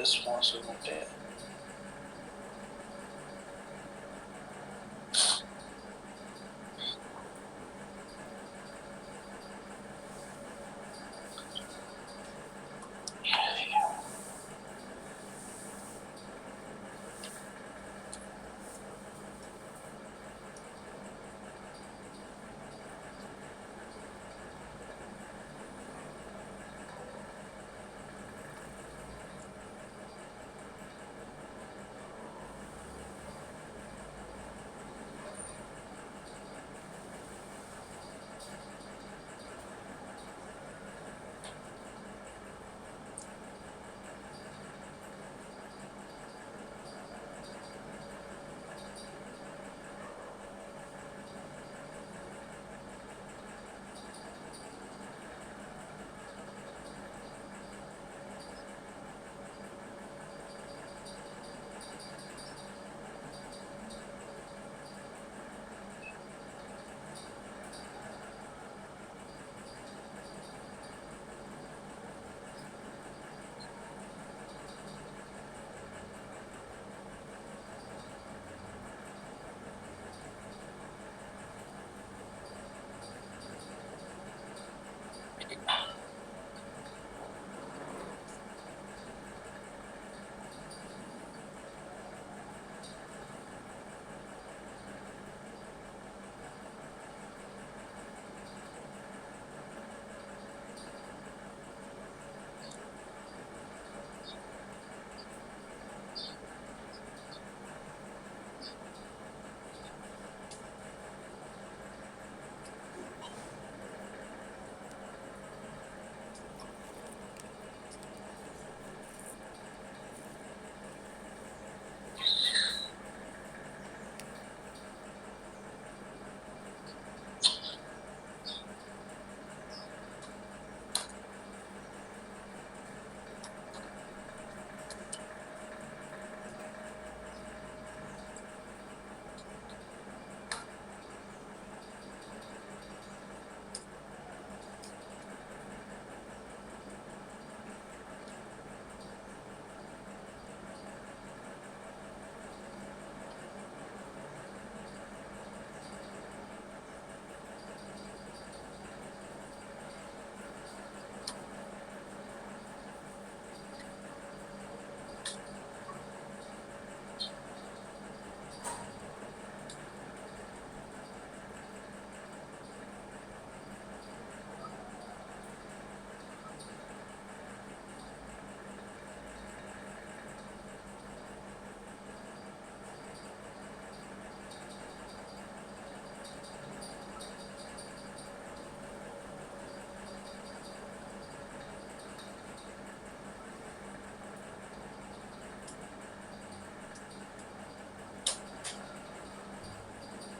responsibility.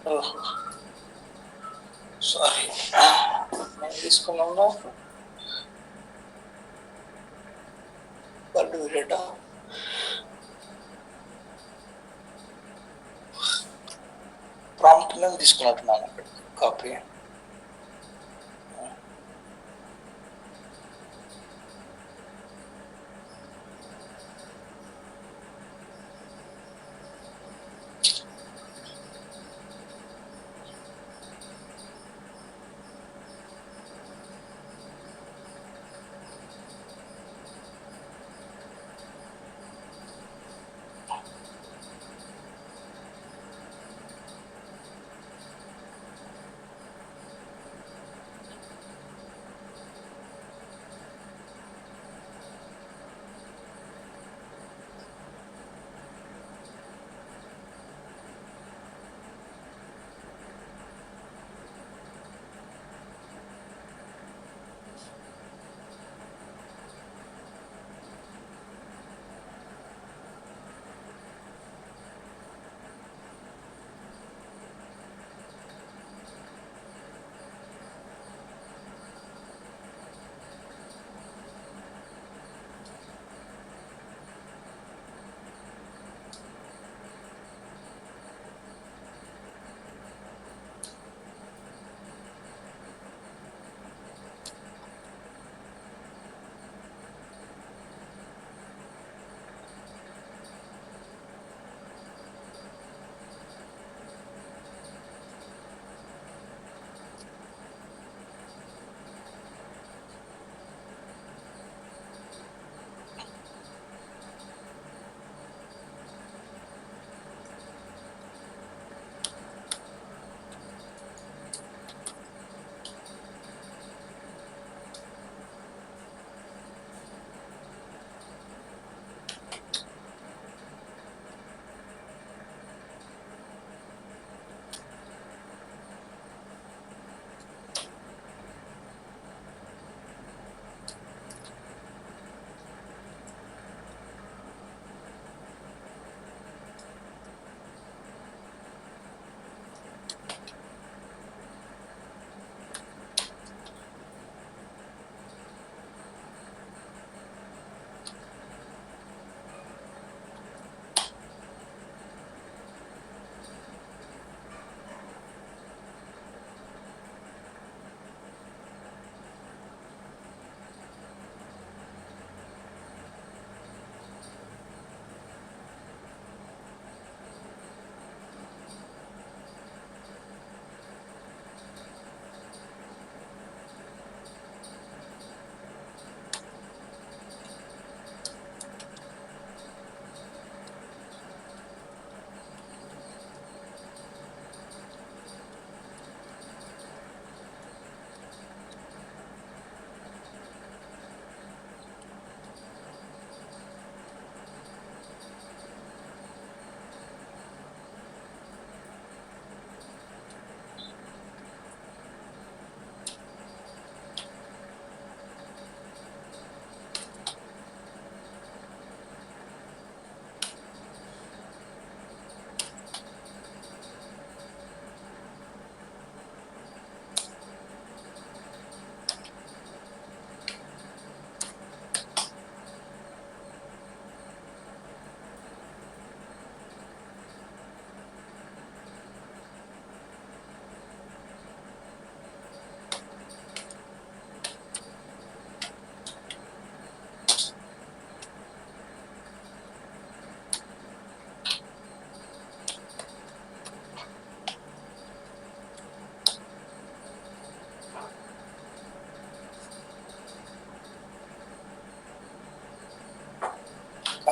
Oh, sorry. తీసుకున్నాను పళ్ళు రేటా prompt మీద తీసుకున్నట్టున్నాను అక్కడ కాపీ.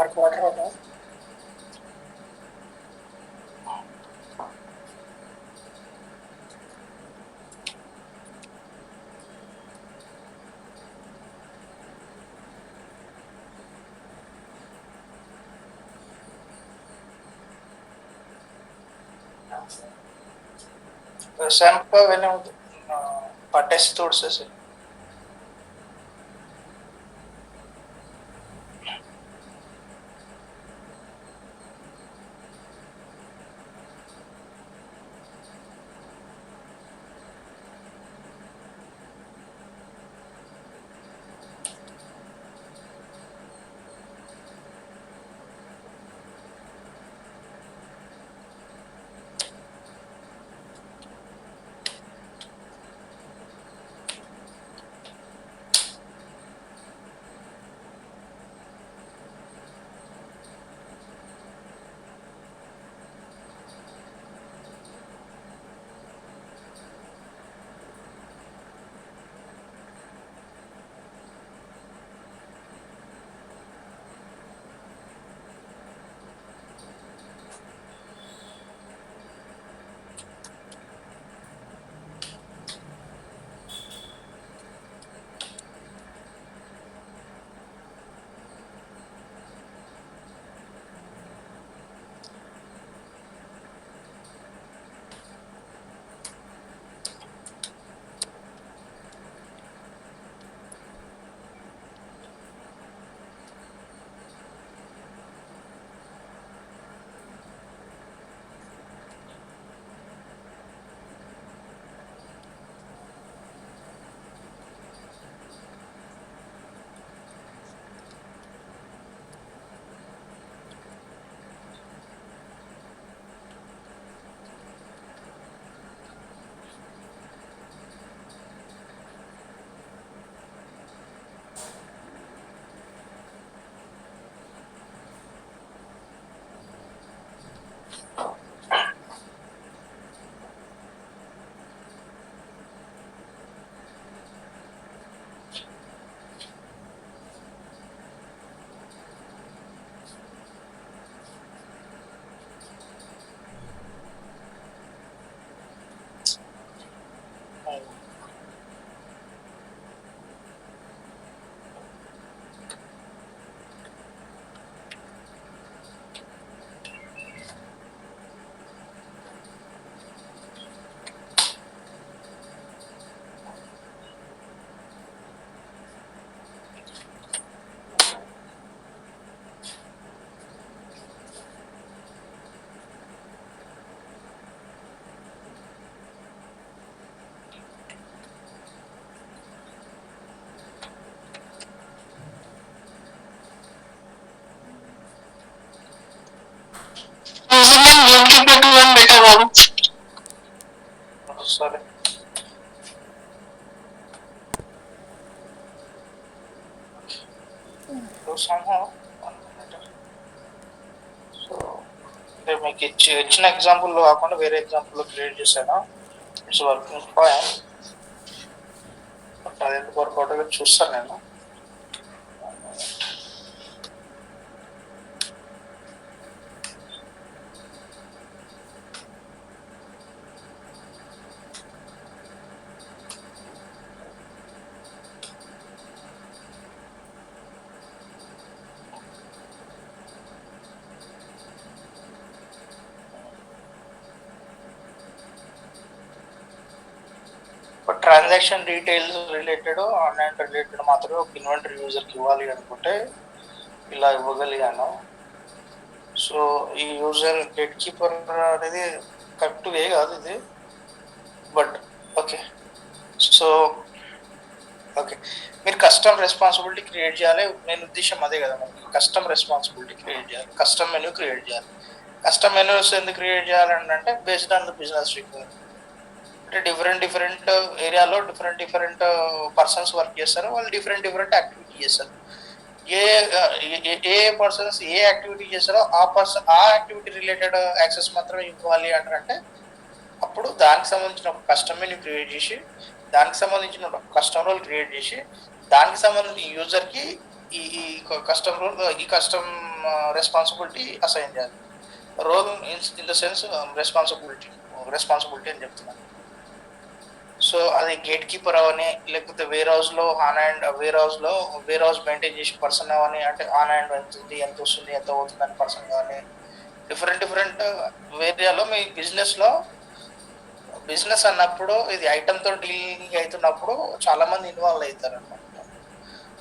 డార్క్ వాటర్ అవునా? शैम्पू वेने पटेस तोड़ से sorry. So somehow 1 minute. So అంటే మీకు ఇచ్చిన ఎగ్జాంపుల్లో కాకుండా వేరే ఎగ్జాంపుల్లో క్రియేట్ చేశాను. It's working fine. బట్ అది ఎందుకు వర్కౌట్ అయ్యేది చూస్తాను నేను. Transaction details related online related మాత్రమే ఒక ఇన్వెంటరీ యూజర్కి ఇవ్వాలి అనుకుంటే ఇలా ఇవ్వగలిగాను. సో ఈ యూజర్ గెట్ కీపర్ అనేది కరెక్ట్ వే కాదు ఇది, బట్ ఓకే. సో ఓకే, మీరు కస్టమ్ రెస్పాన్సిబిలిటీ క్రియేట్ చేయాలి. నేను ఉద్దేశం అదే కదా, మనకి కస్టమ్ రెస్పాన్సిబిలిటీ క్రియేట్ చేయాలి, కస్టమ్ మెనూ క్రియేట్ చేయాలి. కస్టమ్ మెనూస్ ఎందుకు క్రియేట్ చేయాలని అంటే based on the business requirement. అంటే డిఫరెంట్ ఏరియాలో డిఫరెంట్ పర్సన్స్ వర్క్ చేస్తారు, వాళ్ళు డిఫరెంట్ యాక్టివిటీ చేస్తారు. ఏ పర్సన్స్ ఏ యాక్టివిటీ చేస్తారో ఆ యాక్టివిటీ రిలేటెడ్ యాక్సెస్ మాత్రమే ఇవ్వాలి అంటే అప్పుడు దానికి సంబంధించిన ఒక కస్టమ్ మెనూ క్రియేట్ చేసి, దానికి సంబంధించిన ఒక కస్టమ్ రోల్ క్రియేట్ చేసి, దానికి సంబంధించిన యూజర్కి ఈ కస్టమ్ రోల్ ఈ కస్టమ్ రెస్పాన్సిబిలిటీ అసైన్ చేయాలి. Role in the sense responsibility అని చెప్తున్నాను. సో అది గేట్ కీపర్ అవని, లేకపోతే వేర్ హౌస్లో వేర్ హౌస్ మెయింటైన్ చేసే పర్సన్ అవని, అంటే ఆన్ హ్యాండ్ ఎంత ఉంది, ఎంత వస్తుంది, ఎంత పోతుంది అని పర్సన్ కానీ, డిఫరెంట్ ఏరియాలో మీ బిజినెస్ అన్నప్పుడు ఇది ఐటమ్తో డీలింగ్ అవుతున్నప్పుడు చాలా మంది ఇన్వాల్వ్ అవుతారు అనమాట.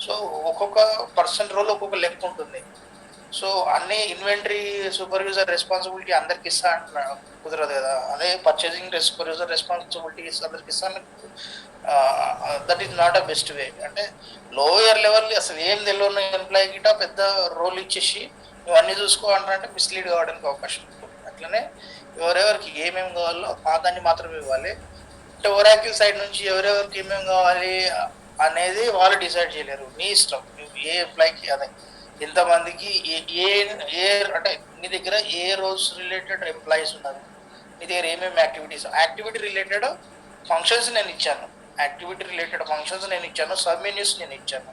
సో ఒక్కొక్క పర్సన్ రోల్ ఒక్కొక్క లెక్క ఉంటుంది. సో అన్ని ఇన్వెంటరీ సూపర్వైజర్ రెస్పాన్సిబిలిటీ అందరికి ఇస్తా అంటున్నాడు, కుదరదు కదా. అదే పర్చేసింగ్ సూపర్వైజర్ రెస్పాన్సిబిలిటీస్ అందరికి ఇస్తాను, that is not a best way. అంటే లోయర్ లెవెల్ అసలు ఏం తెలియని ఎంప్లాయీ గిట పెద్ద రోల్ ఇచ్చేసి నువ్వు అన్ని చూసుకో అంటే మిస్లీడ్ కావడానికి అవకాశం ఉంటుంది. అట్లనే ఎవరెవరికి ఏమేమి కావాలో దాన్ని మాత్రమే ఇవ్వాలి. అంటే ఒరాకిల్ సైడ్ నుంచి ఎవరెవరికి ఏమేమి కావాలి అనేది వాళ్ళు డిసైడ్ చేయలేరు, నీ ఇష్టం. ఏ ఎంప్లాయీకి అదే ఎంతమందికి ఏ ఏ అంటే నీ దగ్గర ఏ రోల్స్ రిలేటెడ్ ఎంప్లాయీస్ ఉన్నారు, నీ దగ్గర ఏమేమి యాక్టివిటీ రిలేటెడ్ ఫంక్షన్స్ నేను ఇచ్చాను, సబ్ మెన్యూస్ నేను ఇచ్చాను.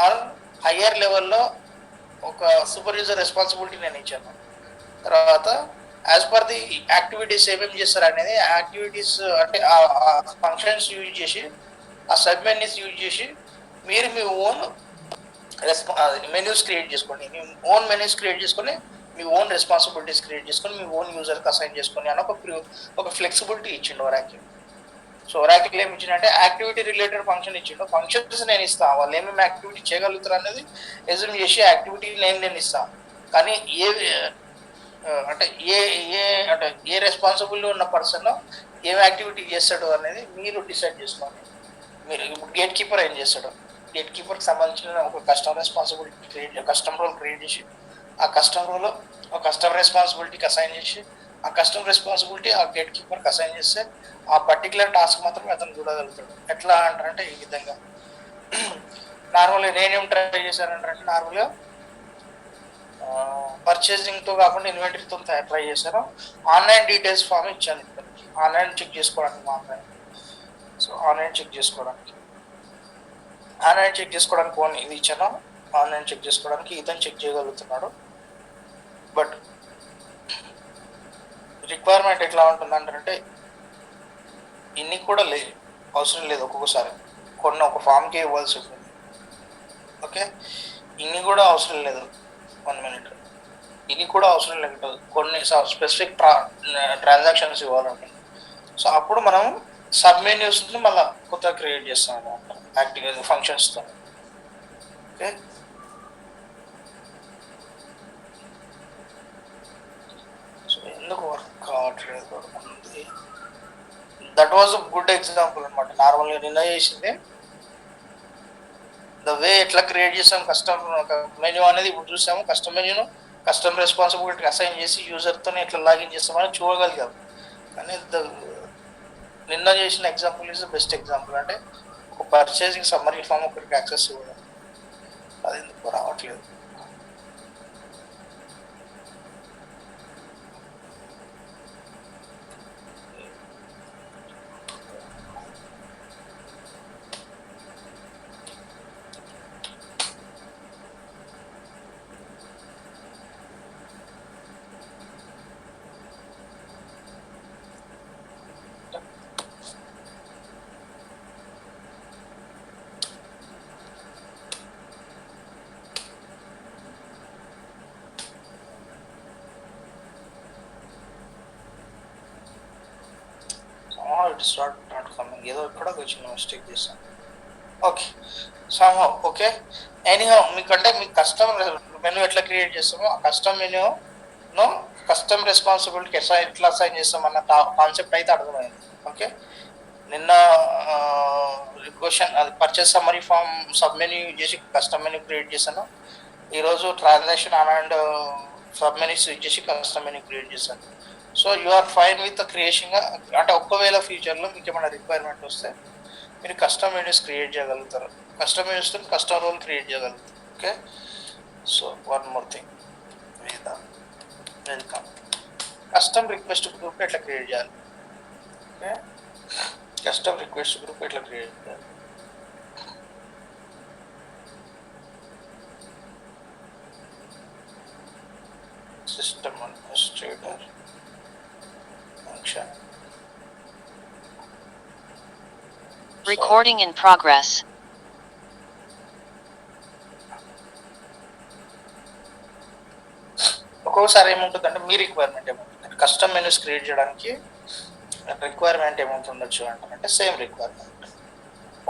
ఆర్ హయ్యర్ లెవెల్లో ఒక సూపర్వైజర్ రెస్పాన్సిబిలిటీ నేను ఇచ్చాను. తర్వాత యాజ్ పర్ ది యాక్టివిటీస్ ఏమేమి చేస్తారు అనేది యాక్టివిటీస్ అంటే ఆ ఫంక్షన్స్ యూజ్ చేసి, ఆ సబ్ మెన్యూస్ యూజ్ చేసి మీరు మీ ఓన్ మెన్యూస్ క్రియేట్ చేసుకోండి, మీ ఓన్ మెన్యూస్ క్రియేట్ చేసుకొని, మీ ఓన్ రెస్పాన్సిబిలిటీస్ క్రియేట్ చేసుకొని, మీ ఓన్ యూజర్కి అసైన్ చేసుకొని అని ఒక ఫ్లెక్సిబిలిటీ ఇచ్చిండు ఒరాకిల్. సో ఒరాకిల్ ఏమి ఇచ్చిందంటే యాక్టివిటీ రిలేటెడ్ ఫంక్షన్ ఇచ్చిండు. ఫంక్షన్స్ నేను ఇస్తాను, వాళ్ళు ఏమేమి యాక్టివిటీ చేయగలుగుతారు అనేది ఎజ్యూమ్ చేసి యాక్టివిటీ నేను ఇస్తాను. కానీ అంటే ఏ రెస్పాన్సిబుల్ ఉన్న పర్సన్ ఏం యాక్టివిటీ చేస్తాడు అనేది మీరు డిసైడ్ చేసుకోండి. మీరు ఇప్పుడు గేట్ కీపర్ ఏం చేస్తాడు, గేట్ కీపర్కి సంబంధించిన ఒక కస్టమ్ రోల్ క్రియేట్ చేసి, ఆ కస్టమ్ రోల్ ఒక కస్టమ్ రెస్పాన్సిబిలిటీకి అసైన్ చేసి, ఆ కస్టమ్ రెస్పాన్సిబిలిటీ ఆ గేట్ కీపర్కి అసైన్ చేస్తే ఆ పర్టికులర్ టాస్క్ మాత్రమే అతను చూడగలుగుతాడు. ఎట్లా అంటారంటే ఈ విధంగా. నార్మల్గా నేనేం ట్రై చేశానంటే నార్మల్గా పర్చేసింగ్తో కాకుండా ఇన్వెంటరీతో ట్రై చేశాను. ఆన్లైన్ డీటెయిల్స్ ఫామ్ ఇచ్చాను, ఆన్లైన్ చెక్ చేసుకోవడానికి మాత్రమే. సో ఆన్లైన్ చెక్ చేసుకోవడానికి ఫోన్ ఇది ఇచ్చాను. ఆన్లైన్ చెక్ చేసుకోవడానికి ఇతను చెక్ చేయగలుగుతున్నాడు. బట్ రిక్వైర్మెంట్ ఎట్లా ఉంటుందంటే ఇన్ని కూడా అవసరం లేదు. ఒక్కొక్కసారి ఒక ఫామ్కి ఇవ్వాల్సి ఉంటుంది. ఓకే, ఇన్ని కూడా అవసరం లేదు. 1 minute, ఇన్ని కూడా అవసరం లేదు. కొన్ని స్పెసిఫిక్ ట్రాన్సాక్షన్స్ ఇవ్వాలంటే, సో అప్పుడు మనం సబ్ మెన్యూస్ని మళ్ళీ కొత్తగా క్రియేట్ చేస్తాం అనమాట యాక్టివ్ ఫంక్షన్స్తో. ఓకే, సో ఎందుకు వర్క్ కావట్లేదు అన్నది that was a good example అనమాట. నార్మల్గా నిన్న చేసింది ద వే ఎట్లా క్రియేట్ చేసాం కస్టమ్ మెన్యూ అనేది ఇప్పుడు చూసాము. కస్టమ్ మెన్యూను కస్టమ్ రెస్పాన్సిబిలిటీ అసైన్ చేసి యూజర్తో ఎట్లా లాగిన్ చేస్తామని చూడగలిగాము. కానీ నిన్న చేసిన example is the best example. అంటే ఒక పర్చేసింగ్ సమ్మరీ ఫామ్ ఒకరికి యాక్సెస్ ఇవ్వడం, అది ఎందుకు రావట్లేదు. ఇట్స్ నాట్ కమింగ్, ఏదో ఇక్కడ చిన్న మిస్టేక్ చేస్తాను. Okay, somehow okay. ఎనీహౌ మీకంటే మీకు కస్టమ్ మెనూ ఎట్లా క్రియేట్ చేస్తామో ఆ కస్టమ్ మెనూను కస్టమ్ రెస్పాన్సిబిలిటీకి ఎట్లా అసైన్ చేస్తామన్న కాన్సెప్ట్ అయితే అర్థమైంది. ఓకే, నిన్న క్వశ్చన్ అది purchase summary form submenu use చేసి కస్టమ్ మెనూ క్రియేట్ చేశాను. ఈరోజు transaction and submenus use చేసి కస్టమ్ మెనూ క్రియేట్ చేశాను. So you are fine with creation. అంటే ఒకవేళ ఫ్యూచర్లో మీకు ఏమైనా రిక్వైర్మెంట్ వస్తే మీరు కస్టమ్ మెనూస్ క్రియేట్ చేయగలుగుతారు, custom menus custom role create చేయగలుగుతారు. Okay, so one more thing, welcome. Custom request group ఎట్లా క్రియేట్ చేయాలి? ఓకే, కస్టమ్ రిక్వెస్ట్ గ్రూప్ ఎట్లా క్రియేట్ చేయాలి? System administrator function. Recording in progress. ఒక్కొక్కసారి ఏముంటుందంటే మీ రిక్వైర్మెంట్ ఏముంటుంది, కస్టమ్ మెనూస్ క్రియేట్ చేయడానికి రిక్వైర్మెంట్ ఏముంటుండొచ్చు అంటే సేమ్ రిక్వైర్మెంట్.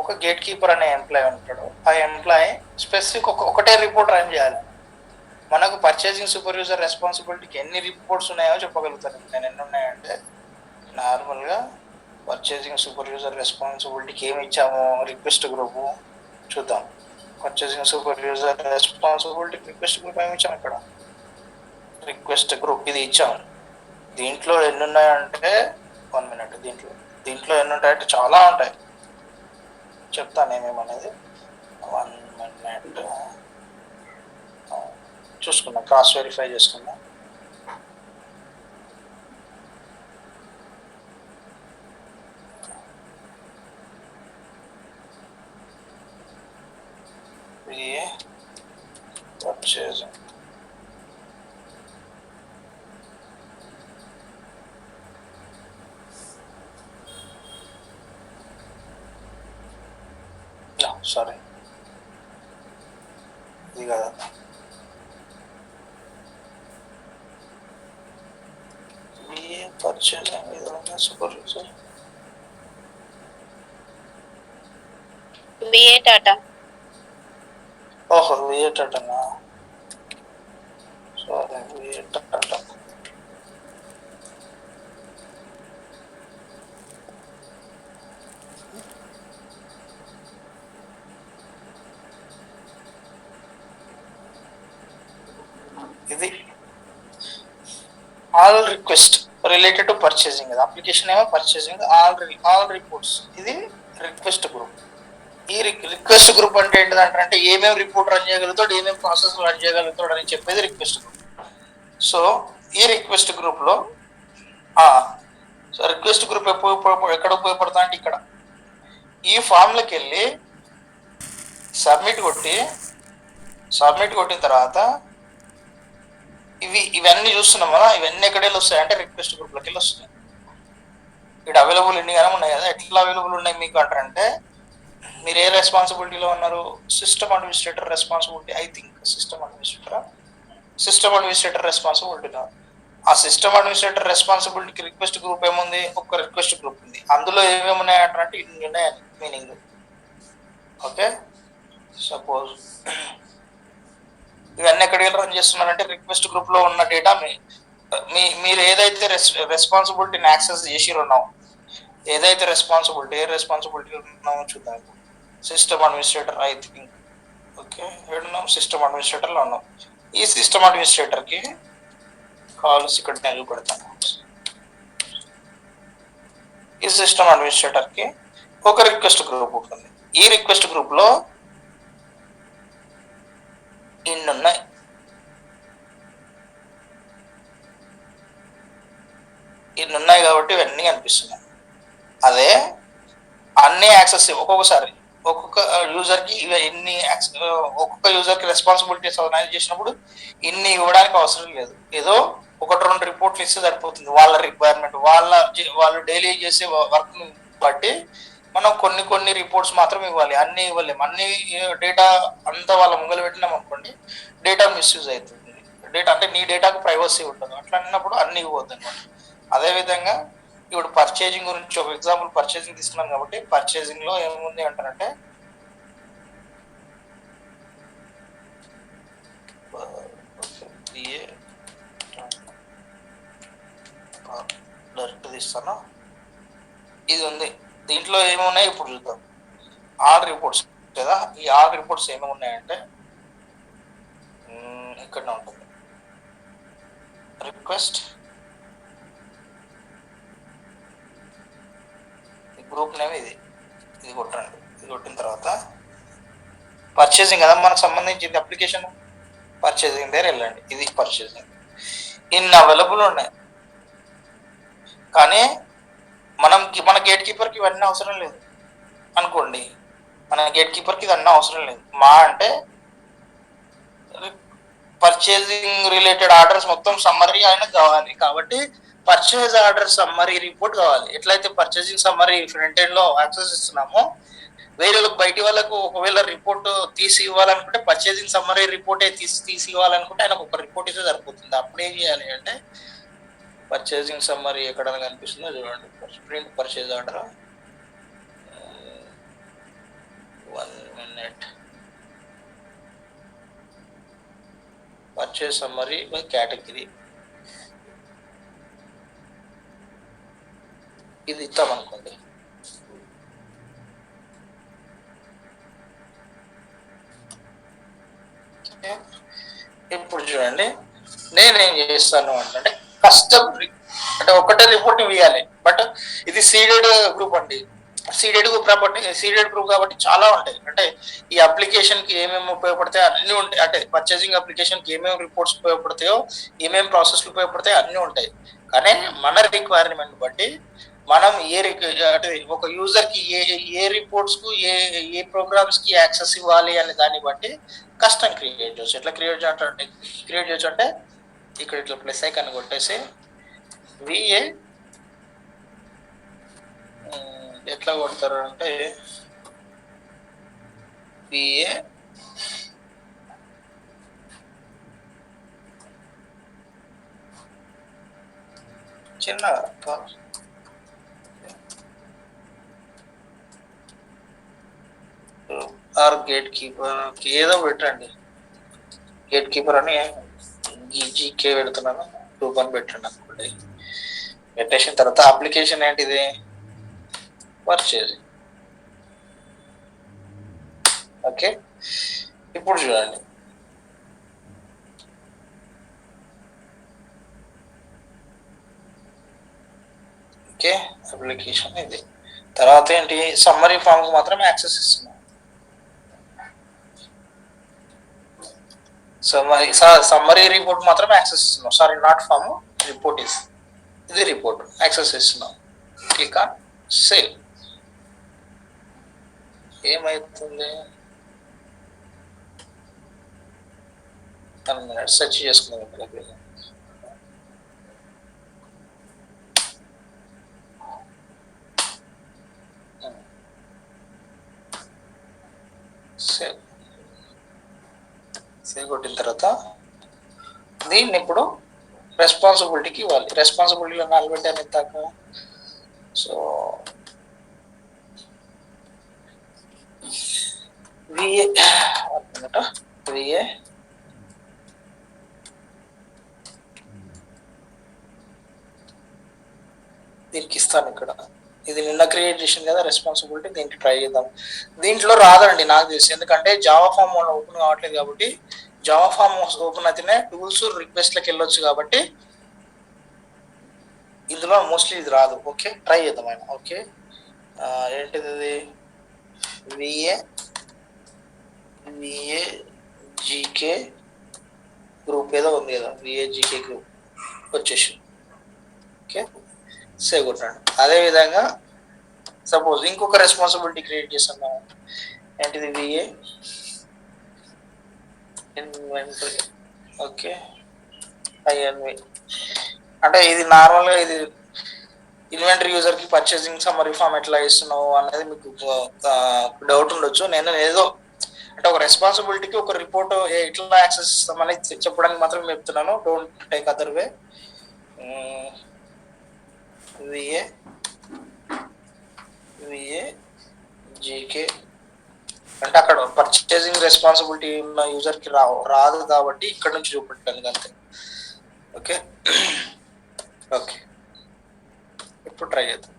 ఒక గేట్ కీపర్ అనే ఎంప్లాయ్ ఉంటాడు. ఆ ఎంప్లాయ్ స్పెసిఫిక్ ఒకటే రిపోర్ట్ రన్ చేయాలి. మనకు పర్చేసింగ్ సూపర్వైజర్ రెస్పాన్సిబిలిటీకి ఎన్ని రిపోర్ట్స్ ఉన్నాయో చెప్పగలుగుతాను నేను. ఎన్ని ఉన్నాయంటే నార్మల్గా పర్చేసింగ్ సూపర్వైజర్ రెస్పాన్సిబిలిటీకి ఏమి ఇచ్చాము, రిక్వెస్ట్ గ్రూపు చూద్దాం. Purchasing supervisor responsibility request group ఏమి ఇచ్చాము, ఇక్కడ రిక్వెస్ట్ గ్రూప్ ఇది ఇచ్చాము. దీంట్లో ఎన్ని ఉన్నాయంటే 1 minute. దీంట్లో ఎన్ని ఉంటాయంటే చాలా ఉంటాయి, చెప్తాను ఏమేమనేది. 1 minute చూసుకుందాం, క్రాస్ వెరిఫై చేసుకుందాం. పర్చేసింగ్ సారీ ఇది కదా, పర్చేసింగ్ ఇది సూపర్వైజర్ BA Tata. ఓహో విఏ టాటానా, సారీ విఏ టాటా. ఇది all request related to purchasing, application ఏమో పర్చేసింగ్, ఆల్ రిపోర్ట్స్ ఇది రిక్వెస్ట్ గ్రూప్. ఈ రిక్వెస్ట్ గ్రూప్ అంటే ఏంటంటే ఏమేమి రిపోర్ట్ రన్ చేయగలుగుతాడు, ఏమేమి ప్రాసెస్ రన్ చేయగలుగుతాడు అని చెప్పేది రిక్వెస్ట్ గ్రూప్. సో ఈ రిక్వెస్ట్ గ్రూప్లో సో రిక్వెస్ట్ గ్రూప్ ఎక్కడ ఉపయోగపడుతుంది అంటే ఇక్కడ ఈ ఫామ్లోకి వెళ్ళి సబ్మిట్ కొట్టిన తర్వాత ఇవన్నీ చూస్తున్నాం కదా, ఇవన్నీ ఎక్కడ వెళ్ళి వస్తాయి అంటే రిక్వెస్ట్ గ్రూప్లోకి వెళ్ళి వస్తున్నాయి. ఇక్కడ అవైలబుల్ ఎన్ని కానీ ఉన్నాయి కదా, ఎట్లా అవైలబుల్ ఉన్నాయి మీకు అంటారంటే మీరు ఏ రెస్పాన్సిబిలిటీలో ఉన్నారు, system administrator responsibility, I think system administrator రెస్పాన్సిబిలిటీలో. ఆ సిస్టమ్ అడ్మినిస్ట్రేటర్ రెస్పాన్సిబిలిటీకి రిక్వెస్ట్ గ్రూప్ ఏముంది, ఒక రిక్వెస్ట్ గ్రూప్ ఉంది. అందులో ఏమేమి ఉన్నాయంటే ఇన్ని ఉన్నాయని మీనింగ్. ఓకే, సపోజ్ ఇవన్నీ ఎక్కడికి రన్ చేస్తున్నారంటే రిక్వెస్ట్ గ్రూప్ లో ఉన్న డేటా మీరు ఏదైతే రెస్పాన్సిబిలిటీని యాక్సెస్ చేసిరున్నాం, ఏదైతే రెస్పాన్సిబిలిటీ ఉన్నామో చూద్దాం. System administrator I think, okay ఏడున్నాం, సిస్టమ్ అడ్మినిస్ట్రేటర్లో ఉన్నాం. ఈ సిస్టమ్ అడ్మినిస్ట్రేటర్కి కాల్స్ ఇక్కడ నేను పెడతాను. ఈ సిస్టమ్ అడ్మినిస్ట్రేటర్కి ఒక రిక్వెస్ట్ గ్రూప్ ఉంటుంది. ఈ రిక్వెస్ట్ గ్రూప్లో ఇన్ని ఉన్నాయి. కాబట్టి ఇవన్నీ కనిపిస్తున్నాయి. అదే అన్ని యాక్సెస్ ఒక్కొక్కసారి ఒక్కొక్క యూజర్కి ఇన్ని ఒక్కొక్క యూజర్కి రెస్పాన్సిబిలిటీస్ ఆర్గనైజ్ చేసినప్పుడు ఇన్ని ఇవ్వడానికి అవసరం లేదు. ఏదో 1-2 రిపోర్ట్లు ఇస్తే సరిపోతుంది. వాళ్ళ రిక్వైర్మెంట్ వాళ్ళు డైలీ చేసే వర్క్ని బట్టి మనం కొన్ని రిపోర్ట్స్ మాత్రం ఇవ్వాలి, అన్ని ఇవ్వలేము. అన్ని డేటా అంతా వాళ్ళ ముంగలు పెట్టినాం అనుకోండి, డేటా మిస్యూజ్ అవుతుంది. డేటా అంటే నీ డేటాకు ప్రైవసీ ఉండదు. అట్లా అన్నప్పుడు అన్ని ఇవ్వద్దు అనమాట. అదేవిధంగా ఇప్పుడు పర్చేజింగ్ గురించి ఒక ఎగ్జాంపుల్ పర్చేజింగ్ తీసుకున్నాం కాబట్టి పర్చేజింగ్ లో ఏముంది అంటారంటే డైరెక్ట్ తీస్తాను, ఇది ఉంది. దీంట్లో ఏమున్నాయి ఇప్పుడు చూద్దాం. ఆల్ రిపోర్ట్స్ కదా, ఈ ఆల్ రిపోర్ట్స్ ఏమేమి ఉన్నాయంటే ఇక్కడ ఉంటుంది రిక్వెస్ట్ గ్రూప్ నేమ్ ఇది కొట్టండి. ఇది కొట్టిన తర్వాత పర్చేసింగ్ కదా మనకు సంబంధించింది అప్లికేషన్, పర్చేసింగ్ దగ్గర వెళ్ళండి. ఇది పర్చేసింగ్, ఇన్ని అవైలబుల్ ఉన్నాయి. కానీ మన గేట్ కీపర్కి ఇవన్నీ అవసరం లేదు అనుకోండి. మన గేట్ కీపర్కి ఇవన్నీ అవసరం లేదు. మా అంటే పర్చేసింగ్ రిలేటెడ్ ఆర్డర్స్ మొత్తం సమ్మరీ ఆయనకు కావాలి. కాబట్టి పర్చేజ్ ఆర్డర్ సమ్మరీ రిపోర్ట్ కావాలి. ఎట్లయితే పర్చేసింగ్ సమ్మరీ ఫ్రంట్ ఎండ్ లో యాక్సెస్ ఇస్తున్నామో, వేరే వాళ్ళకి బయటి వాళ్ళకు ఒకవేళ రిపోర్ట్ తీసి ఇవ్వాలనుకుంటే పర్చేసింగ్ సమ్మరీ రిపోర్టే తీసి ఇవ్వాలనుకుంటే ఆయనకు ఒక రిపోర్ట్ ఇస్తే సరిపోతుంది. అప్పుడు ఏం చేయాలి అంటే పర్చేసింగ్ సమ్మరీ ఎక్కడైనా కనిపిస్తుందో చూడండి, print purchase order 1 minute. Purchase summary by category ఇది ఇస్తాం అనుకోండి. ఇప్పుడు చూడండి, నేనేం చేస్తాను అంటే కస్టమ్ అంటే ఒకటే రిపోర్ట్ ఇవ్వాలి. బట్ ఇది సీడెడ్ గ్రూప్ అండి. సీడెడ్ గ్రూప్ కాబట్టి చాలా ఉంటాయి. అంటే ఈ అప్లికేషన్ కి ఏమేమి ఉపయోగపడతాయో అన్ని ఉంటాయి. అంటే పర్చేసింగ్ అప్లికేషన్ కి ఏమేమి రిపోర్ట్స్ ఉపయోగపడతాయో, ఏమేమి ప్రాసెస్లు ఉపయోగపడతాయో అన్ని ఉంటాయి. కానీ మన రిక్వైర్మెంట్ బట్టి మనం అంటే ఒక యూజర్ కి ఏ రిపోర్ట్స్ కు ఏ ప్రోగ్రామ్స్ కి యాక్సెస్ ఇవ్వాలి అనే దాన్ని బట్టి కస్టమ్ క్రియేట్ చేయొచ్చు. ఎట్లా క్రియేట్ చేయొచ్చు అంటే ఇక్కడ ఇట్లా ప్లస్ ఐకాన్ కొట్టేసి విఏ ఎట్లా కొడతారు అంటే విఏ చిన్న ఆర్ గేట్ కీపర్ ఏదో పెట్టండి. గేట్ కీపర్ అని జీకే పెడుతున్నాను, గ్రూప్ అని పెట్టండి అనుకోండి. పెట్టేసిన తర్వాత అప్లికేషన్ ఏంటిది, పర్చేజ్. ఓకే, ఇప్పుడు చూడండి, ఓకే అప్లికేషన్ ఇది. తర్వాత ఏంటి, సమ్మరీ ఫామ్ కు మాత్రం యాక్సెస్ ఇస్తున్నాం. సమ్మరీ రిపోర్ట్ మాత్రం యాక్సెస్ ఇస్తున్నాం. సారీ, నాట్ ఫామ్, రిపోర్ట్ ఇది రిపోర్ట్ యాక్సెస్ ఇస్తున్నాం. Click on save. ఏమైతుంది సెర్చ్ చేసుకుందాం. ఇక్కడ సేవ్ కొట్టిన తర్వాత దీన్ని ఇప్పుడు రెస్పాన్సిబిలిటీకి ఇవ్వాలి. రెస్పాన్సిబిలిటీలో నిలబెట్టాను ఇంతాక. సో విఏ దీనికి ఇస్తాను. ఇక్కడ ఇది నిన్న క్రియేట్ చేసింది కదా రెస్పాన్సిబిలిటీ, దీనికి ట్రై చేద్దాం. దీంట్లో రాదండి నాకు తెలిసి, ఎందుకంటే జావా ఫామ్ ఓపెన్ కావట్లేదు. కాబట్టి జావా ఫామ్ ఓపెన్ అయితేనే టూల్స్ రిక్వెస్ట్లకు వెళ్ళొచ్చు. కాబట్టి ఇందులో మోస్ట్లీ ఇది రాదు. ఓకే, ట్రై చేద్దాం ఆయన. ఓకే, ఏంటిది ఇది, విఏ జీకే గ్రూప్ ఏదో ఉంది కదా, విఏ జీకే గ్రూప్ వచ్చేసి. ఓకే, సేవ్ కొట్టండి. అదేవిధంగా సపోజ్ ఇంకొక రెస్పాన్సిబిలిటీ క్రియేట్ చేస్తున్నాం. ఏంటిది, విఏ ఇన్వెంటరీ. ఓకే, ఐఎన్వి అంటే ఇది నార్మల్గా ఇది ఇన్వెంటరీ యూజర్ కి పర్చేసింగ్ సమ్మరీ ఫామ్ ఎట్లా ఇస్తున్నావు అనేది మీకు డౌట్ ఉండొచ్చు. నేను ఏదో అంటే ఒక రెస్పాన్సిబిలిటీకి ఒక రిపోర్ట్ ఎట్లా యాక్సెస్ ఇస్తామని చెప్పడానికి మాత్రం చెప్తున్నాను. Don't take other way. VA GK అంటే అక్కడ పర్చేసింగ్ రెస్పాన్సిబిలిటీ ఉన్న యూజర్ కి రాదు కాబట్టి ఇక్కడ నుంచి చూపెట్టాను అంతే. ఓకే ఓకే, ఇప్పుడు ట్రై చేద్దాం.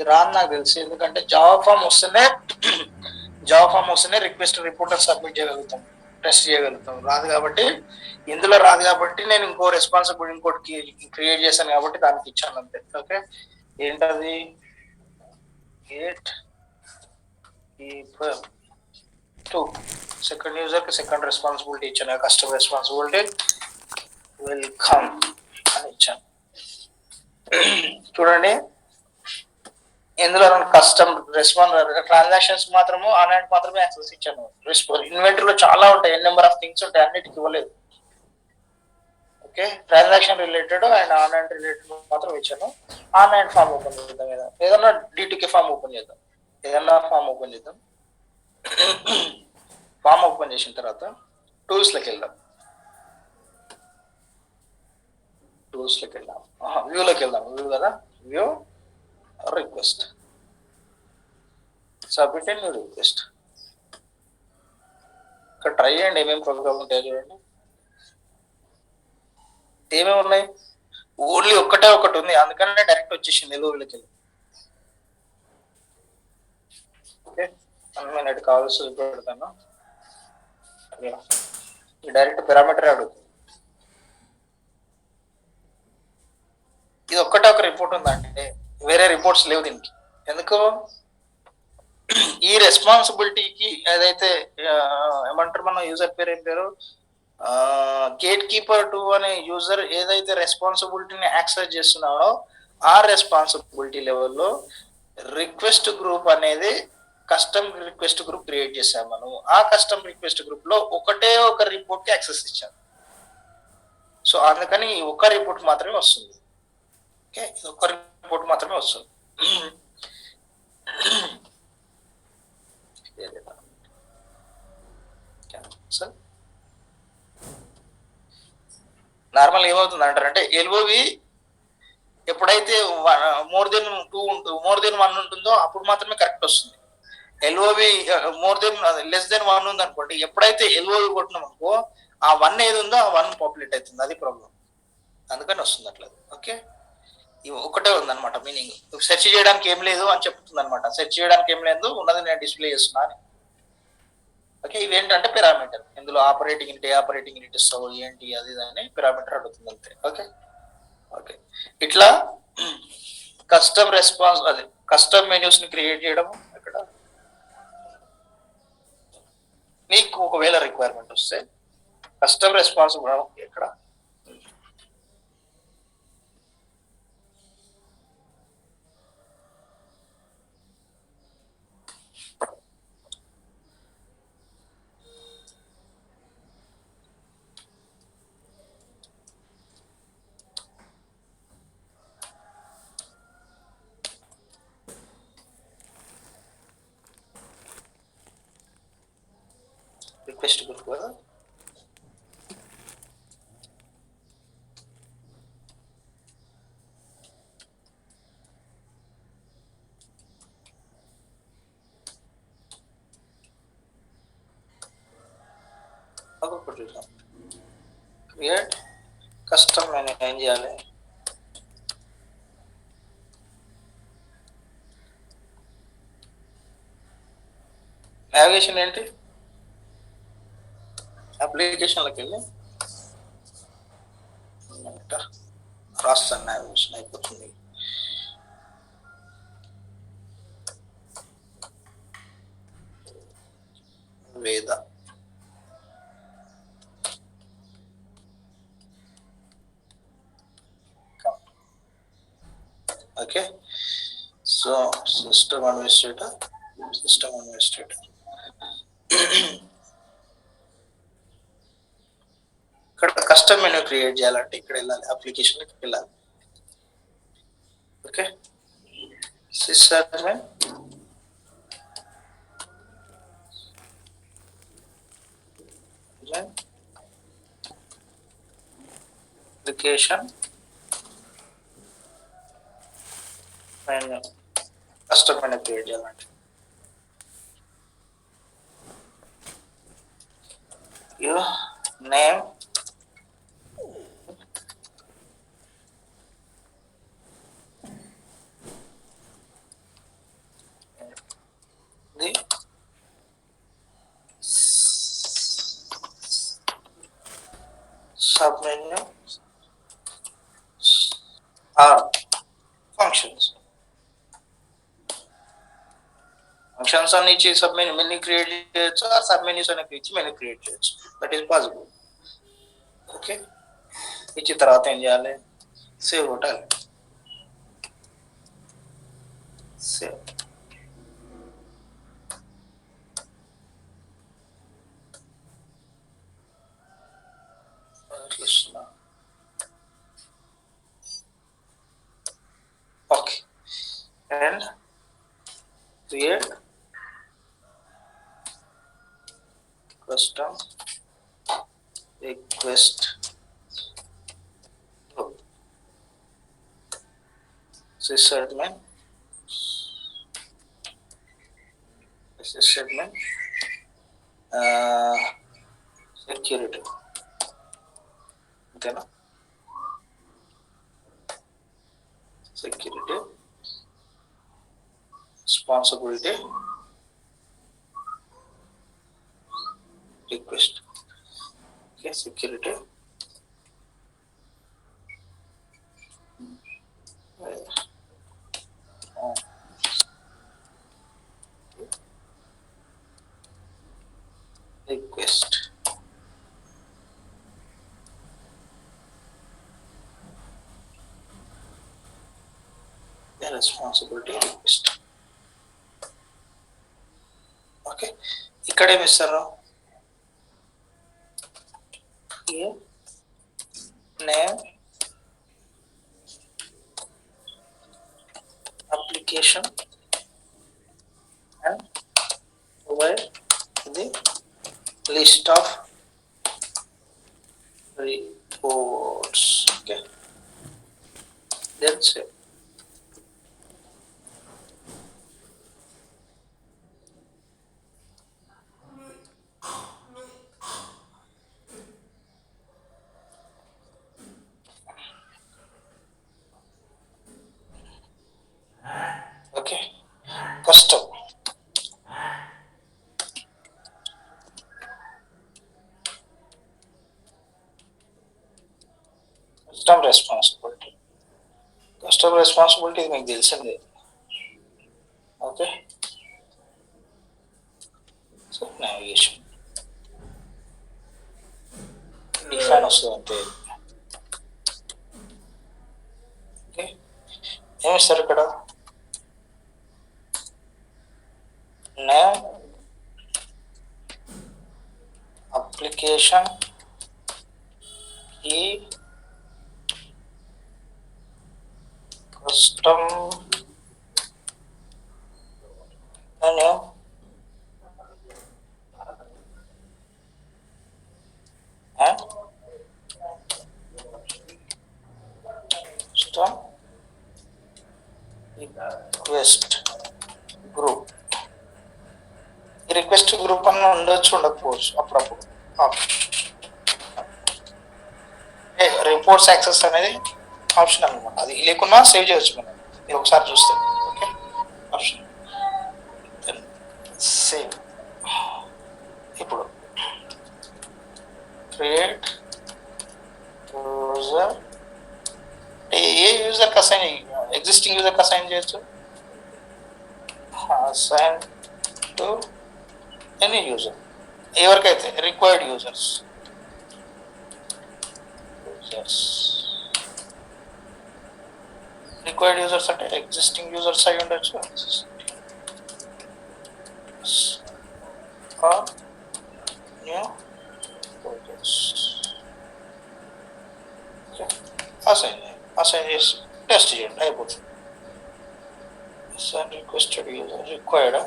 రాను నాకు తెలిసి, ఎందుకంటే జావా ఫామ్ వస్తేనే రిక్వెస్ట్ రిపోర్ట్ సబ్మిట్ చేయగలుగుతాం. టెస్ట్ చేయగలుగుతాం. రాదు కాబట్టి ఇందులో రాదు కాబట్టి నేను ఇంకోటి క్రియేట్ చేశాను కాబట్టి దానికి ఇచ్చాను అంతే. ఓకే, ఏంటది? గేట్ కీపర్ 2 సెకండ్ యూజర్ కి సెకండ్ రెస్పాన్సిబిలిటీ ఇచ్చాను, కస్టమర్ రెస్పాన్సిబిలిటీ వెల్కమ్ అని ఇచ్చాను. చూడండి, ఇందులో కస్టమ్ ట్రాన్సాక్షన్స్ మాత్రము ఆన్ హ్యాండ్ మాత్రమే యాక్సెస్ ఇచ్చాను. ఇన్వెంటరీలో చాలా ఉంటాయి, ఎన్ నెంబర్ ఆఫ్ థింగ్స్ ఉంటాయి, అన్నిటికి ఇవ్వలేదు. Okay, transaction related and on hand related మాత్రం ఇచ్చాను. ఆన్ హ్యాండ్ ఫామ్ ఓపెన్ చేద్దాం, ఏదన్నా డిటికే ఫామ్ ఓపెన్ చేద్దాం, ఫామ్ ఓపెన్ చేసిన తర్వాత టూల్స్లోకి వెళ్దాం, వ్యూలోకి వెళ్దాం. వ్యూ కదా, view request, submit new request. ఇక్కడ ట్రై చేయండి, ఏమేమి ప్రోగ్రామ్ ఉంటాయో చూడండి. ఏమేమి ఉన్నాయి? ఓన్లీ ఒకటే ఒకటి ఉంది, అందుకనే డైరెక్ట్ వచ్చేసింది ఎల్ఓవిలోకి వెళ్ళి. ఓకే, 1 minute కావాల్సి పెడతాను. డైరెక్ట్ పారామీటర్ అడుగుతుంది. ఇది ఒక్కటే ఒక రిపోర్ట్ ఉందంటే, వేరే రిపోర్ట్స్ లేవు దీనికి. ఎందుకు? ఈ రెస్పాన్సిబిలిటీకి ఏదైతే ఏమంటారు, మన యూజర్ పేరు ఏం పేరు, గేట్ కీపర్ 2 అనే యూజర్ ఏదైతే రెస్పాన్సిబిలిటీని యాక్సెస్ చేస్తున్నాడో ఆ రెస్పాన్సిబిలిటీ లెవెల్లో రిక్వెస్ట్ గ్రూప్ అనేది కస్టమ్ రిక్వెస్ట్ గ్రూప్ క్రియేట్ చేసాం మనం. ఆ కస్టమ్ రిక్వెస్ట్ గ్రూప్ లో ఒకటే ఒక రిపోర్ట్ కి యాక్సెస్ ఇచ్చాం. సో అందుకని ఒక రిపోర్ట్ మాత్రమే వస్తుంది. ఓకే, ఇది ఒక రిపోర్ట్ మాత్రమే వస్తుంది. సార్ నార్మల్ ఏమవుతుంది అంటారంటే, ఎల్ఓవి ఎప్పుడైతే మోర్ దెన్ 1 ఉంటుందో అప్పుడు మాత్రమే కరెక్ట్ వస్తుంది. ఎల్ఓవి లెస్ దెన్ 1 ఉంది అనుకోండి, ఎప్పుడైతే ఎల్ఓవి కొట్టినాం అనుకో ఆ 1 ఏది ఉందో ఆ 1 పాపులేట్ అవుతుంది, అది ప్రాబ్లం. అందుకని వస్తుంది అట్లా. ఓకే, ఒకటే ఉందన్నమాట మీనింగ్. సెర్చ్ చేయడానికి ఏం లేదు అని చెప్తుంది అనమాట. సెర్చ్ చేయడానికి ఏం లేదు, ఉన్నది నేను డిస్ప్లే చేస్తున్నా అని. ఓకే, ఇవేంటంటే పారామీటర్. ఇందులో ఆపరేటింగ్ యూనిట్ ఇస్తావు ఏంటి అది అని పారామీటర్ అడుగుతుంది అంతే. ఓకే ఓకే, ఇట్లా కస్టమ్ రెస్పాన్స్ అది కస్టమ్ మెన్యూస్ ని క్రియేట్ చేయడం. ఇక్కడ నీకు ఒకవేళ రిక్వైర్మెంట్ వస్తే కస్టమ్ రెస్పాన్స్ ఇక్కడ రిక్వెస్ట్ గ్రూప్ కదా, ఒక్కొక్కటి చూద్దాం. క్రియేట్ కస్టమ్ మెనూ ఏం చేయాలి? నావిగేషన్ ఏంటి? అప్లికేషన్లోకి వెళ్ళి రాస్తాను, నావిగేషన్ అయిపోతుంది. వేద ఓకే, సో సిస్టమ్ అడ్మినిస్ట్రేటర్ ఇక్కడ కస్టమ్ మెనూ క్రియేట్ చేయాలంటే ఇక్కడ వెళ్ళాలి, అప్లికేషన్కి వెళ్ళాలి. Okay, system application menu custom menu create చేయాలంటే name submenu are functions. Functions అనేసి submenu క్రియేట్ చేయొచ్చు, ఆ submenus అనేది ఇచ్చి మెనూ క్రియేట్ చేయొచ్చు. That is possible. ఓకే, ఇచ్చిన తర్వాత ఏం చేయాలి? సేవ్ కొట్టాలి. Save. Okay, and create custom request group. Sysadmin security. ఓకేనా? Security responsibility request. Okay, security request. Responsibility request. Okay, ఇక్కడ ఏమి ఇస్తారు? Name application and provide the list of reports. Okay, that's it. Okay, custom. Custom responsibility. Custom responsibility మీకు తెలిసిందే. Okay, so navigation define వస్తుంది అంతే. Okay, ఏమిస్తారు ఇక్కడ? Name application కీ custom menu and custom request group. ఈ రిక్వెస్ట్ గ్రూప్ అన్న ఉండొచ్చు, ఉండకపోవచ్చు అప్పుడప్పుడు. రిపోర్ట్స్ యాక్సెస్ అనేది ఆప్షన్ అనమాట. అది లేకున్నా సేవ్ చేయొచ్చు మనం, మీరు ఒకసారి చూస్తే. Okay, option save. ఇప్పుడు క్రియేట్ యూజర్. ఏ యూజర్కి అసైన్, ఎగ్జిస్టింగ్ యూజర్కి అసైన్ చేయొచ్చు. అసైన్ టు ఎనీ యూజర్, ఎవరికైతే రిక్వైర్డ్ యూజర్స్. రిక్వైర్డ్ యూజర్స్ అంటే ఎగ్జిస్టింగ్ యూజర్స్ అయి ఉండొచ్చు, న్యూ యూజర్స్. అసైన్ చేసి టెస్ట్ చేయండి, అయిపోతుంది. Assign requested user required.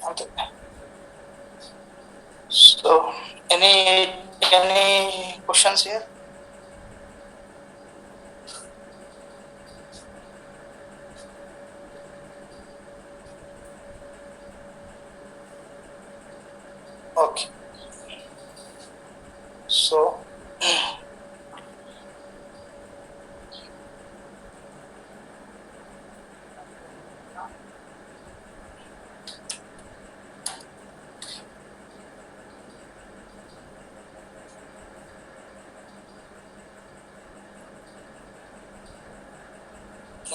అంతే. So any questions here? Okay. So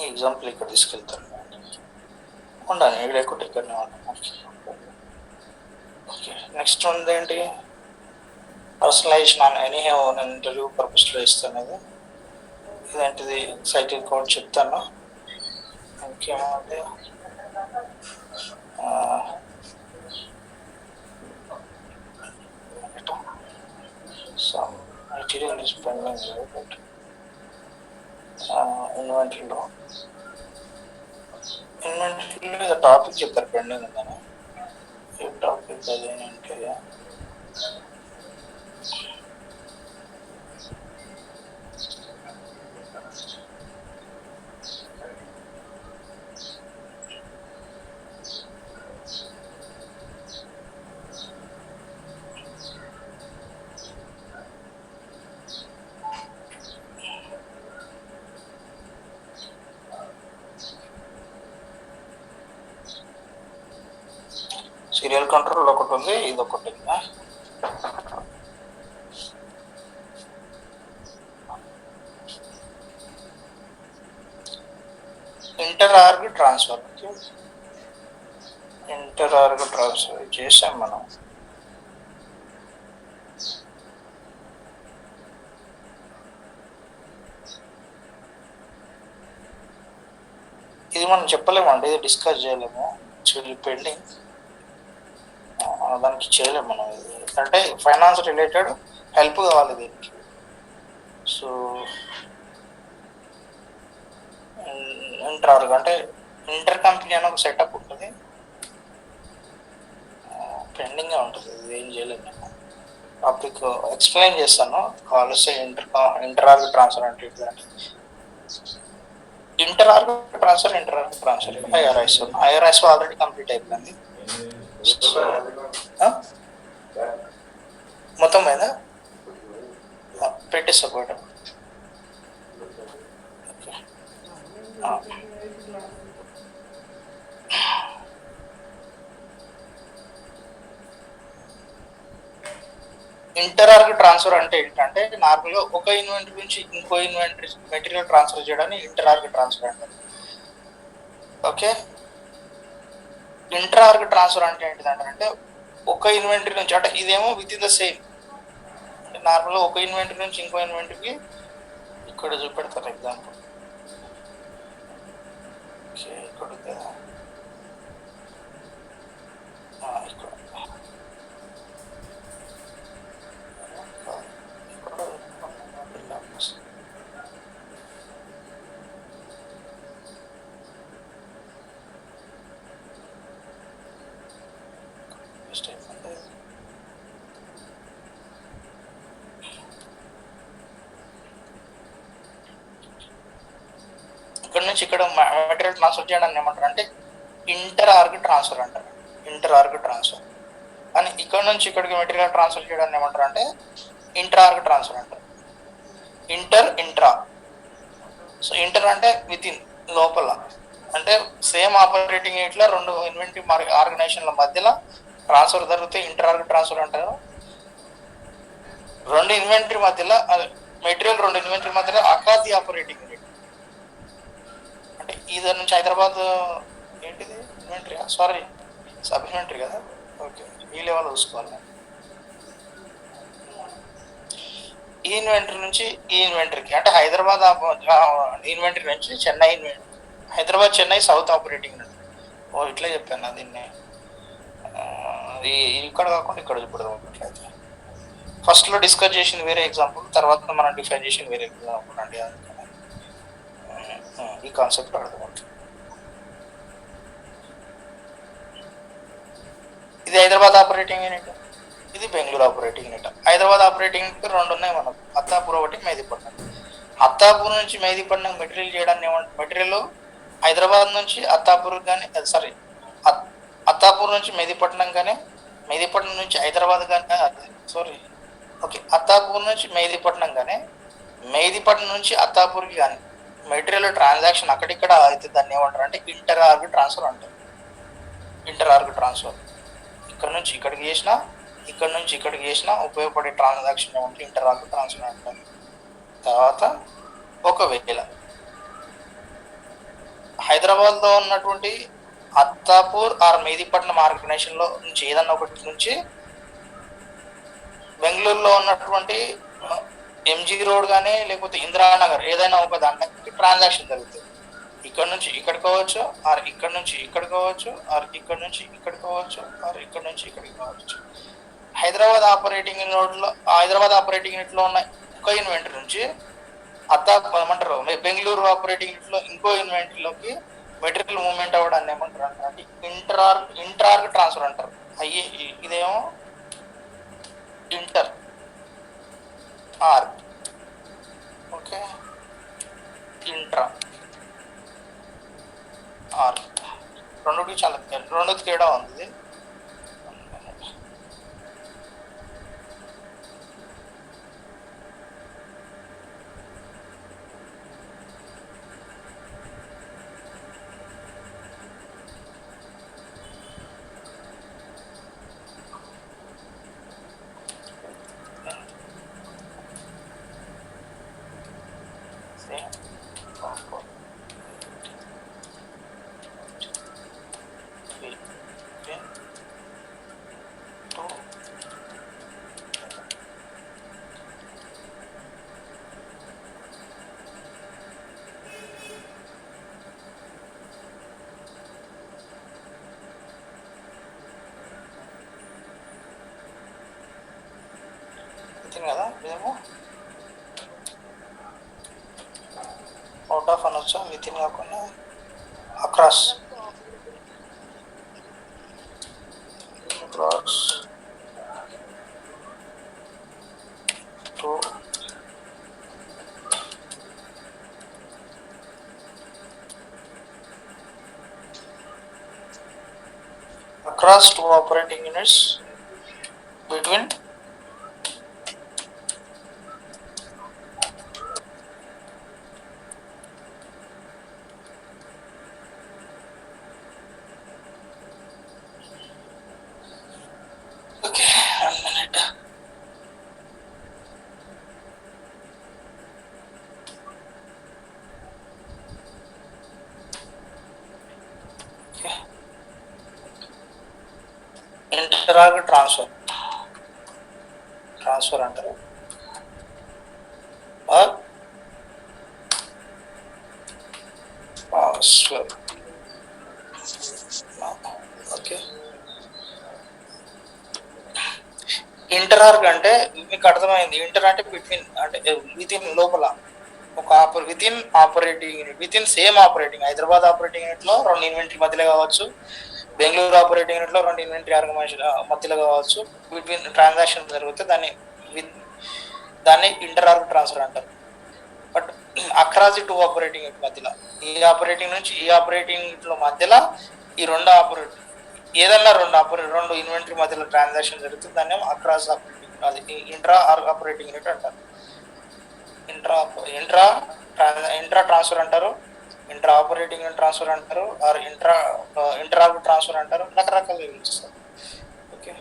ఈ ఎగ్జాంపుల్ ఇక్కడ తీసుకెళ్తాను. ఉండాలి ఇక్కడ లేకుంటే ఇక్కడనే ఓకే. నెక్స్ట్ ఉంది ఏంటి, పర్సనలైజేషన్ ఎనీ నేను ఇంటర్వ్యూ పర్పస్లో ఇస్తాను. ఇది ఇదేంటిది సైకిల్ కోడ్ చెప్తాను. ఇంకేమంటే some material is pending here, but ఇన్వెంటరీలో టాపిక్ చెప్తారు పెండింగ్ ఉందని. ఏ టాపిక్ అదేంటే సీరియల్ కంట్రోల్ ఒకటి ఉంది, ఇది ఒకటి ఉంది. ఇంటర్ ఆర్గ్ ట్రాన్స్ఫర్ చేసాం మనం. ఇది మనం చెప్పలేమండి, ఇది డిస్కస్ చేయలేము, పెండింగ్, దానికి చేయలేము మనం. ఇది అంటే ఫైనాన్స్ రిలేటెడ్ హెల్ప్ కావాలి దీనికి. సో ఇంటర్ అంటే ఇంటర్ కంపెనీ అని ఒక సెటప్ ఉంటుంది, పెండింగ్గా ఉంటుంది, ఇది ఏం చేయలేము నేను. టాపిక్ ఎక్స్ప్లెయిన్ చేస్తాను కావాల్సి. ఇంటర్ ఆర్గ్ ట్రాన్స్ఫర్ అంటే inter org transfer IRIS already complete అయిపోయింది. మొత్తం మీద పెట్టేస్తా పోయటం. ఇంటర్ ఆర్గ్ ట్రాన్స్ఫర్ అంటే ఏంటంటే నార్మల్గా ఒక ఇన్వెంటరీ నుంచి ఇంకో ఇన్వెంటరీ మెటీరియల్ ట్రాన్స్ఫర్ చేయడాన్ని ఇంటర్ ఆర్గ్ ట్రాన్స్ఫర్ అంటారు. ఓకే. ఇంటర్ ఆర్గ్ ట్రాన్స్ఫర్ అంటే ఏంటిదంటే ఒక ఇన్వెంటరీ నుంచి, అంటే ఇదేమో విత్ ఇన్ ద సేమ్, నార్మల్గా ఒక ఇన్వెంటరీ నుంచి ఇంకో ఇన్వెంటరీకి ఇక్కడ చూపెడతారు ఎగ్జాంపుల్. ఓకే, ఇక్కడ ఇక్కడ ఇక్కడ నుంచి ఇక్కడ మెటీరియల్ ట్రాన్స్ఫర్ చేయడానికి ఏమంటారు అంటే ఇంటర్ ఆర్గ్ ట్రాన్స్ఫర్ అంటారు. Inter org transfer. కానీ ఇక్కడ నుంచి ఇక్కడికి మెటీరియల్ ట్రాన్స్ఫర్ చేయడానికి ఏమంటారు అంటే ఇంటర్ ఆర్గ్ ట్రాన్స్ఫర్ అంటారు. ఇంట్రా. సో ఇంటర్ అంటే విత్ ఇన్, లోపల, అంటే సేమ్ ఆపరేటింగ్ యూనిట్లో రెండు ఇన్వెంటరీ ఆర్గనైజేషన్ల మధ్యలో ట్రాన్స్ఫర్ జరిగితే ఇంటర్ ఆర్గ్ ట్రాన్స్ఫర్ అంటారు. రెండు ఇన్వెంటరీ మధ్యలో మెటీరియల్ రెండు ఇన్వెంటరీ మధ్యలో అకాది ఆపరేటింగ్ యూనిట్, అంటే ఈధర్ నుంచి హైదరాబాద్ ఏంటిది ఇన్వెంటరీ, సారీ సబ్ ఇన్వెంటరీ కదా. ఓకే, ఈ లెవెల్ చూసుకోవాలి. ఈ ఇన్వెంటరీ నుంచి ఈ ఇన్వెంటరీకి, అంటే హైదరాబాద్ ఇన్వెంటరీ నుంచి Chennai Hyderabad Chennai south operating unit. ఓ ఇట్లా చెప్పాను దీన్ని. ఇక్కడ కాకుండా ఇక్కడ చూపడదాం. అట్లయితే ఫస్ట్లో డిస్కస్ చేసింది వేరే ఎగ్జాంపుల్, తర్వాత మనం డిఫైన్ చేసింది వేరే ఎగ్జాంపుల్ అండి. ఈ కాన్సెప్ట్ అర్థమవుతుంది. ఇది హైదరాబాద్ ఆపరేటింగ్ యూనిట్, ఇది Bengaluru operating unit. Hyderabad operating unit రెండు ఉన్నాయి మనకు, అత్తాపూర్ ఒకటి, మెహదీపట్నం. అత్తాపూర్ నుంచి మెహదీపట్నం మెటీరియల్ చేయడానికి ఏమంటారు, మెటీరియల్ హైదరాబాద్ నుంచి అత్తాపూర్ కానీ, సారీ అత్తాపూర్ నుంచి మెహదీపట్నం కానీ మెహదీపట్నం నుంచి హైదరాబాద్ కానీ సారీ ఓకే అత్తాపూర్ నుంచి మెహదీపట్నం కానీ మెహదీపట్నం నుంచి అత్తాపూర్కి కానీ మెటీరియల్ ట్రాన్సాక్షన్ అక్కడిక్కడ అయితే దాన్ని ఏమంటారు అంటే ఇంటర్ ఆర్గ్ ట్రాన్స్ఫర్ అంటారు. ఇంటర్ ఆర్గ్ ట్రాన్స్ఫర్ ఇక్కడ నుంచి ఇక్కడికి చేసినా ఇక్కడ నుంచి ఇక్కడికి చేసినా ఉపయోగపడే ట్రాన్సాక్షన్ ఏమంటే ఇంటర్ ఆర్గ్ ట్రాన్స్ఫర్ అంటారు. తర్వాత ఒకవేళ హైదరాబాద్లో ఉన్నటువంటి అత్తాపూర్ ఆర్ మెహదీపట్నం ఆర్గనైజేషన్లో నుంచి ఏదన్నా ఒకటి నుంచి బెంగళూరులో ఉన్నటువంటి ఎంజీ రోడ్ కానీ లేకపోతే ఇందిరానగర్ ఏదైనా ఒక దాంట్లో ట్రాన్సాక్షన్ జరుగుతుంది. ఇక్కడ నుంచి ఇక్కడికి కావచ్చు ఆర్ ఇక్కడ నుంచి ఇక్కడికి కావచ్చు ఆర్ ఇక్కడ నుంచి ఇక్కడికి కావచ్చు ఆర్ ఇక్కడ నుంచి ఇక్కడికి కావచ్చు. హైదరాబాద్ ఆపరేటింగ్ యూనిట్లో ఉన్న ఒక ఇన్వెంటరీ నుంచి ఏమంటారు బెంగళూరు ఆపరేటింగ్ యూనిట్లో ఇంకో ఇన్వెంటరీలోకి మెటీరియల్ మూవ్మెంట్ అవ్వడాన్ని ఏమంటారు అంటే ఇంట్రార్గ్ ట్రాన్స్ఫర్ అంటారు. అయ్యి ఇదేమో inter org okay intra org రెండు తేడా ఉంది. కదా ఇదేమో అవుట్ ఆఫ్ అనొచ్చా విత్ ఇన్ కాకుండా across to across two operating units between inter org transfer అంటారు ఆర్ పాస్వర్డ్ ఓకే. ఇంటరార్గ్ అంటే మీకు అర్థమైంది. ఇంటర్ అంటే బిట్వీన్ అంటే విత్ ఇన్ లోపల ఒక with in operating unit with in same operating Hyderabad operating యూనిట్లో రెండు ఇన్వెంటరీ మధ్యలో కావచ్చు, బెంగళూరు ఆపరేటింగ్ యూనిట్లో రెండు ఇన్వెంటరీ మధ్యలో కావచ్చు, బిట్వీన్ ట్రాన్సాక్షన్ జరిగితే దాన్ని ఇంటరార్గ్ ట్రాన్స్ఫర్ అంటారు. But across the two operating unit మధ్యలో ఈ ఆపరేటింగ్ నుంచి ఈ ఆపరేటింగ్ యూనిట్లో మధ్యలో ఈ ఏదన్నా రెండు ఇన్వెంటరీ మధ్యలో ట్రాన్సాక్షన్ జరుగుతుంది దాన్ని అక్రాస్ ఆపరేటింగ్ అది ఇంట్రా ఆపరేటింగ్ యూనిట్ అంటారు. ఇంట్రా ట్రాన్స్ఫర్ అంటారు, ఇంట్రా ఆపరేటింగ్ యూనిట్ ట్రాన్స్ఫర్ అంటారు, ఆర్ ఇంట్రాగ్ ట్రాన్స్ఫర్ అంటారు. రకరకాలుగా పిలుస్తారు. ఓకే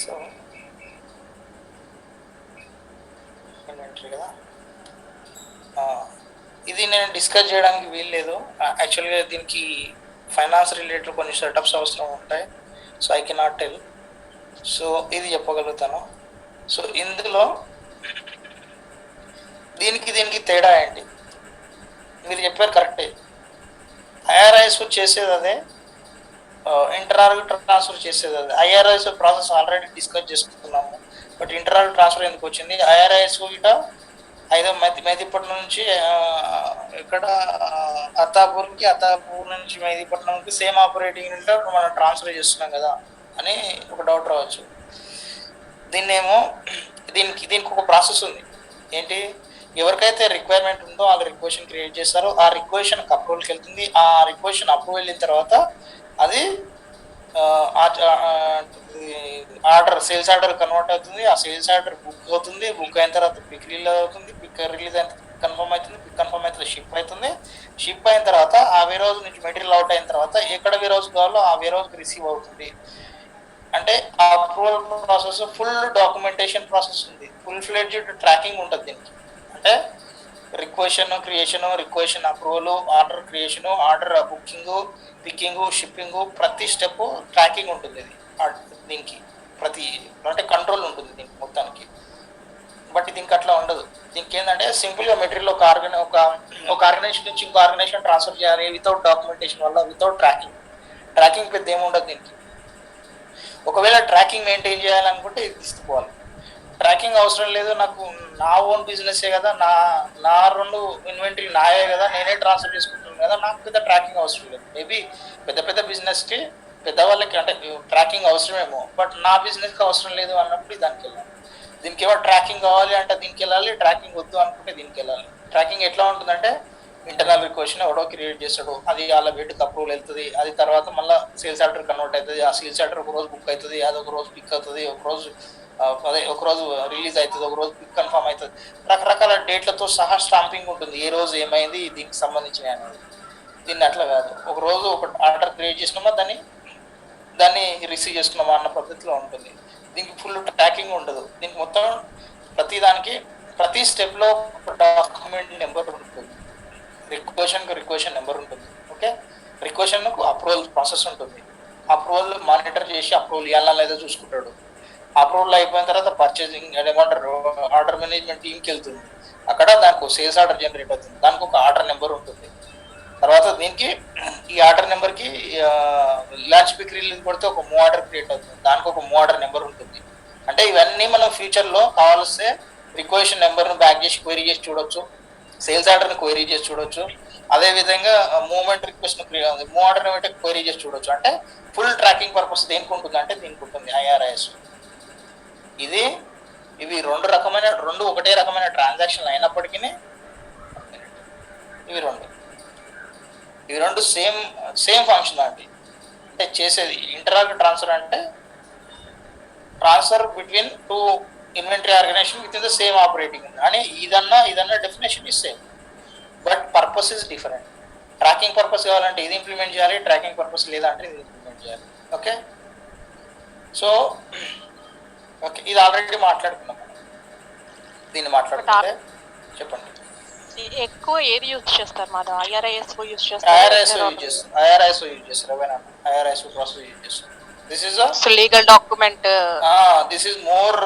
సో ఇన్వెంటరీ కదా ఇది నేను డిస్కస్ చేయడానికి వీల్లేదు. యాక్చువల్గా దీనికి ఫైనాన్స్ రిలేటెడ్ కొన్ని సెటప్స్ అవసరం ఉంటాయి. So I cannot tell. So ఇది చెప్పగలుగుతాను. సో ఇందులో దీనికి తేడా ఏంటి మీరు చెప్పారు కరెక్టే. ఐఆర్ఐఎస్ చేసేది అదే, ఇంటరార్గ్ ట్రాన్స్ఫర్ చేసేది అదే. ఐఆర్ఐఎస్ ప్రాసెస్ ఆల్రెడీ డిస్కస్ చేసుకుంటున్నాము. బట్ ఇంటరార్గ్ ట్రాన్స్ఫర్ ఎందుకు వచ్చింది? ఐఆర్ఐఎస్ ఇట మెహదీపట్నం నుంచి ఇక్కడ అత్తాపూర్ నుంచి మెహదీపట్నంకి సేమ్ ఆపరేటింగ్ యూనిట్లో మనం ట్రాన్స్ఫర్ చేస్తున్నాం కదా అని ఒక డౌట్ రావచ్చు. దీనికి ఒక ప్రాసెస్ ఉంది. ఏంటి? ఎవరికైతే రిక్వైర్మెంట్ ఉందో వాళ్ళు రిక్వెషన్ క్రియేట్ చేస్తారు. ఆ రిక్వెషన్ అప్రూవల్కి వెళ్తుంది. ఆ రిక్వెషన్ అప్రూవల్ వెళ్ళిన తర్వాత అది ఆర్డర్ సేల్స్ ఆర్డర్ కన్వర్ట్ అవుతుంది, ఆ సేల్స్ ఆర్డర్ బుక్ అవుతుంది, బుక్ అయిన తర్వాత పిక్ రిలీజ్ అవుతుంది, పిక్ రిలీజ్ అయిన కన్ఫర్మ్ అవుతుంది, పిక్ కన్ఫర్మ్ అవుతుంది, షిప్ అవుతుంది, షిప్ అయిన తర్వాత ఆ వేర్ హౌస్ నుంచి మెటీరియల్ అవుట్ అయిన తర్వాత ఎక్కడ వేర్ హౌస్ కావాలో ఆ వేర్ హౌస్కి రిసీవ్ అవుతుంది. అంటే ఆ approval process full documentation process ఉంది, ఫుల్ ఫ్లెడ్జ్డ్ ట్రాకింగ్ ఉంటుంది దీనికి. అంటే requisition creation, requisition approval, order creation, order booking, picking, shipping, ప్రతి స్టెప్ ట్రాకింగ్ ఉంటుంది దీనికి. ప్రతి అంటే కంట్రోల్ ఉంటుంది దీనికి మొత్తానికి. బట్ దీనికి అట్లా ఉండదు. దీనికి ఏంటంటే సింపుల్గా మెటీరియల్ ఒక ఆర్గనైజేషన్ నుంచి ఇంకో ఆర్గనైజేషన్ ట్రాన్స్ఫర్ చేయాలి వితౌట్ డాక్యుమెంటేషన్ వల్ల, వితౌట్ ట్రాకింగ్ పెద్ద ఏముండదు దీనికి. ఒకవేళ ట్రాకింగ్ మెయింటైన్ చేయాలనుకుంటే ఇది తీసుకోవాలి. ట్రాకింగ్ అవసరం లేదు, నాకు నా ఓన్ బిజినెసే కదా, నా 2 ఇన్వెంటరీ నాయే కదా, నేనే ట్రాన్స్ఫర్ చేసుకుంటున్నాను కదా, నాకు పెద్ద ట్రాకింగ్ అవసరం లేదు. మేబీ పెద్ద బిజినెస్కి పెద్దవాళ్ళకి అంటే ట్రాకింగ్ అవసరమేమో, బట్ నా బిజినెస్కి అవసరం లేదు అన్నప్పుడు దానికి వెళ్ళాలి. దీనికి ఏమో ట్రాకింగ్ కావాలి అంటే దీనికి వెళ్ళాలి, ట్రాకింగ్ వద్దు అనుకుంటే దీనికి వెళ్ళాలి. ట్రాకింగ్ ఎట్లా ఉంటుందంటే ఇంటర్నల్ రిక్వెషన్ ఎవడో క్రియేట్ చేస్తాడు, అది అలా వీటికి అప్రూవల్ వెళ్తుంది, అది తర్వాత మళ్ళీ సేల్స్ ఆర్డర్ కన్వర్ట్ అవుతుంది, ఆ సేల్స్ ఆర్డర్ ఒక రోజు బుక్ అవుతుంది, అది ఒక రోజు పిక్ అవుతుంది, ఒక రోజు రిలీజ్ అవుతుంది, ఒక రోజు పిక్ కన్ఫర్మ్ అవుతుంది. రకరకాల డేట్లతో సహా స్టాంపింగ్ ఉంటుంది, ఏ రోజు ఏమైంది దీనికి సంబంధించిన అనేది. దీన్ని అట్లా కాదు, ఒక రోజు ఒక ఆర్డర్ క్రియేట్ చేసినామా దాన్ని రిసీవ్ చేసుకున్నామా అన్న పద్ధతిలో ఉంటుంది. దీనికి ఫుల్ ట్రాకింగ్ ఉండదు. దీనికి మొత్తం ప్రతి స్టెప్లో డాక్యుమెంట్ నెంబర్ ఉంటుంది, రిక్వెషన్ నెంబర్ ఉంటుంది. ఓకే, రిక్వెషన్కు అప్రూవల్ ప్రాసెస్ ఉంటుంది, అప్రూవల్ మానిటర్ చేసి అప్రూవల్ ఇవ్వాలా లేదా చూసుకుంటాడు. అప్రూవల్ అయిపోయిన తర్వాత పర్చేసింగ్ ఏమంటారు ఆర్డర్ మేనేజ్మెంట్ టీమ్కి వెళ్తుంది, అక్కడ దానికి సేల్స్ ఆర్డర్ జనరేట్ అవుతుంది, దానికి ఒక ఆర్డర్ నెంబర్ ఉంటుంది. తర్వాత దీనికి ఈ ఆర్డర్ నెంబర్కి లాంచ్ పిక్ రిలీజ్ కొడితే ఒక మూవ్ ఆర్డర్ క్రియేట్ అవుతుంది, దానికి ఒక మూవ్ ఆర్డర్ నెంబర్ ఉంటుంది. అంటే ఇవన్నీ మనం ఫ్యూచర్లో కావాల్స్తే రిక్వెషన్ నెంబర్ను బ్యాక్ చేసి క్వైరీ చేసి చూడొచ్చు, సేల్స్ ఆర్డర్ని క్వైరీ చేసి చూడొచ్చు, అదేవిధంగా మూవ్మెంట్ రిక్వెస్ట్ మూవ్ ఆర్డర్ బట్టి క్వైరీ చేసి చూడొచ్చు. అంటే ఫుల్ ట్రాకింగ్ పర్పస్ దేనికి ఉంటుంది అంటే దీనికి ఉంటుంది IRIS. ఇవి రెండు ఒకటే రకమైన ట్రాన్సాక్షన్లు అయినప్పటికీ ఇవి రెండు సేమ్ ఫంక్షన్ అండి. అంటే చేసేది ఇంటరాక్ట్ ట్రాన్స్ఫర్ అంటే transfer between 2 inventory organization within the same operating అని ఇదన్నా definition is same, but purpose is different. Tracking purpose కావాలంటే ఇది ఇంప్లిమెంట్ చేయాలి, ట్రాకింగ్ పర్పస్ లేదంటే ఇది ఇంప్లిమెంట్ చేయాలి. ఓకే, సో ఓకే, ఇది ఆల్రెడీ మాట్లాడుకున్నాం. దీన్ని మాట్లాడుకుంటే చెప్పండి. ఎక్కువ ఏది యూజ్ చేస్తారు? మాది IRIS యూజ్ చేస్తారు. IRIS యూజ్ చేస్తారు. IRIS ప్రాసెస్ యూజ్ చేస్తారు. This legal document. This is more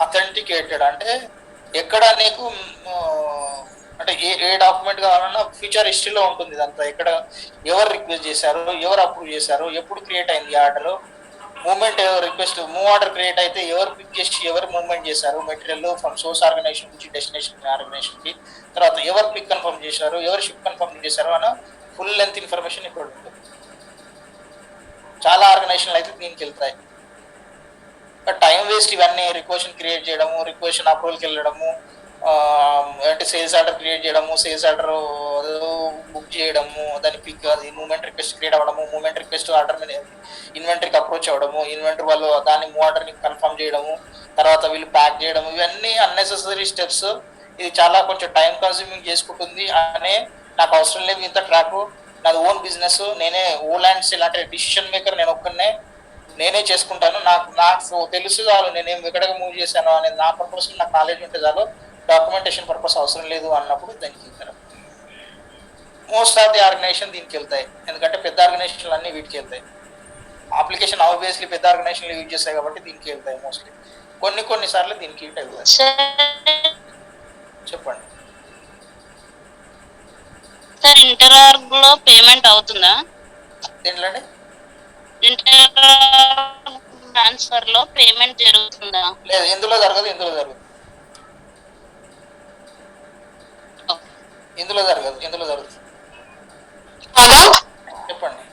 authenticated. అంటే ఎక్కడ నీకు అంటే ఏ డాక్యుమెంట్ కావాలన్నా ఫ్యూచర్ హిస్టరీలో ఉంటుంది ఇదంతా. ఎక్కడ ఎవరు రిక్వెస్ట్ చేశారు, ఎవరు అప్రూవ్ చేశారు, ఎప్పుడు క్రియేట్ అయింది order, movement move order create అయితే ఎవరు పిక్ చేసి ఎవరు మూవ్మెంట్ చేశారు మెటీరియల్ ఫ్రమ్ సోర్స్ ఆర్గనైజేషన్ నుంచి డెస్టినేషన్ ఆర్గనైజేషన్కి, తర్వాత ఎవరు పిక్ కన్ఫర్మ్ చేశారు, ఎవరు షిప్ కన్ఫర్మ్ చేశారు అన్న ఫుల్ లెంత్ ఇన్ఫర్మేషన్ ఇక్కడ ఉంటుంది. చాలా ఆర్గనైజేషన్లు అయితే దీనికి వెళ్తాయి. టైం వేస్ట్ ఇవన్నీ రిక్వెషన్ క్రియేట్ చేయడము, రిక్వెషన్ అప్రూవల్కి వెళ్ళడము, అంటే సేల్స్ ఆర్డర్ క్రియేట్ చేయడము, సేల్స్ ఆర్డర్ బుక్ చేయడము, దాని పిక్ అది మూవ్మెంట్ రిక్వెస్ట్ క్రియేట్ అవ్వడము, మూవ్మెంట్ రిక్వెస్ట్ ఆర్డర్ మీద ఇన్వెంటరీకి అప్రోచ్ అవ్వడము, ఇన్వెంటరీ వాళ్ళు దాన్ని మూవ్ ఆర్డర్ని కన్ఫర్మ్ చేయడము, తర్వాత వీళ్ళు ప్యాక్ చేయడము, ఇవన్నీ అన్నెసెసరీ స్టెప్స్. ఇది చాలా కొంచెం టైం కన్స్యూమింగ్ చేసుకుంటుంది. అనే నాకు అవసరం లేదు ఇంత ట్రాక్, నాది ఓన్ బిజినెస్, నేనే ఓల్ అండ్ సెల్ అంటే డిసిషన్ మేకర్ నేను ఒక్కనే, నేనే చేసుకుంటాను, నాకు తెలుసు చాలు నేనేం ఎక్కడికి మూవ్ చేశాను అనేది నా పర్పస్ నాకు నాలెడ్జ్ ఉంటే చాలు, డాక్యుమెంటేషన్ పర్పస్ అవసరం లేదు అన్నప్పుడు దానికి వెళ్తారు. మోస్ట్ ఆఫ్ ది ఆర్గనైజేషన్ దీనికి వెళ్తాయి, ఎందుకంటే పెద్ద ఆర్గనైజేషన్లు అన్నీ వీటికి వెళ్తాయి. అప్లికేషన్ ఆబ్వియస్లీ పెద్ద ఆర్గనైజేషన్లు యూజ్ చేస్తాయి కాబట్టి దీనికి వెళ్తాయి మోస్ట్లీ. కొన్నిసార్లు దీనికి వెళ్తాయి. చెప్పండి సార్, ఇంటరార్గ్ లో పేమెంట్ అవుతుందా? దేంట్లోండి ట్రాన్స్ఫర్ లో పేమెంట్ జరుగుతుందా? లేదు, ఇందులో జరగదు. ఇందులో జరుగుతుంది. చెప్పండి.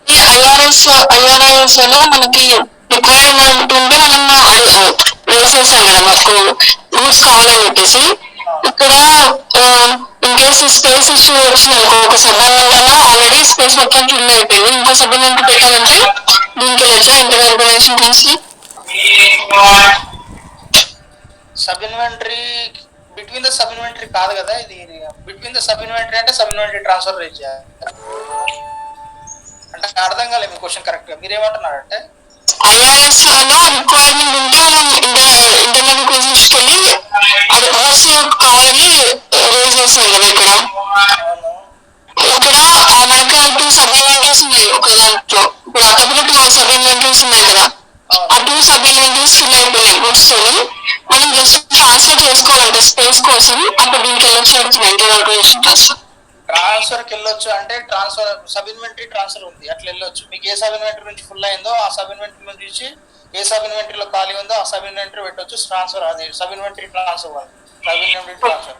ఈ IRIS లో మనకి రిక్వైర్మెంట్ ఉంటే మనం వేసేసాం కదా మాకు రూల్స్ కావాలని చెప్పేసి. ఇక్కడ ఇన్ కేసు స్పేస్ ఇష్యూ వచ్చింది అనుకో, ఒక సబ్అమెంట్ ఆల్రెడీ స్పేస్ మొత్తం ఫిల్ అయిపోయింది, ఇంకో సబ్అమెంట్ పెట్టాలంటే దీనికి వెళ్ళొచ్చా ఇంటర్ ఆర్గనైజేషన్ గురించి? Sub inventory between the sub inventory కాదు కదా ఇది. బిట్వీన్ ద సబ్ ఇన్వెంటరీ అంటే సబ్ ఇన్వెంటరీ ట్రాన్స్ఫర్ రేట్ చేయాలి అంటే అర్థం కాలేదు మీ క్వశ్చన్ కరెక్ట్ గా. మీరేమంటున్నారంటే ఐఆర్ఎస్ లో రిక్వైర్మెంట్ ఉంటే మనం ఇంటర్నల్ రిక్వెస్ట్ వెళ్ళి అది రివర్స్ కావాలని రేజ్ చేస్తారు కదా ఇక్కడ. ఇక్కడ మనకి 2 సబ్ ఇన్వెంటరీస్ ఉన్నాయి ఒక దాంట్లో. ఇప్పుడు అక్కడ 2 సబ్ ఇన్వెంటరీస్ ఉన్నాయి కదా, ఆ 2 సబ్ ఇన్వెంటరీస్ ఫిల్ అయిపోయినాయి గుడ్స్ తోని. మనం జస్ట్ ట్రాన్స్ఫర్ చేసుకోవాలంటే స్పేస్ కోసం అప్పుడు దీనికి వెళ్ళొచ్చు ఇంటర్నల్ ట్రాన్స్ఫర్కి వెళ్ళొచ్చు అంటే ట్రాన్స్ఫర్ సబ్ ఇన్వెంటరీ ట్రాన్స్ఫర్ ఉంది అట్లా వెళ్ళొచ్చు. మీకు ఏ సబ్ ఇన్వెంటరీ నుంచి ఫుల్ అయిందో ఆ సబ్ ఇన్వెంటరీ నుంచి ఏ సబ్ ఇన్వెంటరీలో ఖాళీ ఉందో ఆ సబ్ ఇన్వెంటరీ పెట్టవచ్చు. ట్రాన్స్ఫర్ అది sub inventory transfer. Sub inventory transfer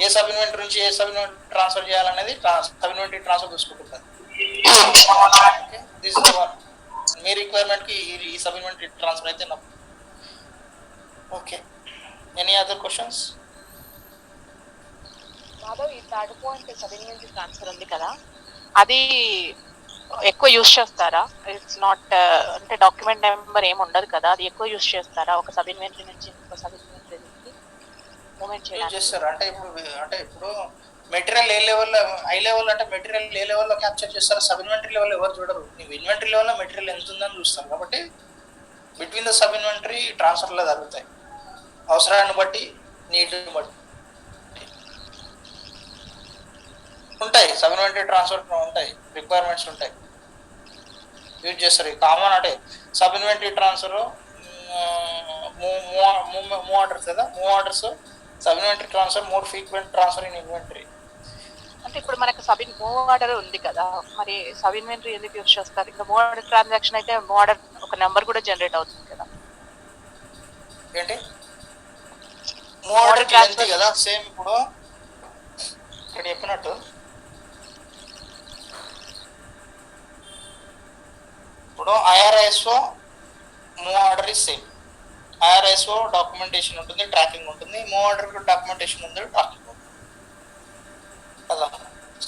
ఏ సబ్ ఇన్వెంటరీ నుంచి ఏ సబ్ ఇన్వెంటరీ ట్రాన్స్ఫర్ చేయాలనేది సబ్ ఇన్వెంటరీ ట్రాన్స్ఫర్ చూసుకుంటుంది. దిస్ ఇస్ వన్ మీ రిక్వైర్మెంట్ కి ఈ సబ్ ఇన్వెంటరీ ట్రాన్స్ఫర్ అయితే నా. Okay, any other questions? Madhav, ఈ third point sub inventory transfer ఉంది కదా, అది ఎక్కువ యూజ్ చేస్తారా? ఇట్స్ నాట్ అంటే డాక్యుమెంట్ నెంబర్ ఏమి ఉండదు కదా, అది ఎక్కువ యూజ్ చేస్తారా ఒక సబ్ ఇన్వెంటరీ నుంచి ఇంకో సబ్ ఇన్వెంటరీకి మూవ్మెంట్ చేయడానికి? చేస్తారు అంటే ఇప్పుడు మెటీరియల్ ఏ లెవెల్లో, హై లెవెల్ అంటే మెటీరియల్ ఏ లెవెల్లో క్యాప్చర్ చేస్తారు, సబ్ ఇన్వెంటరీ లెవెల్ ఎవరు చూడరు. నీవు ఇన్వెంటరీ లెవెల్లో మెటీరియల్ ఎంత ఉందని చూస్తాం కాబట్టి బిట్వీన్ ద సబ్ ఇన్వెంటరీ ట్రాన్స్ఫర్లో జరుగుతాయి అవసరాన్ని బట్టి, నీడ్ని బట్టి ఉంటాయి. సబ్ ఇన్వెంటరీ ట్రాన్స్ఫర్ ఉంటాయి, రిక్వైర్మెంట్స్ ఉంటాయి, యూజ్ చేస్తారు. కామన్ అంటే sub inventory transfer move orders కదా, move orders sub inventory transfer more frequent transfer in inventory. అంటే ఇప్పుడు మనకు మూవ్ ఆర్డర్ ఉంది కదా, మరి సబ్ ఇన్వెంటరీ ఎందుకు యూజ్ చేస్తారు? ఇంకా మూవ్ ఆర్డర్ ట్రాన్సాక్షన్ అయితే మూవ్ ఆర్డర్ ఒక నెంబర్ కూడా జనరేట్ అవుతుంది కదా. ఏంటి మూవ్ ఆర్డర్ అంతే కదా, సేమ్ ఇప్పుడు ఇక్కడ చెప్పినట్టు ఇప్పుడు IRISO move order is same. IRISO documentation ఉంటుంది, ట్రాకింగ్ ఉంటుంది. మూవ్ ఆర్డర్ డాక్యుమెంటేషన్ ఉంది, ట్రాకింగ్ ఉంటుంది కదా.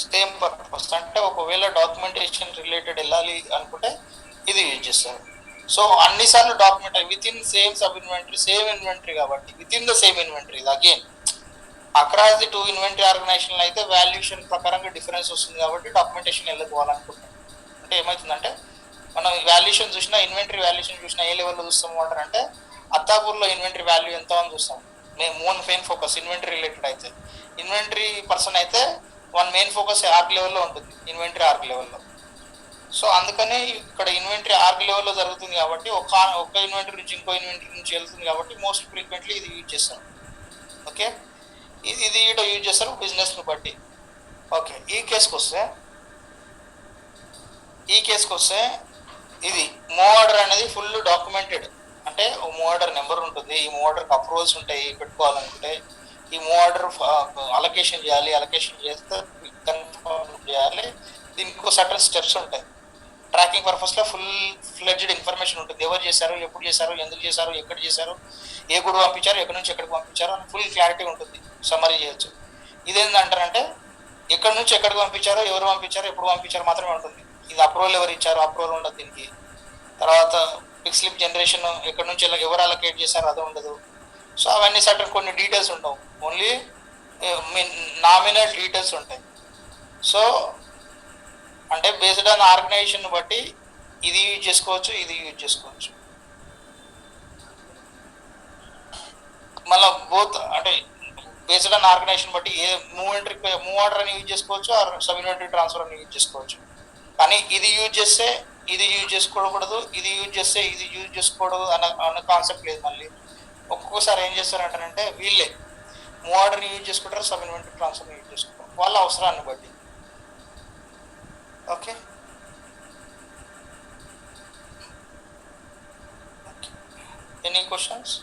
Same purpose. అంటే ఒకవేళ డాక్యుమెంటేషన్ రిలేటెడ్ వెళ్ళాలి అనుకుంటే ఇది యూజ్ చేస్తారు. సో అన్నిసార్లు document within same sub inventory, same inventory కాబట్టి within the same inventory. Again across the 2 inventory organization అయితే వాల్యుయేషన్ ప్రకారంగా డిఫరెన్స్ వస్తుంది కాబట్టి డాక్యుమెంటేషన్ వెళ్ళిపోవాలనుకుంటాం. అంటే ఏమవుతుందంటే మనం వాల్యుయేషన్ చూసినా, ఇన్వెంటరీ వాల్యుయేషన్ చూసినా ఏ లెవెల్లో చూస్తాము అంటే అత్తాపూర్లో ఇన్వెంటరీ వాల్యూ ఎంత అని చూస్తాం. మేము మెయిన్ ఫోకస్ ఇన్వెంటరీ రిలేటెడ్ అయితే, ఇన్వెంటరీ పర్సన్ అయితే వన్ మెయిన్ ఫోకస్ ఆర్గ్ లెవెల్లో ఉంటుంది, ఇన్వెంటరీ ఆర్గ్ లెవెల్లో. సో అందుకని ఇక్కడ ఇన్వెంటరీ ఆర్గ్ లెవెల్లో జరుగుతుంది కాబట్టి ఒక ఇన్వెంటరీ నుంచి ఇంకో ఇన్వెంటరీ నుంచి వెళ్తుంది కాబట్టి మోస్ట్ ఫ్రీక్వెంట్లీ ఇది యూజ్ చేస్తాం. ఓకే, ఇది యూజ్ చేస్తారు బిజినెస్ని బట్టి. ఓకే, ఈ కేసుకి వస్తే ఇది మూవ్ ఆర్డర్ అనేది ఫుల్ డాక్యుమెంటెడ్. అంటే మూవ్ ఆర్డర్ నెంబర్ ఉంటుంది, ఈ మూవ్ ఆర్డర్కి అప్రూవల్స్ ఉంటాయి పెట్టుకోవాలనుకుంటే, ఈ మూవ్ ఆర్డర్ అలొకేషన్ చేయాలి, అలొకేషన్ చేస్తే కన్ఫర్మ్ చేయాలి. దీనికి ఒక సర్టన్ స్టెప్స్ ఉంటాయి. ట్రాకింగ్ పర్పస్లో ఫుల్ ఫ్లెడ్జ్డ్ ఇన్ఫర్మేషన్ ఉంటుంది, ఎవరు చేశారు, ఎప్పుడు చేశారు, ఎందుకు చేశారు, ఎక్కడ చేశారు, ఏ గుడి పంపించారు, ఎక్కడి నుంచి ఎక్కడికి పంపించారు అని ఫుల్ క్లారిటీ ఉంటుంది, సమ్మరీ చేయొచ్చు. ఇదేంటంటే ఎక్కడి నుంచి ఎక్కడికి పంపించారో, ఎవరు పంపించారో, ఎప్పుడు పంపించారో మాత్రమే ఉంటుంది. ఇది అప్రూవల్ ఎవరు ఇచ్చారు, అప్రూవల్ ఉండదు దీనికి. తర్వాత పిక్ స్లిప్ జనరేషన్ ఎక్కడి నుంచి ఎవరు అలొకేట్ చేశారో అది ఉండదు. సో అవన్నీ సర్టన్ కొన్ని డీటెయిల్స్ ఉండవు, ఓన్లీ నామినల్ డీటెయిల్స్ ఉంటాయి. సో అంటే బేస్డ్ ఆన్ ఆర్గనైజేషన్ బట్టి ఇది యూజ్ చేసుకోవచ్చు, ఇది యూజ్ చేసుకోవచ్చు. మళ్ళీ బోత్ అంటే బేస్డ్ ఆన్ ఆర్గనైజేషన్ బట్టి ఏ మూవ్ ఆర్డర్ అని యూజ్ చేసుకోవచ్చు, ఆర్ సబ్ ఇన్వెంటరీ ట్రాన్స్ఫర్ అని యూజ్ చేసుకోవచ్చు. కానీ ఇది యూజ్ చేస్తే ఇది యూజ్ చేసుకోకూడదు, ఇది యూజ్ చేస్తే ఇది యూజ్ చేసుకోకూడదు అన్న కాన్సెప్ట్ లేదు. మళ్ళీ ఒక్కొక్కసారి ఏం చేస్తారంటే వీళ్ళే మూవ్ ఆర్డర్ని యూజ్ చేసుకుంటారు, సబ్ ఇన్వెంటరీ ట్రాన్స్ఫర్ని యూజ్ చేసుకుంటారు వాళ్ళ అవసరాన్ని బట్టి. Okay, any questions?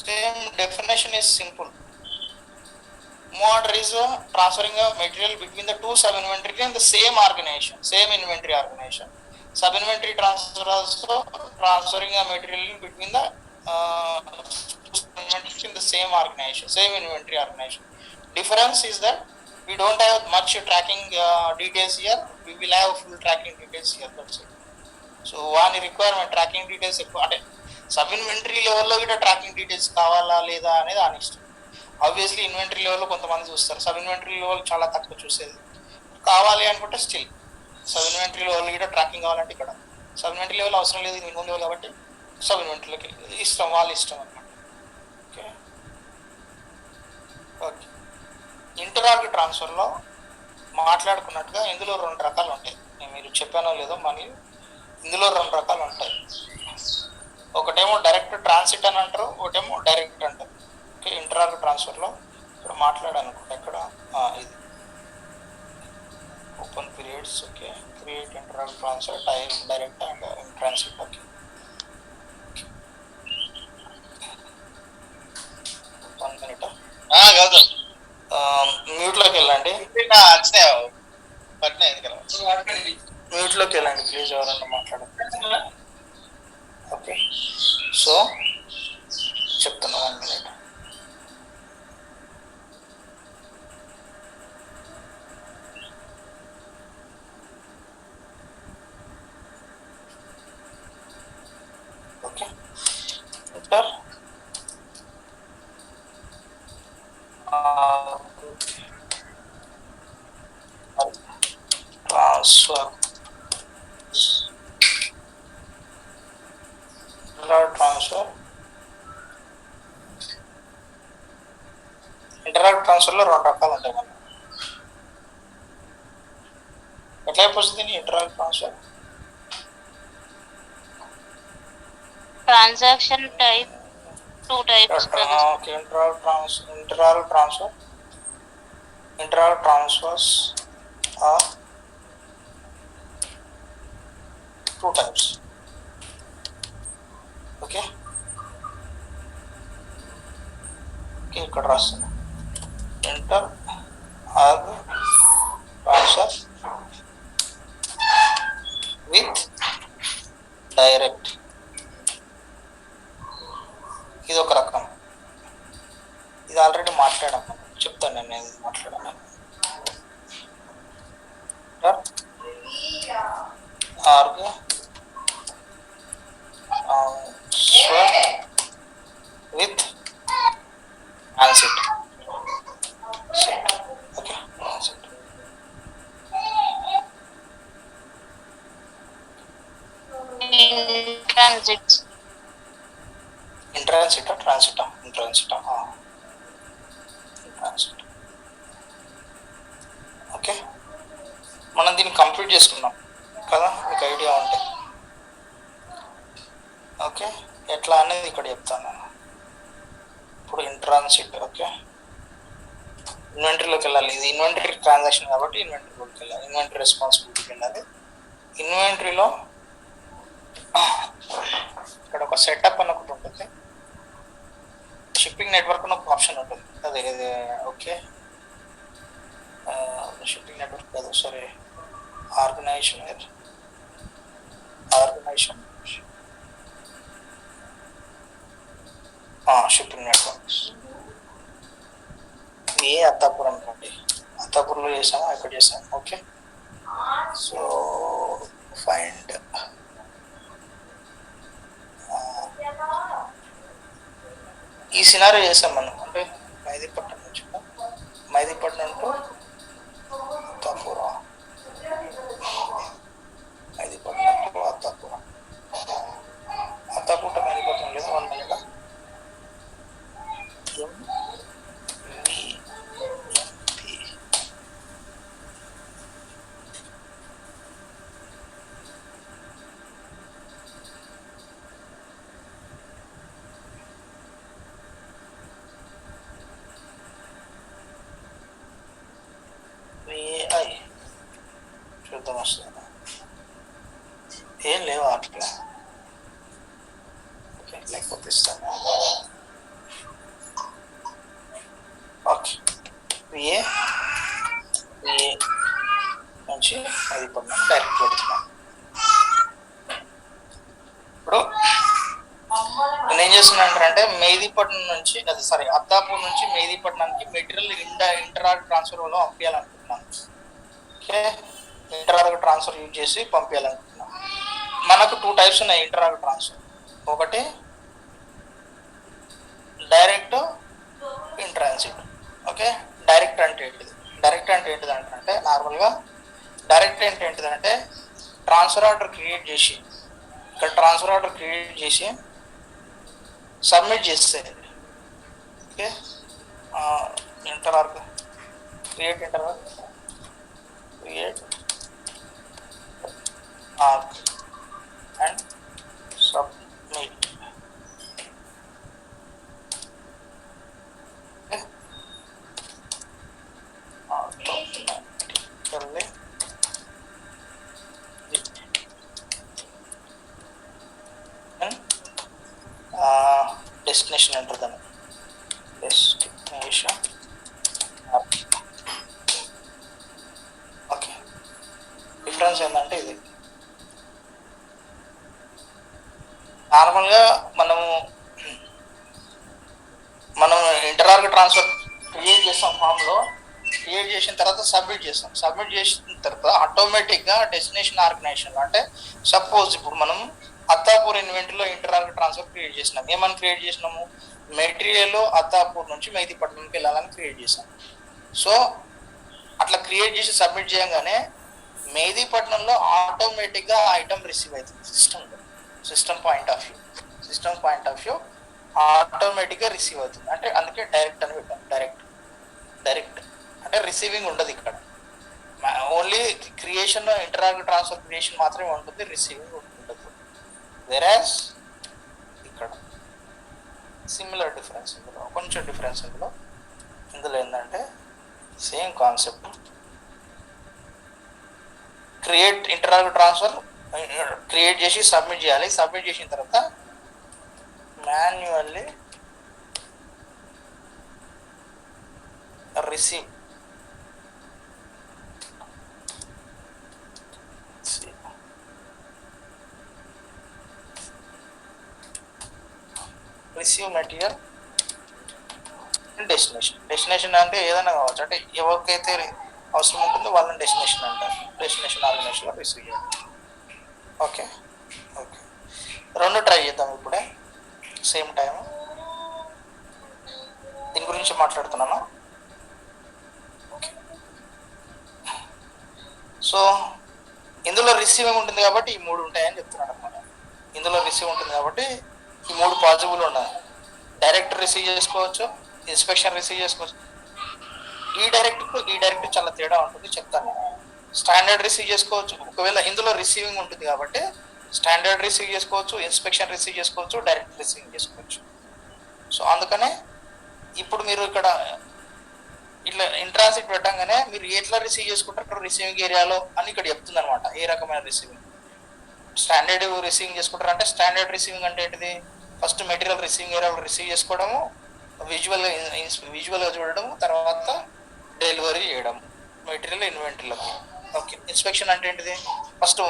Same definition is simple. Move order is transferring a material between the 2 sub-inventory in the same organization, same inventory organization. Sub-inventory transfer also transferring a material between the inventory in the same organization, same inventory organization. Difference is that we don't have much tracking details here. We will have full tracking details here. That's it. So వాని requirement tracking details ఎక్కువ అంటే sub inventory లెవెల్లో కూడా tracking details కావాలా లేదా అనేది దాని ఇష్టం. ఆబ్వియస్లీ ఇన్వెంటరీ లెవెల్లో కొంతమంది చూస్తారు, సబ్ ఇన్వెంటరీ లెవెల్ చాలా తక్కువ చూసేది. కావాలి అనుకుంటే స్టిల్ సబ్ ఇన్వెంటరీ లెవెల్ కూడా ట్రాకింగ్ కావాలంటే ఇక్కడ సబ్ ఇన్వెంటరీ లెవెల్ అవసరం లేదు, ఇది మినిమం లెవెల్ కాబట్టి సబ్ ఇన్వెంటరీలోకి ఇష్టం, వాళ్ళ ఇష్టం అనమాట. Okay okay. ఇంటరాగ్ ట్రాన్స్ఫర్లో మాట్లాడుకున్నట్టుగా ఇందులో 2 రకాలు ఉంటాయి. నేను మీరు చెప్పానో లేదో మళ్ళీ ఇందులో 2 రకాలు ఉంటాయి. ఒకటేమో డైరెక్ట్ ట్రాన్సిట్ అని అంటారు, ఒకటేమో డైరెక్ట్ అంటారు. ఓకే. ఇంటరాగ్ ట్రాన్స్ఫర్లో ఇక్కడ మాట్లాడాలనుకుంటే ఇక్కడ ఇది open periods. Okay. Create inter org transfer direct and transit. Okay. కాదు మ్యూట్లోకి వెళ్ళండి, వచ్చినాయి మ్యూట్లోకి వెళ్ళండి ప్లీజ్, ఎవరన్నా మాట్లాడదు. ఓకే. సో చెప్తున్నా 1 minute. Okay. Inter transfer transfer interact ట్రాన్స్ఫర్లో 2 రకాలు ఉంటాయి. మనం ఎట్లా అయిపోతుంది interact transfer? Transaction type 2 types. Okay. Interact transfers are 2 types. Okay. Okay ఇక్కడ రాస్తున్నా ఇంటర్ ఆగ్ ట్రాన్స్ఫర్ విత్ డైరెక్ట్, ఇది ఒక రకం. ఇది ఆల్రెడీ మాట్లాడాము, చెప్తాను నేను ఇది మాట్లాడాను. Org with transit. Okay. In transit. ఇంట్రాన్సిటా ట్రాన్సిటా? ఇంట్రాన్సిటా. ట్రాన్సిట్. ఓకే. మనం దీన్ని కంప్లీట్ చేసుకున్నాం కదా, మీకు ఐడియా ఉంటే. ఓకే. ఎట్లా అనేది ఇక్కడ చెప్తాను నేను. ఇప్పుడు ఇంట్రాన్సిట్. ఓకే. ఇన్వెంటరీలోకి వెళ్ళాలి, ఇది ఇన్వెంటరీ ట్రాన్సాక్షన్ కాబట్టి ఇన్వెంటరీలోకి వెళ్ళాలి, ఇన్వెంటరీ రెస్పాన్సిబిలిటీకి వెళ్ళాలి. ఇన్వెంటరీలో ఇక్కడ ఒక సెటప్ అని ఒకటి ఉంటుంది, షిప్పింగ్ నెట్వర్క్ అని ఒక ఆప్షన్ ఉంటుంది. అదే ఇది. ఓకే. షిప్పింగ్ నెట్వర్క్ కాదు, సారీ, ఆర్గనైజేషన్ షిప్పింగ్ నెట్వర్క్స్. ఏ అత్తాపూర్ అనుకోండి, అత్తాపూర్లో చేసాము, ఎక్కడ చేసాము. ఓకే. సో ఫైండ్ ఈ సినారీ చేసాం మనం, అంటే మైదీపట్నం నుంచి, మైదీపట్నం టు అత్తాపూర, మైదీపట్నం టు అత్తాపూర, అత్తాపూట మైదీపట్నం లేదు. 1 minute. చూద్దాం వస్తుందా, ఏం లేవు అట్లా. ఓకే. లేకపోతే ఇస్తాను. ఓకే. ఏ నుంచి అది పడినా డైరెక్ట్ పెడుతున్నాం. ఇప్పుడు నేను ఏం చేస్తున్నాను అంటే ఏంటంటే మెహదీపట్నం నుంచి సారీ అత్తాపూర్ నుంచి మెహదీపట్నానికి మెటీరియల్ ఇంటర్ ట్రాన్స్ఫర్ వల్ల పంపించాలనుకుంటున్నాను. ఓకే, ఇంటర్ ట్రాన్స్ఫర్ యూజ్ చేసి పంపించాలనుకుంటున్నాం. మనకు 2 టైప్స్ ఉన్నాయి ఇంటర్ ట్రాన్స్ఫర్. ఒకటి direct, in transit. Okay, direct అంటే ఏంటిది? డైరెక్ట్ అంటే ఏంటిదంటే నార్మల్గా డైరెక్ట్ అంటే ఏంటిదంటే ట్రాన్స్ఫర్ ఆర్డర్ క్రియేట్ చేసి ఇక్కడ ట్రాన్స్ఫర్ ఆర్డర్ క్రియేట్ చేసి సబ్మిట్ చేస్తే, okay, inter arc create inter arc create arc and submit. Destination అంటారు దాన్ని, డెస్టినేషన్. ఓకే, డిఫరెన్స్ ఏంటంటే ఇది నార్మల్గా మనం ఇంటర్ఆర్క్ ట్రాన్స్ఫర్ క్రియేట్ చేస్తాం ఫామ్లో. క్రియేట్ చేసిన తర్వాత సబ్మిట్ చేస్తాం. సబ్మిట్ చేసిన తర్వాత ఆటోమేటిక్గా డెస్టినేషన్ ఆర్గనైజేషన్ అంటే సపోజ్ ఇప్పుడు మనం అత్తాపూర్ ఇన్వెంటరీలో ఇంటర్ఆర్క్ ట్రాన్స్ఫర్ క్రియేట్ చేసినాం. ఏమని క్రియేట్ చేసినాము? మెటీరియల్ అత్తాపూర్ నుంచి మెహదీపట్నంకి వెళ్ళాలని క్రియేట్ చేసాం. సో అట్లా క్రియేట్ చేసి సబ్మిట్ చేయగానే మెహదీపట్నంలో ఆటోమేటిక్గా ఆ ఐటమ్ రిసీవ్ అవుతుంది సిస్టమ్ పాయింట్ ఆఫ్ వ్యూ ఆటోమేటిక్గా రిసీవ్ అవుతుంది. అంటే అందుకే డైరెక్ట్ అని పెట్టాం. డైరెక్ట్ అంటే రిసీవింగ్ ఉండదు ఇక్కడ. Only creation interact transfer creation మాత్రమే ఉంటుంది, రిసీవింగ్ ఉండదు. వెరాస్ ఇక్కడ సిమిలర్ డిఫరెన్స్, ఇందులో కొంచెం డిఫరెన్స్ ఇందులో ఏంటంటే same concept. Create interact transfer create చేసి సబ్మిట్ చేయాలి. సబ్మిట్ చేసిన తర్వాత మాన్యువల్లీ రిసీవ్ మెటీరియల్ డెస్టినేషన్ అంటే ఏదైనా కావచ్చు. అంటే ఎవరికైతే అవసరం ఉంటుందో వాళ్ళని డెస్టినేషన్ అంటారు. డెస్టినేషన్ ఆర్గనైజేషన్లో రిసీవ్ చేయాలి. ఓకే, రెండు ట్రై చేద్దాం ఇప్పుడే సేమ్ టైం. దీని గురించి మాట్లాడుతున్నాను. ఓకే, సో ఇందులో రిసీవింగ్ ఉంటుంది కాబట్టి ఈ 3 ఉంటాయని చెప్తున్నాను అనమాట. ఇందులో రిసీవ్ ఉంటుంది కాబట్టి ఈ 3 పాజిబుల్ ఉన్నాయి. డైరెక్ట్ రిసీవ్ చేసుకోవచ్చు, ఇన్స్పెక్షన్ రిసీవ్ చేసుకోవచ్చు. ఈ డైరెక్ట్ చాలా తేడా ఉంటుంది, చెప్తాను. స్టాండర్డ్ రిసీవ్ చేసుకోవచ్చు. ఒకవేళ ఇందులో రిసీవింగ్ ఉంటుంది కాబట్టి స్టాండర్డ్ రిసీవ్ చేసుకోవచ్చు, ఇన్స్పెక్షన్ రిసీవ్ చేసుకోవచ్చు, డైరెక్ట్ రిసీవింగ్ చేసుకోవచ్చు. సో అందుకనే ఇప్పుడు మీరు ఇక్కడ ఇట్లా ఇంట్రాన్సిట్ పెట్టంగానే మీరు ఎట్లా రిసీవ్ చేసుకుంటారు రిసీవింగ్ ఏరియాలో అని ఇక్కడ చెప్తుంది అనమాట. ఏ రకమైన రిసీవింగ్ స్టాండర్డ్ రిసీవింగ్ చేసుకుంటారు అంటే స్టాండర్డ్ రిసీవింగ్ అంటే ఏంటిది? ఫస్ట్ మెటీరియల్ రిసీవింగ్ ఏరియాలో రిసీవ్ చేసుకోవడము, విజువల్గా చూడడము, తర్వాత డెలివరీ చేయడం మెటీరియల్ ఇన్వెంటరీలోకి. ఓకే, ఇన్స్పెక్షన్ అంటే ఏంటిది? ఫస్ట్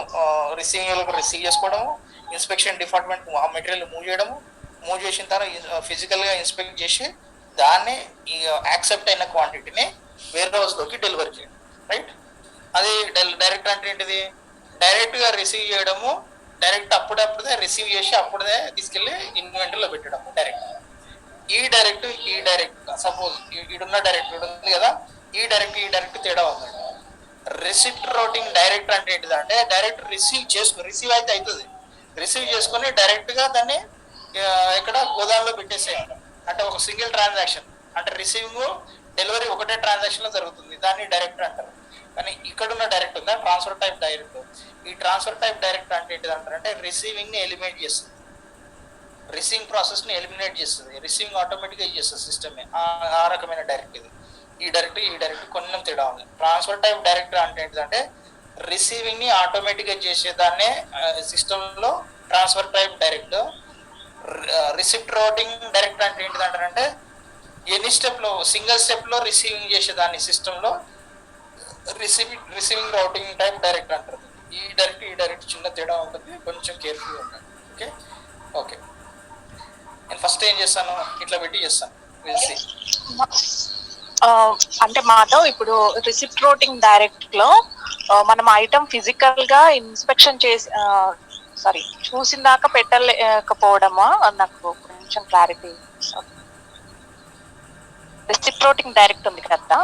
రిసీవింగ్ ఏరియాలో రిసీవ్ చేసుకోవడము, ఇన్స్పెక్షన్ డిపార్ట్మెంట్ ఆ మెటీరియల్ మూవ్ చేసిన తర్వాత ఫిజికల్గా ఇన్స్పెక్ట్ చేసి దాన్ని యాక్సెప్ట్ అయిన క్వాంటిటీని వేర్ హౌస్లోకి డెలివరీ చేయడం, రైట్? అది డైరెక్ట్ అంటే ఏంటిది? డైరెక్ట్గా రిసీవ్ చేయడము, డైరెక్ట్ అప్పుడే రిసీవ్ చేసి అప్పుడే తీసుకెళ్ళి ఇన్వెంటరీలో పెట్టడం డైరెక్ట్. ఈ డైరెక్ట్ సపోజ్ ఈడున్న డైరెక్ట్ ఉంది కదా, ఈ డైరెక్ట్ తేడా ఉందండి. రిసిప్ట్ రౌటింగ్ డైరెక్ట్ అంటే ఏంటిదంటే డైరెక్ట్ రిసీవ్ అయితే అవుతుంది. రిసీవ్ చేసుకొని డైరెక్ట్గా దాన్ని ఇక్కడ గోదాంలో పెట్టేసేయాలి. అంటే ఒక సింగిల్ ట్రాన్సాక్షన్, అంటే రిసీవింగ్ డెలివరీ ఒకటే ట్రాన్సాక్షన్లో జరుగుతుంది. దాన్ని డైరెక్ట్ అంటారు. కానీ ఇక్కడున్న డైరెక్ట్ ఉందా ట్రాన్స్ఫర్ టైప్ డైరెక్ట్. ఈ ట్రాన్స్ఫర్ టైప్ డైరెక్ట్ అంటే ఏంటిదంటారంటే రిసీవింగ్ని ఎలిమినేట్ చేస్తుంది, రిసీవింగ్ ప్రాసెస్ని ఎలిమినేట్ చేస్తుంది, రిసీవింగ్ ఆటోమేటిక్గా చేస్తుంది సిస్టమే. ఆ రకమైన డైరెక్ట్ ఇది. ఈ డైరెక్ట్ కొంచెం తేడా ఉంది. ట్రాన్స్ఫర్ టైప్ డైరెక్ట్ అంటే ఏంటిదంటే రిసీవింగ్ని ఆటోమేటిక్గా చేసేదాన్నే సిస్టంలో transfer type direct. Receipt routing direct అంటే ఏంటిదంటారంటే ఎన్ని స్టెప్లో సింగిల్ స్టెప్లో రిసీవింగ్ చేసేదాన్ని సిస్టంలో రిసీవింగ్ రౌటింగ్ టైప్ డైరెక్ట్ అంటారు. ఈ డైరెక్ట్ చిన్న తేడా ఉంటుంది, కొంచెం కేర్ఫుల్గా ఉంటుంది. ఓకే, నేను ఫస్ట్ ఏం చేస్తాను, ఇట్లా పెట్టి చేస్తాను. విల్సి అంటే మాధవ్ ఇప్పుడు రిసిప్రోటింగ్ డైరెక్ట్ లో మనం ఐటమ్ ఫిజికల్ గా ఇన్స్పెక్షన్ చేసి సారీ చూసిన దాకా పెట్టలేకపోవడమా నాకు కొంచెం క్లారిటీ. రిసిప్రోటింగ్ డైరెక్ట్ ఉంది కదా,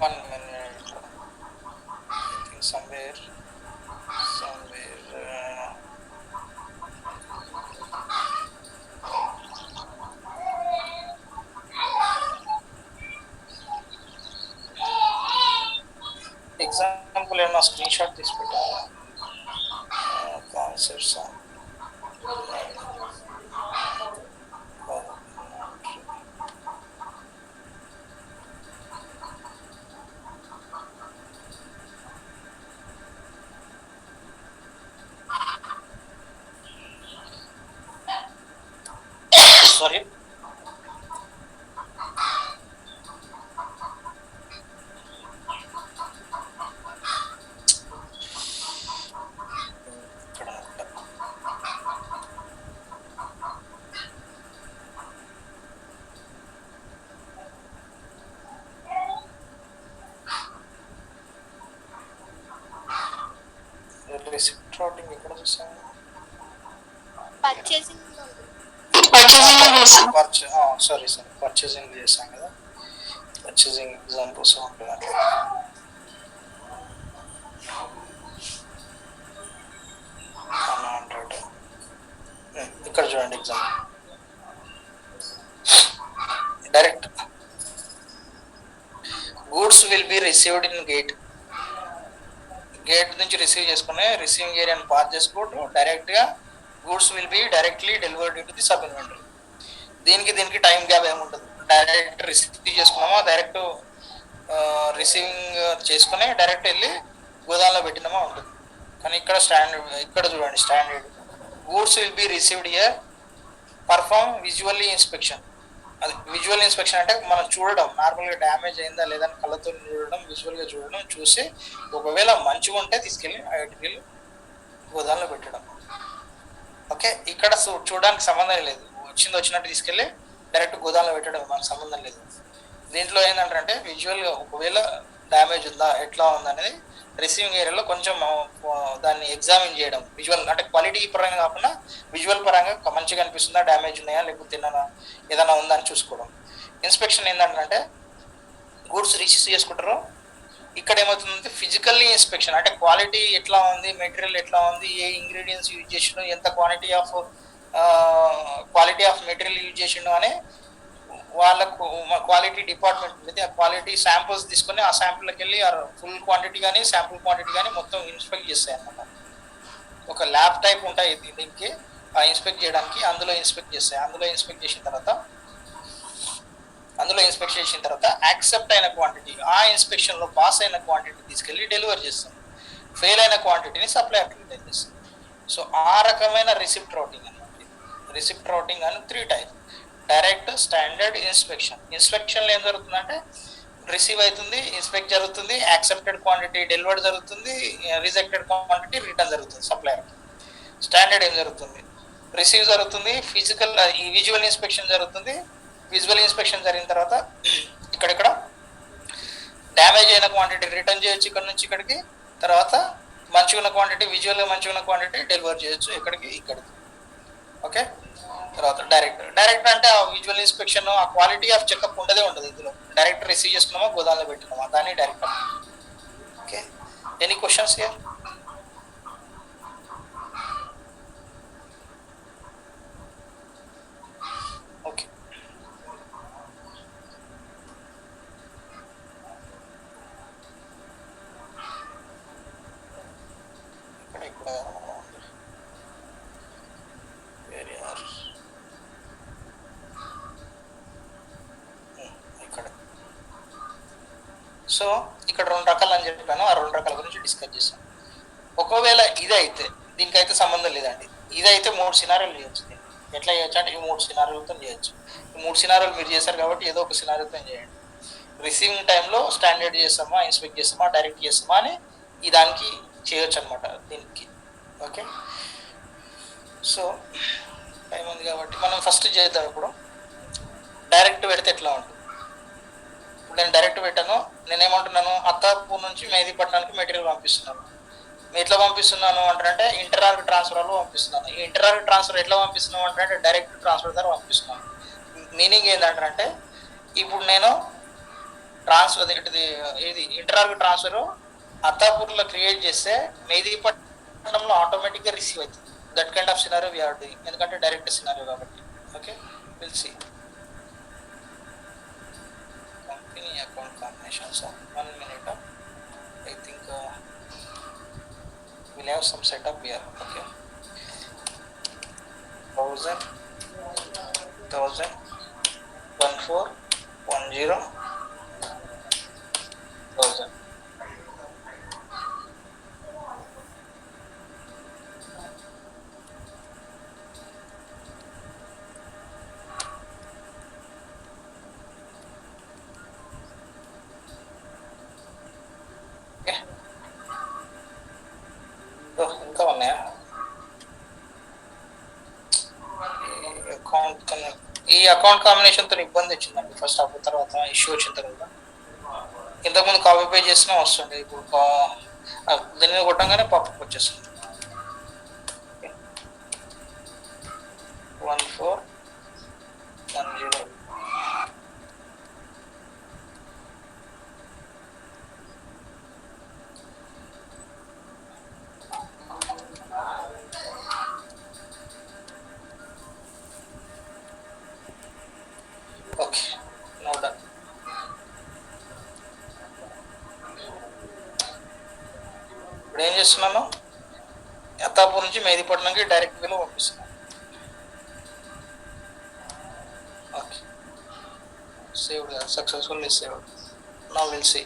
1 minute, I think somewhere example ఏమన్నా స్క్రీన్ షాట్ తీసి పెట్టాను. కాన్సెప్ట్స్ సారీ రిసిప్ట్రోటింగ్ ఎక్కడ చూసాను, పర్చేసింగ్ సారీ పర్చేసింగ్ చేశాం కదా, పర్చేసింగ్ ఎగ్జాంపుల్స్ ఉంటుంది. ఇక్కడ చూడండి example direct goods will be received in gate నుంచి రిసీవ్ చేసుకుని రిసీవింగ్ ఏరియాని పాస్ చేసుకుంటూ డైరెక్ట్గా goods will be directly delivered to the sub inventory. దీనికి టైం గ్యాప్ ఏముంటుంది, డైరెక్ట్ రిసీవ్ చేసుకున్నామా, డైరెక్ట్ రిసీవింగ్ చేసుకుని డైరెక్ట్ వెళ్ళి గోదాంలో పెట్టినామా ఉంటుంది. కానీ ఇక్కడ చూడండి standard goods will be received here, perform visually inspection. అది విజువల్ ఇన్స్పెక్షన్ అంటే మనం చూడడం, నార్మల్గా డ్యామేజ్ అయిందా లేదని కళ్ళతో చూడడం, విజువల్గా చూడడం, చూసి ఒకవేళ మంచిగా ఉంటే తీసుకెళ్ళి ఐటీకి గోదాంలో పెట్టడం. ఓకే, ఇక్కడ చూడడానికి సంబంధం లేదు, వచ్చినట్టు తీసుకెళ్ళి డైరెక్ట్ గోదాంలో పెట్టడం మనకు సంబంధం లేదు. దీంట్లో ఏంటంటే విజువల్గా ఒకవేళ డ్యామేజ్ ఉందా ఎట్లా ఉందనేది రిసీవింగ్ ఏరియాలో కొంచెం దాన్ని ఎగ్జామిన్ చేయడం, విజువల్ అంటే క్వాలిటీ పరంగా కాకుండా విజువల్ పరంగా మంచిగా అనిపిస్తుందా, డ్యామేజ్ ఉన్నాయా లేకపోతే ఏదైనా ఉందా అని చూసుకోవడం. ఇన్స్పెక్షన్ ఏంటంటే గూడ్స్ రిసీవ్ చేసుకుంటారు, ఇక్కడ ఏమవుతుంది ఫిజికల్లీ ఇన్స్పెక్షన్ అంటే క్వాలిటీ ఎట్లా ఉంది, మెటీరియల్ ఎట్లా ఉంది, ఏ ఇంగ్రీడియంట్స్ యూజ్ చేసిండు, ఎంత క్వాలిటీ ఆఫ్ మెటీరియల్ యూజ్ చేసిండు అని వాళ్ళకు క్వాలిటీ డిపార్ట్మెంట్ ఉంది. ఆ క్వాలిటీ శాంపుల్స్ తీసుకొని ఆ శాంపుల్కి వెళ్ళి ఫుల్ క్వాంటిటీ కానీ శాంపుల్ క్వాంటిటీ కానీ మొత్తం ఇన్స్పెక్ట్ చేస్తాయి అన్నమాట. ఒక ల్యాబ్ టైప్ ఉంటాయి దీనికి ఇన్స్పెక్ట్ చేయడానికి, అందులో ఇన్స్పెక్ట్ చేస్తాయి. అందులో ఇన్స్పెక్ట్ చేసిన తర్వాత యాక్సెప్ట్ అయిన క్వాంటిటీ, ఆ ఇన్స్పెక్షన్లో పాస్ అయిన క్వాంటిటీ తీసుకెళ్ళి డెలివర్ చేస్తాం, ఫెయిల్ అయిన క్వాంటిటీని సప్లయర్కి రిటర్న్ చేస్తాం. సో ఆ రకమైన రిసిప్ట్ రౌటింగ్ అన్నమాట. రిసిప్ట్ రౌటింగ్ అని 3 టైప్స్: డైరెక్ట్, స్టాండర్డ్, ఇన్స్పెక్షన్లో ఏం జరుగుతుందంటే రిసీవ్ అవుతుంది, ఇన్స్పెక్ట్ జరుగుతుంది, యాక్సెప్టెడ్ క్వాంటిటీ డెలివర్డ్ జరుగుతుంది, రిజెక్టెడ్ క్వాంటిటీ రిటర్న్ జరుగుతుంది సప్లయర్కి. స్టాండర్డ్ ఏం జరుగుతుంది, రిసీవ్ జరుగుతుంది, ఫిజికల్ ఈ విజువల్ ఇన్స్పెక్షన్ జరుగుతుంది. విజువల్ ఇన్స్పెక్షన్ జరిగిన తర్వాత ఇక్కడ డ్యామేజ్ అయిన క్వాంటిటీ రిటర్న్ చేయొచ్చు ఇక్కడ నుంచి ఇక్కడికి, తర్వాత మంచిగా ఉన్న క్వాంటిటీ విజువల్గా మంచిగా ఉన్న క్వాంటిటీ డెలివర్ చేయొచ్చు ఇక్కడికి. ఓకే, తర్వాత డైరెక్ట్ అంటే ఆ విజువల్ ఇన్స్పెక్షన్, ఆ క్వాలిటీ ఆఫ్ చెకప్ ఉండదు ఇందులో. డైరెక్ట్ రిసీవ్ చేసుకున్నామా గోదాంలో పెట్టినామా దాన్ని direct. Okay, any questions here? Okay, ఇక్కడ సో ఇక్కడ 2 రకాలు అని చెప్పాను, ఆ 2 రకాల గురించి డిస్కస్ చేస్తాం. ఒకవేళ ఇదైతే దీనికైతే సంబంధం లేదండి, ఇదైతే 3 సినారీలు చేయొచ్చు. ఎట్లా చేయొచ్చు అంటే ఈ 3 సినారీలతో చేయొచ్చు. ఈ 3 సినారీలు మీరు చేశారు కాబట్టి ఏదో ఒక సినారీతో చేయండి. రిసీవింగ్ టైంలో స్టాండర్డ్ చేస్తామా, ఇన్స్పెక్ట్ చేస్తామా, డైరెక్ట్ చేస్తామా అని ఈ దానికి చేయొచ్చు అనమాట దీనికి. ఓకే, సో టైం ఉంది కాబట్టి మనం ఫస్ట్ చేద్దాం. ఇప్పుడు డైరెక్ట్ పెడితే ఎట్లా ఉంటుంది? ఇప్పుడు నేను డైరెక్ట్ పెట్టాను. నేనేమంటున్నాను, అత్తాపూర్ నుంచి మెహదీపట్నానికి మెటీరియల్ పంపిస్తున్నాను. ఎట్లా పంపిస్తున్నాను అంటే ఇంటరార్గ్ ట్రాన్స్ఫర్లో పంపిస్తున్నాను. ఈ ఇంటరార్గ్ ట్రాన్స్ఫర్ ఎట్లా పంపిస్తున్నాను అంటే డైరెక్ట్ ట్రాన్స్ఫర్ ద్వారా పంపిస్తున్నాను. మీనింగ్ ఏంటంటే ఇప్పుడు నేను ట్రాన్స్ఫర్ ఇది ఇంటరార్గ్ ట్రాన్స్ఫర్ అత్తాపూర్లో క్రియేట్ చేస్తే మెహదీపట్నంలో ఆటోమేటిక్గా రిసీవ్ అవుతుంది. That kind of scenario we are doing, ఎందుకంటే డైరెక్ట్ సినారియో కాబట్టి. Okay, will see company account combinations. 1 minute. I think we'll have some setup here. Okay, 1000 1410 1000. ఇంకా ఉన్నాయా? ఈ అకౌంట్ కాంబినేషన్తో ఇబ్బంది వచ్చిందండి ఫస్ట్. అప్పుడు తర్వాత ఇష్యూ వచ్చిన తర్వాత ఇంతకుముందు కాపీ పే చేసినా వస్తుంది. ఇప్పుడు దీని మీద కొట్టంగానే పాపప్ వచ్చేస్తుంది. 1410. Okay, no done. ఇప్పుడు ఏం చేస్తున్నాను, అత్తాపూర్ నుంచి మెహదీపట్నంకి డైరెక్ట్ వేలో పంపిస్తున్నాను. Okay, saved, successfully saved. Now will see.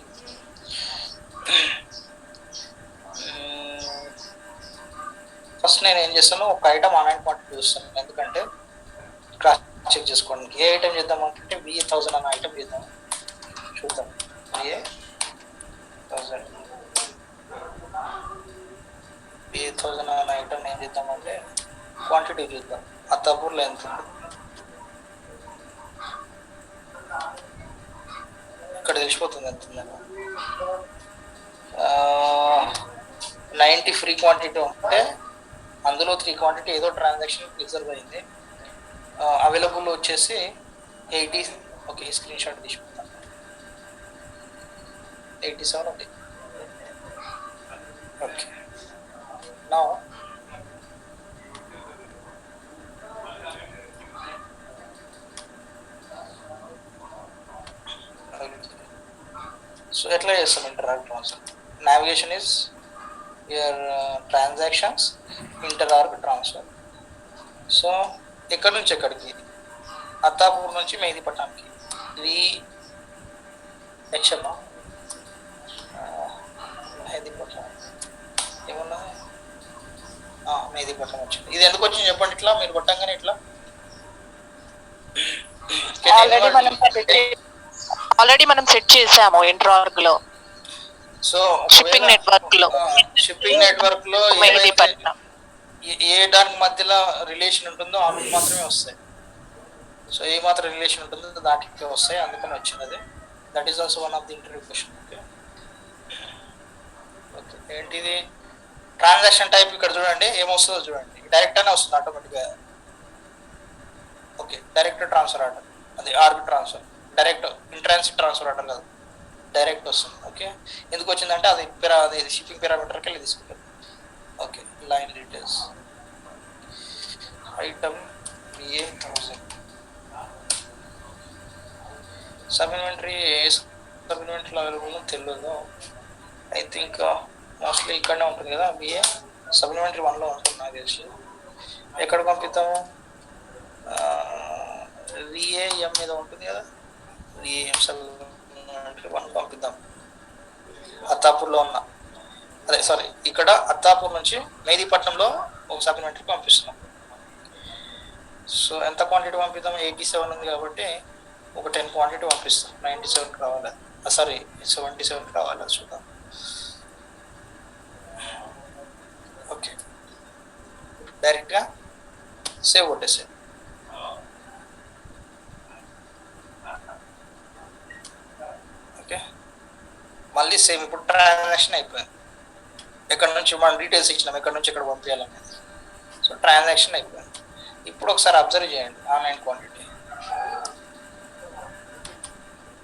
First నేను ఏం చేస్తాను, ఒక ఐటమ్ ఆన్లైన్ క్వాంటిటీ చూస్తాను. ఎందుకంటే క్రాస్ చెక్ చేసుకోండి. ఏ ఐటమ్ చేద్దాం అంటే VA1000 అన్న ఐటమ్ చేద్దాం. చూద్దాం, VA1000 అన్న ఐటమ్ ఏం చేద్దామంటే క్వాంటిటీ చూద్దాం. అత్తాపూర్లో ఎంత ఉంది, ఇక్కడ తెలిసిపోతుంది ఎంత ఉందని. 90 ఫ్రీ క్వాంటిటీ ఉంటే అందులో 3 క్వాంటిటీ ఏదో ట్రాన్సాక్షన్ రిజర్వ్ అయింది. అవైలబుల్ వచ్చేసి 80. ఓకే, స్క్రీన్ షాట్ తీసుకుంటాను. 87 ఉంది. ఓకే, నా సో ఎట్లా చేస్తాం inter org transfer? Navigation is your transactions, inter org transfer. So ఎక్కడి నుంచి ఎక్కడికి? అత్తాపూర్ నుంచి మెహదీపట్నంకి. మెహదీపట్నం ఏమన్నా మెహదీపట్నం వచ్చింది. ఇది ఎందుకు వచ్చింది చెప్పండి. ఇట్లా మీరు కొట్టంగానే ఇట్లా ఆల్రెడీ మనం సెట్ చేసాము ఇంట్రార్గ్ లో. సో షిప్పింగ్ నెట్వర్క్ లో మెహదీపట్నం ఏ దానికి మధ్యలో రిలేషన్ ఉంటుందో ఆ మాత్రమే వస్తాయి. సో ఏ మాత్రం రిలేషన్ ఉంటుందో దాటికి వస్తాయి, అందుకని వచ్చింది అది. That is also one of the interview question. Okay, okay, ఏంటిది ట్రాన్సాక్షన్ టైప్? ఇక్కడ చూడండి ఏమొస్తుందో చూడండి. డైరెక్ట్ అనే వస్తుంది ఆటోమేటిక్గా. ఓకే, డైరెక్ట్ ట్రాన్స్ఫర్ ఆర్డర్, అది org transfer. Direct in transit transfer order కాదు, డైరెక్ట్ వస్తుంది. ఓకే, ఎందుకు వచ్చిందంటే అది షిప్పింగ్ పారామీటర్కి వెళ్ళి తీసుకుంటారు. Okay, line details, item VA1000, sub inventory. సబ్ ఇన్వెంటరీలో అవైలబుల్ తెలియదు. ఐ థింక్ మోస్ట్లీ ఇక్కడనే ఉంటుంది కదా. VA సబ్ ఇన్వెంటరీ 1లో ఉంటుంది నాకు తెలిసి. ఎక్కడ పంపిద్దాము? VAM మీద ఉంటుంది కదా, VAM సబ్ ఇన్వెంటరీ 1 పంపిద్దాం. అత్తాపూర్లో ఉన్న, అదే సారీ, ఇక్కడ అత్తాపూర్ నుంచి మెహదీపట్నంలో ఒక సబ్ ఇన్వెంటరీకి పంపిస్తున్నాం. సో ఎంత క్వాంటిటీ పంపిద్దాం? 87 ఉంది కాబట్టి ఒక 10 క్వాంటిటీ పంపిస్తాం. 97 కావాలి, సారీ 77 కావాలి, అది చూద్దాం. ఓకే, డైరెక్ట్గా సేవ్ కొట్టేసే. ఓకే, మళ్ళీ సేమ్ ఇప్పుడు ట్రాన్సాక్షన్ అయిపోయింది. ఎక్కడి నుంచి మనం డీటెయిల్స్ ఇచ్చినాం, ఎక్కడి నుంచి ఎక్కడ పంపించాలనేది. సో ట్రాన్సాక్షన్ అయిపోయింది. ఇప్పుడు ఒకసారి అబ్జర్వ్ చేయండి ఆన్లైన్ క్వాంటిటీ.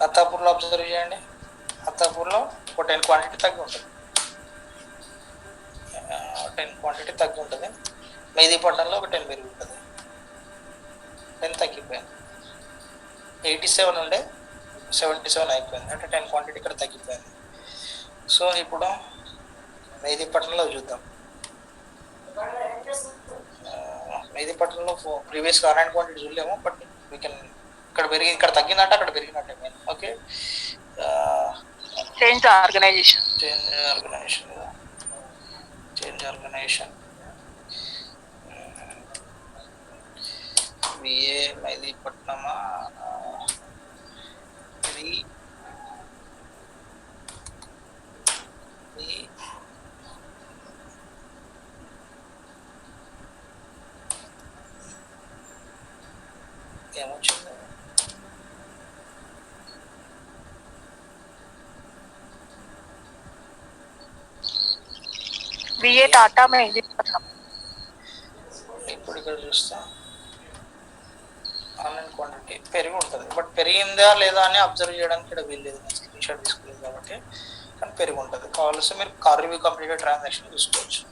అత్తాపూర్లో అబ్జర్వ్ చేయండి. అత్తాపూర్లో ఒక 10 క్వాంటిటీ తగ్గి ఉంటుంది, 10 క్వాంటిటీ తగ్గి ఉంటుంది. మెహదీపట్నంలో ఒక 10 పెరిగి ఉంటుంది, 10 తగ్గిపోయింది. 87 ఉండే 77 అయిపోయింది, అంటే 10 క్వాంటిటీ ఇక్కడ తగ్గిపోయింది. సో ఇప్పుడు మెహదీపట్నంలో చూద్దాం. మెహదీపట్నంలో ప్రీవియస్ ఆన్లైన్ క్వాంటిటీ చూడలేము, బట్ వీ కెన్ ఇక్కడ పెరిగి ఇక్కడ తగ్గిందంటే అక్కడ పెరిగినట్టే main. Okay, change organization change organization కదా, చేంజ్ ఆర్గనైజేషన్ విఏ మెహదీపట్నమా, ఇది ఏమొచ్చింది? విఏ టాటా మెహదీపట్నం. ఇప్పుడు ఇక్కడ చూస్తా ఆన్లైన్ క్వాంటిటీ పెరిగి ఉంటుంది, బట్ పెరిగిందా లేదా అని అబ్జర్వ్ చేయడానికి ఇక్కడ వీల్లేదు, నేను స్క్రీన్ షాట్ తీసుకోలేదు కాబట్టి. కానీ పెరిగి ఉంటుంది. కావాల్సి మీరు కార్ రివ్యూ కంప్లీటెడ్ ట్రాన్సాక్షన్ చూసుకోవచ్చు.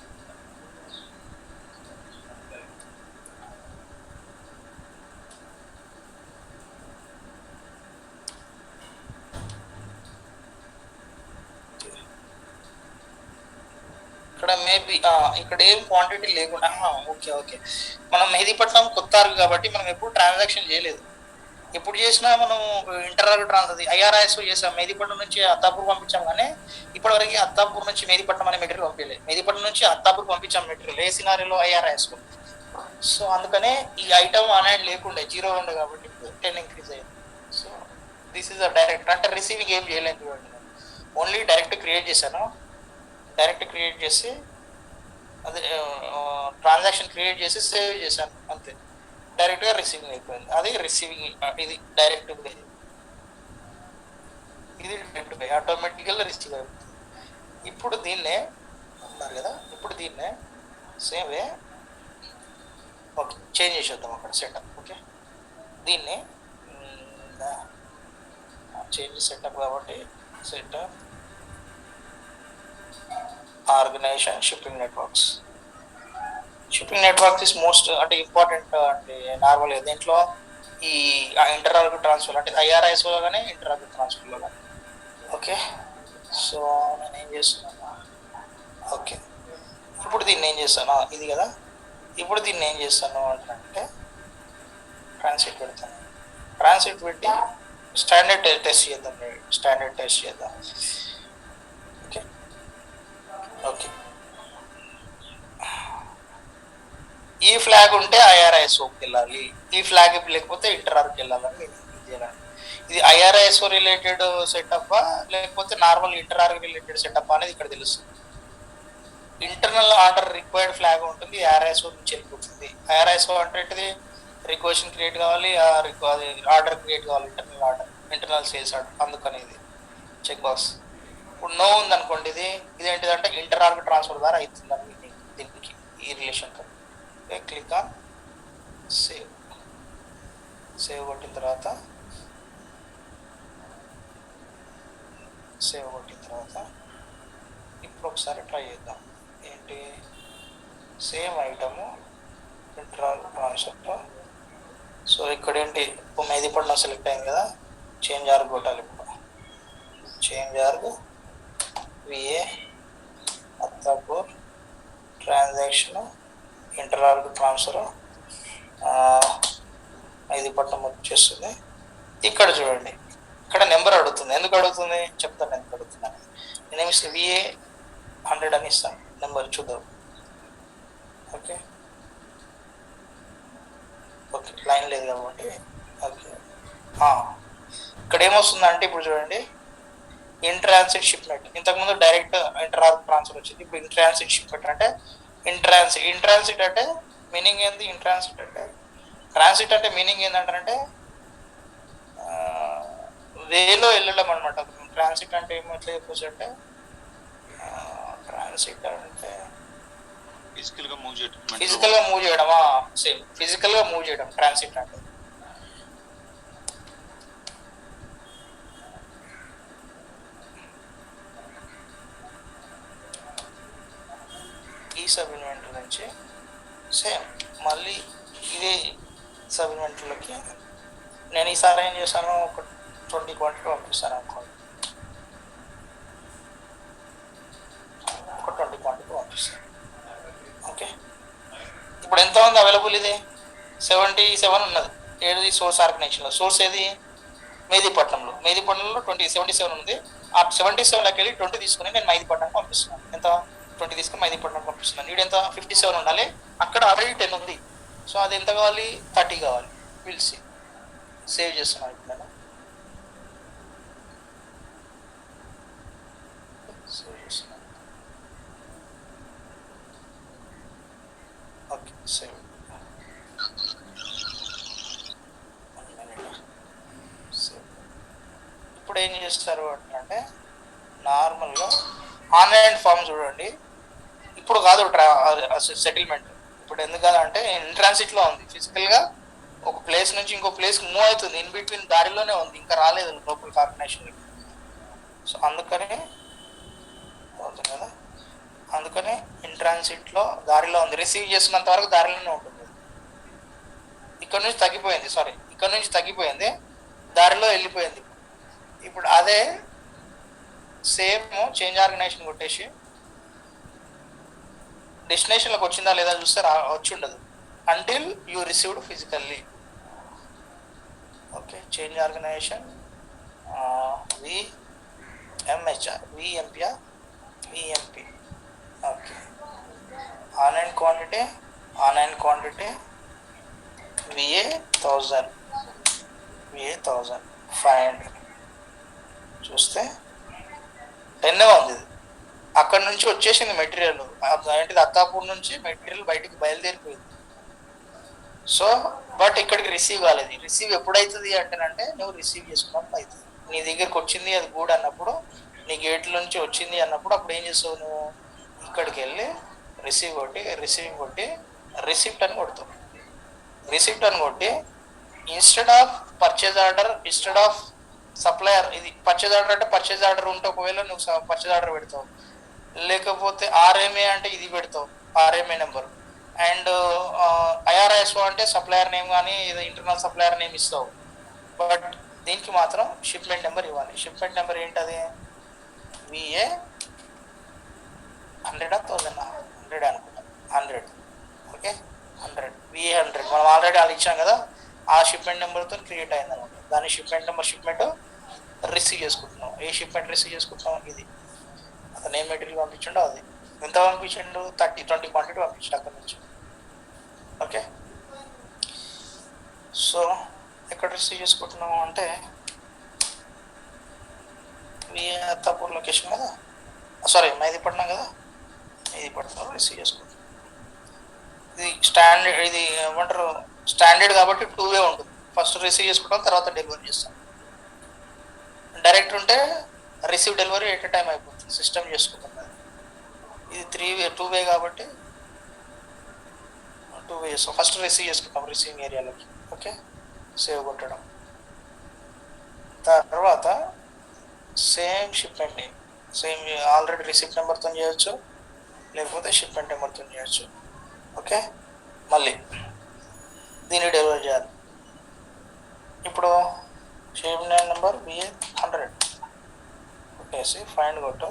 ఇక్కడ మేబీ ఇక్కడ ఏం క్వాంటిటీ లేకుండా, ఓకే ఓకే, మనం మెహదీపట్నం కొత్త ఆర్గ్ కాబట్టి మనం ఎప్పుడు ట్రాన్సాక్షన్ చేయలేదు. ఎప్పుడు చేసినా మనం ఇంటర్ఆర్గ్ ట్రాన్సాక్షన్ ఐఆర్ఐఎస్ చేసాం. మెహదీపట్నం నుంచి అత్తాపూర్ పంపించాం, కానీ ఇప్పటివరకు అత్తాపూర్ నుంచి మెహదీపట్నం అనే మెటీరియల్ పంపించలేదు. మెహదీపట్నం నుంచి అత్తాపూర్ పంపించాం మెటీరియల్, ఏ సినారీలో ఐఆర్ఐఎస్. సో అందుకనే ఈ ఐటమ్ ఆన్లైన్ లేకుండే 0 ఉండే కాబట్టి 10 ఇంక్రీజ్ అయ్యింది. So this is a direct, అంటే రిసీవింగ్ ఏం చేయలేదు చూడండి, ఓన్లీ డైరెక్ట్ క్రియేట్ చేశాను. డైరెక్ట్ క్రియేట్ చేసి అదే ట్రాన్సాక్షన్ క్రియేట్ చేసి సేవ్ చేశాను, అంతే. డైరెక్ట్గా రిసీవింగ్ అయిపోయింది. అది రిసీవింగ్, ఇది డైరెక్ట్ పే, ఇది డైరెక్ట్ పే, ఆటోమేటిక్గా రిసీవ్ అయిపోతుంది. ఇప్పుడు దీన్నే ఉన్నారు కదా, ఇప్పుడు దీన్నే సేమ్ వే ఓకే చేంజ్ చేసేద్దాం అక్కడ సెటప్. ఓకే, దీన్ని చేంజ్ సెటప్ కాబట్టి setup organization shipping networks. Shipping networks is most అంటే ఇంపార్టెంట్, అంటే నార్మల్గా దీంట్లో ఈ ఇంటర్ఆర్గ్ ట్రాన్స్ఫర్ అంటే ఐఆర్ఐఎస్లో కానీ ఇంటర్ఆర్గ్ ట్రాన్స్ఫర్లో కానీ. ఓకే, సో నేను ఏం చేస్తున్నాను, ఓకే ఇప్పుడు దీన్ని ఏం చేస్తాను, ఇది కదా, ఇప్పుడు దీన్ని ఏం చేస్తాను అంటే ట్రాన్సిట్ పెడతాను. ట్రాన్సిట్ పెట్టి స్టాండర్డ్ టెస్ట్ చేద్దాం, స్టాండర్డ్ టెస్ట్ చేద్దాం. ఓకే ఓకే, ఈ ఫ్లాగ్ ఉంటే ఐఆర్ఐఎస్ఓకి వెళ్ళాలి, ఈ ఫ్లాగ్ లేకపోతే ఇంటర్ఆర్కి వెళ్ళాలని నేను చేయాలి. ఇది ఐఆర్ఐఎస్ఓ రిలేటెడ్ సెటప్ లేకపోతే నార్మల్ ఇంటర్ఆర్కి రిలేటెడ్ సెటప్ అనేది ఇక్కడ తెలుస్తుంది. ఇంటర్నల్ ఆర్డర్ రిక్వైర్డ్ ఫ్లాగ్ ఉంటుంది, ఐఆర్ఐఎస్ఓ నుంచి వెళ్ళిపోతుంది. ఐఆర్ఐఎస్ఓ అంటే ఏంటిది, రిక్వెషన్ క్రియేట్ కావాలి, ఆర్డర్ క్రియేట్ కావాలి, internal order, internal sales order, అందుకని ఇది చెక్ బాక్స్. ఇప్పుడు నో ఉందనుకోండి, ఇది ఏంటిదంటే ఇంటర్ఆర్గ్ ట్రాన్స్ఫర్ ద్వారా అవుతుందని దీనికి ఈ relation. Click on save. Save కొట్టిన తర్వాత ఇప్పుడు ఒకసారి ట్రై చేద్దాం. ఏంటి, సేమ్ ఐటము ఇంటర్ఆర్గ్ ట్రాన్స్ఫర్. సో ఇక్కడ ఏంటి, ఇప్పుడు మెహదీపట్నం సెలెక్ట్ అయింది కదా, చేంజ్ ఆర్గ్ కొట్టాలి. ఇప్పుడు change org VA Attapur transaction inter org transfer Mehdipatnam వచ్చేస్తుంది. ఇక్కడ చూడండి, ఇక్కడ నెంబర్ అడుగుతుంది. ఎందుకు అడుగుతుంది చెప్తాను, ఎందుకు అడుగుతున్నాను. నేను ఇస్తే విఏ 100 అని ఇస్తాను, నెంబర్ చూద్దాం. ఓకే ఓకే, లైన్ లేదు కాబట్టి. ఓకే, ఇక్కడ ఏమొస్తుందంటే ఇప్పుడు చూడండి, ఇన్ ట్రాన్సిట్ షిప్మెంట్. ఇంతకుముందు డైరెక్ట్ ఇంటర్ఆర్గ్ ట్రాన్స్ఫర్ వచ్చింది, ఇప్పుడు ఇన్ ట్రాన్సిట్ షిప్మెంట్. అంటే ఇన్ ట్రాన్సిట్ అంటే మీనింగ్ ఏంది, ఇన్ ట్రాన్సిట్ అంటే మీనింగ్ ఏంటంటే వేలో వెళ్ళడం అనమాట. ట్రాన్సిట్ అంటే ఏమో ఎట్లా చెప్పొచ్చు అంటే ట్రాన్సిట్ అంటే ఫిజికల్ గా మూవ్ చేయడం ఫిజికల్ గా మూవ్ చేయడమా, సేమ్ ఫిజికల్ గా మూవ్ చేయడం ట్రాన్సిట్ అంటే. ఈ సబ్ ఇన్వెంటరీ నుంచి సేమ్ మళ్ళీ ఇదే సబ్ ఇన్వెంటరీలోకి నేను ఈసారి ఏం చేశాను, ఒక 20 క్వాంటిటీ పంపిస్తాను అనుకోండి, ఒక 20 క్వాంటిటీ పంపిస్తాను. ఓకే, ఇప్పుడు ఎంత ఉంది అవైలబుల్? ఇది 77 ఉన్నది. ఏది సోర్స్ ఆర్గనైజేషన్లో. సోర్స్ ఏది? మెహదీపట్నంలో. మెహదీపట్నంలో 77 ఉంది. ఆ 77లోకి వెళ్ళి 20 తీసుకుని నేను మెహదీపట్నంకి పంపిస్తున్నాను. ఎంత? 20 తీసుకుని మెహదీపట్నంకి పంపిస్తున్నాను. వీడు ఎంత? 57 ఉండాలి. అక్కడ ఆల్రెడీ 10 ఉంది. సో అది ఎంత కావాలి? 30 కావాలి. పిలిచి సేవ్ చేస్తున్నాను ఇప్పుడు నేను. సేవ్ చేస్తున్నాను. Okay, save. ఇప్పుడు ఏం చేస్తారు అంటే నార్మల్గా ఆన్లైన్ ఫామ్ చూడండి. ఇప్పుడు కాదు సెటిల్మెంట్. ఇప్పుడు ఎందుకు కాదంటే ట్రాన్సిట్లో ఉంది. ఫిజికల్గా ఒక ప్లేస్ నుంచి ఇంకో ప్లేస్కి మూవ్ అవుతుంది. ఇన్ బిట్వీన్ దారిలోనే ఉంది, ఇంకా రాలేదు లోపల ఆర్గనైజేషన్. సో అందుకని అవుతుంది కదా, అందుకని ఇన్ ట్రాన్సిట్లో దారిలో ఉంది. రిసీవ్ చేసినంత వరకు దారిలోనే ఉంటుంది. ఇక్కడ నుంచి తగ్గిపోయింది, ఇక్కడ నుంచి తగ్గిపోయింది, దారిలో వెళ్ళిపోయింది. ఇప్పుడు అదే సేమ్ చేంజ్ ఆర్గనైజేషన్ కొట్టేసి డెస్టినేషన్లోకి వచ్చిందా లేదా చూస్తే వచ్చి ఉండదు until you received physically. Okay, change organization VMHR VMP. Okay, online quantity VA 1000 చూస్తే 10 ఉంది. ఇది అక్కడ నుంచి వచ్చేసింది మెటీరియల్. ఏంటిది, అత్తాపూర్ నుంచి మెటీరియల్ బయటికి బయలుదేరిపోయింది. సో బట్ ఇక్కడికి రిసీవ్ కాలేదు. రిసీవ్ ఎప్పుడైతుంది అంటేనంటే నువ్వు రిసీవ్ చేసుకున్నప్పుడు అవుతుంది. నీ దగ్గరికి వచ్చింది అది కూడా అన్నప్పుడు, నీ గేట్ల నుంచి వచ్చింది అన్నప్పుడు అప్పుడు ఏం చేస్తావు నువ్వు? ఇక్కడికి వెళ్ళి రిసీవింగ్ కొట్టి రిసిప్ట్ అని కొడతావు. రిసిప్ట్ అని కొట్టి instead of purchase order, instead of supplier, ఇది పర్చేజ్ ఆర్డర్ అంటే పర్చేజ్ ఆర్డర్ ఉంటే ఒకవేళ నువ్వు పర్చేజ్ ఆర్డర్ పెడతావు, లేకపోతే ఆర్ఎంఏ అంటే ఇది పెడతావు, ఆర్ఎంఏ నెంబర్. అండ్ ఐఆర్ఐఎస్ఓ అంటే సప్లయర్ నేమ్ కానీ ఏదో ఇంటర్నల్ సప్లయర్ నేమ్ ఇస్తావు. బట్ దీనికి మాత్రం షిప్మెంట్ నెంబర్ ఇవ్వాలి. షిప్మెంట్ నెంబర్ ఏంటది? విఏ 100,000 100 అనుకుంటా, 100. ఓకే, 100 విఏ 100 మనం ఆల్రెడీ వాళ్ళు ఇచ్చాం కదా, ఆ షిప్మెంట్ నెంబర్తో క్రియేట్ అయింది అనమాట. దాని షిప్మెంట్ రిసీవ్ చేసుకుంటున్నాం. ఏ షిప్మెంట్ రిసీవ్ చేసుకుంటున్నాం? ఇది అతను ఏ మెటీరియల్ పంపించండో అది. ఎంత పంపించండు? 20 క్వాంటిటీ పంపించండు అక్కడ నుంచి. ఓకే, సో ఎక్కడ రిసీవ్ చేసుకుంటున్నాము అంటే అత్తాపూర్ లొకేషన్ కదా, మెహదీపట్నం కదా, మెహదీపట్నంలో రిసీవ్ చేసుకుంటాం. ఇది ఇది ఏమంటారు, స్టాండర్డ్ కాబట్టి 2 వే ఉంటుంది. ఫస్ట్ రిసీవ్ చేసుకుంటాం, తర్వాత డెలివరీ చేస్తాం. డైరెక్ట్ ఉంటే రిసీవ్ డెలివరీ ఎట్ టైం అయిపోతుంది, సిస్టమ్ చేసుకుంటాం. ఇది 2 వే కాబట్టి 2 వే చేస్తాం. ఫస్ట్ రిసీవ్ చేసుకుంటాం రిసీవింగ్ ఏరియాలోకి. ఓకే, సేవ్ కొట్టడం. తర్వాత same shipment name, same already receipt నెంబర్తో చేయొచ్చు, లేకపోతే షిప్మెంట్ నెంబర్తో చేయొచ్చు. ఓకే, మళ్ళీ దీన్ని డెలివరీ చేయాలి. ఇప్పుడు షిప్మెంట్ నెంబర్ బిఏ 100 కొట్టేసి ఫైండ్ కొట్టు.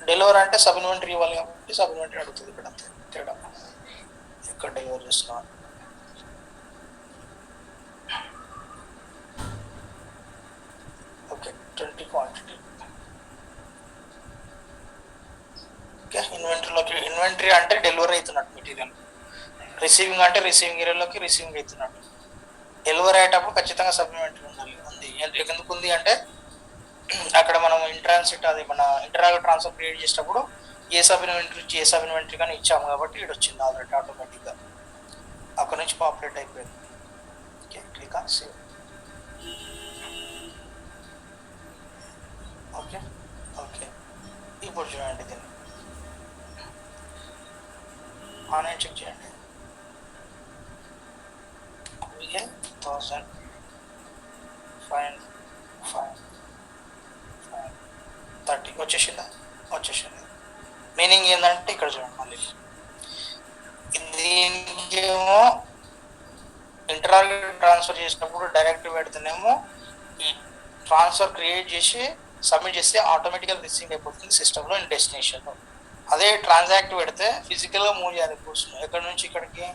డెలివరీ అంటే సబ్ ఇన్వెంటరీ ఇవ్వాలి కాబట్టి సబ్ ఇన్వెంటరీ అడుగుతుంది. ఇక్కడ అంతే తేడా, ఎక్కడ డెలివరీ చేస్తున్నాం. Okay, 20 quantity. ఓకే, ఇన్వెంటరీ అంటే డెలివరీ అవుతున్నట్టు మెటీరియల్. రిసీవింగ్ అంటే రిసీవింగ్ ఏరియాలోకి రిసీవింగ్ అవుతున్నట్టు. డెలివరీ అయ్యేటప్పుడు ఖచ్చితంగా సబ్ ఇన్వెంటరీ ఉంది. ఎందుకు ఉంది అంటే అక్కడ మనం ఇంట్రాన్సిట్, అది మన ఇంటరాగల్ ట్రాన్స్ఫర్ క్రియేట్ చేసేటప్పుడు ఏ సబ్ ఇన్వెంటరీ కానీ ఇచ్చాము కాబట్టి ఇక్కడ వచ్చింది ఆల్రెడీ ఆటోమేటిక్గా. అక్కడ నుంచి పాపులేట్ అయిపోయింది. Okay, click on save. Okay okay ఇప్పుడు చూడండి దీన్ని ఆన్లైన్ చెక్ చేయండి. విఎల్ 1000 ఫైన్ 30 వచ్చేసిందా? వచ్చేసింది. మీనింగ్ ఏంటంటే ఇక్కడ చూడండి మళ్ళీ దీనికేమో ఇంటర్నల్ ట్రాన్స్ఫర్ చేసినప్పుడు డైరెక్ట్ పెడితేనేమో ఈ ట్రాన్స్ఫర్ క్రియేట్ చేసి సబ్మిట్ చేస్తే ఆటోమేటిక్గా రిసీవ్ అయిపోతుంది సిస్టంలో ఇన్ డెస్టినేషన్లో. అదే ట్రాన్సాక్ట్ పెడితే ఫిజికల్గా మూవ్ చేయాలి కోసం ఎక్కడి నుంచి ఇక్కడికి,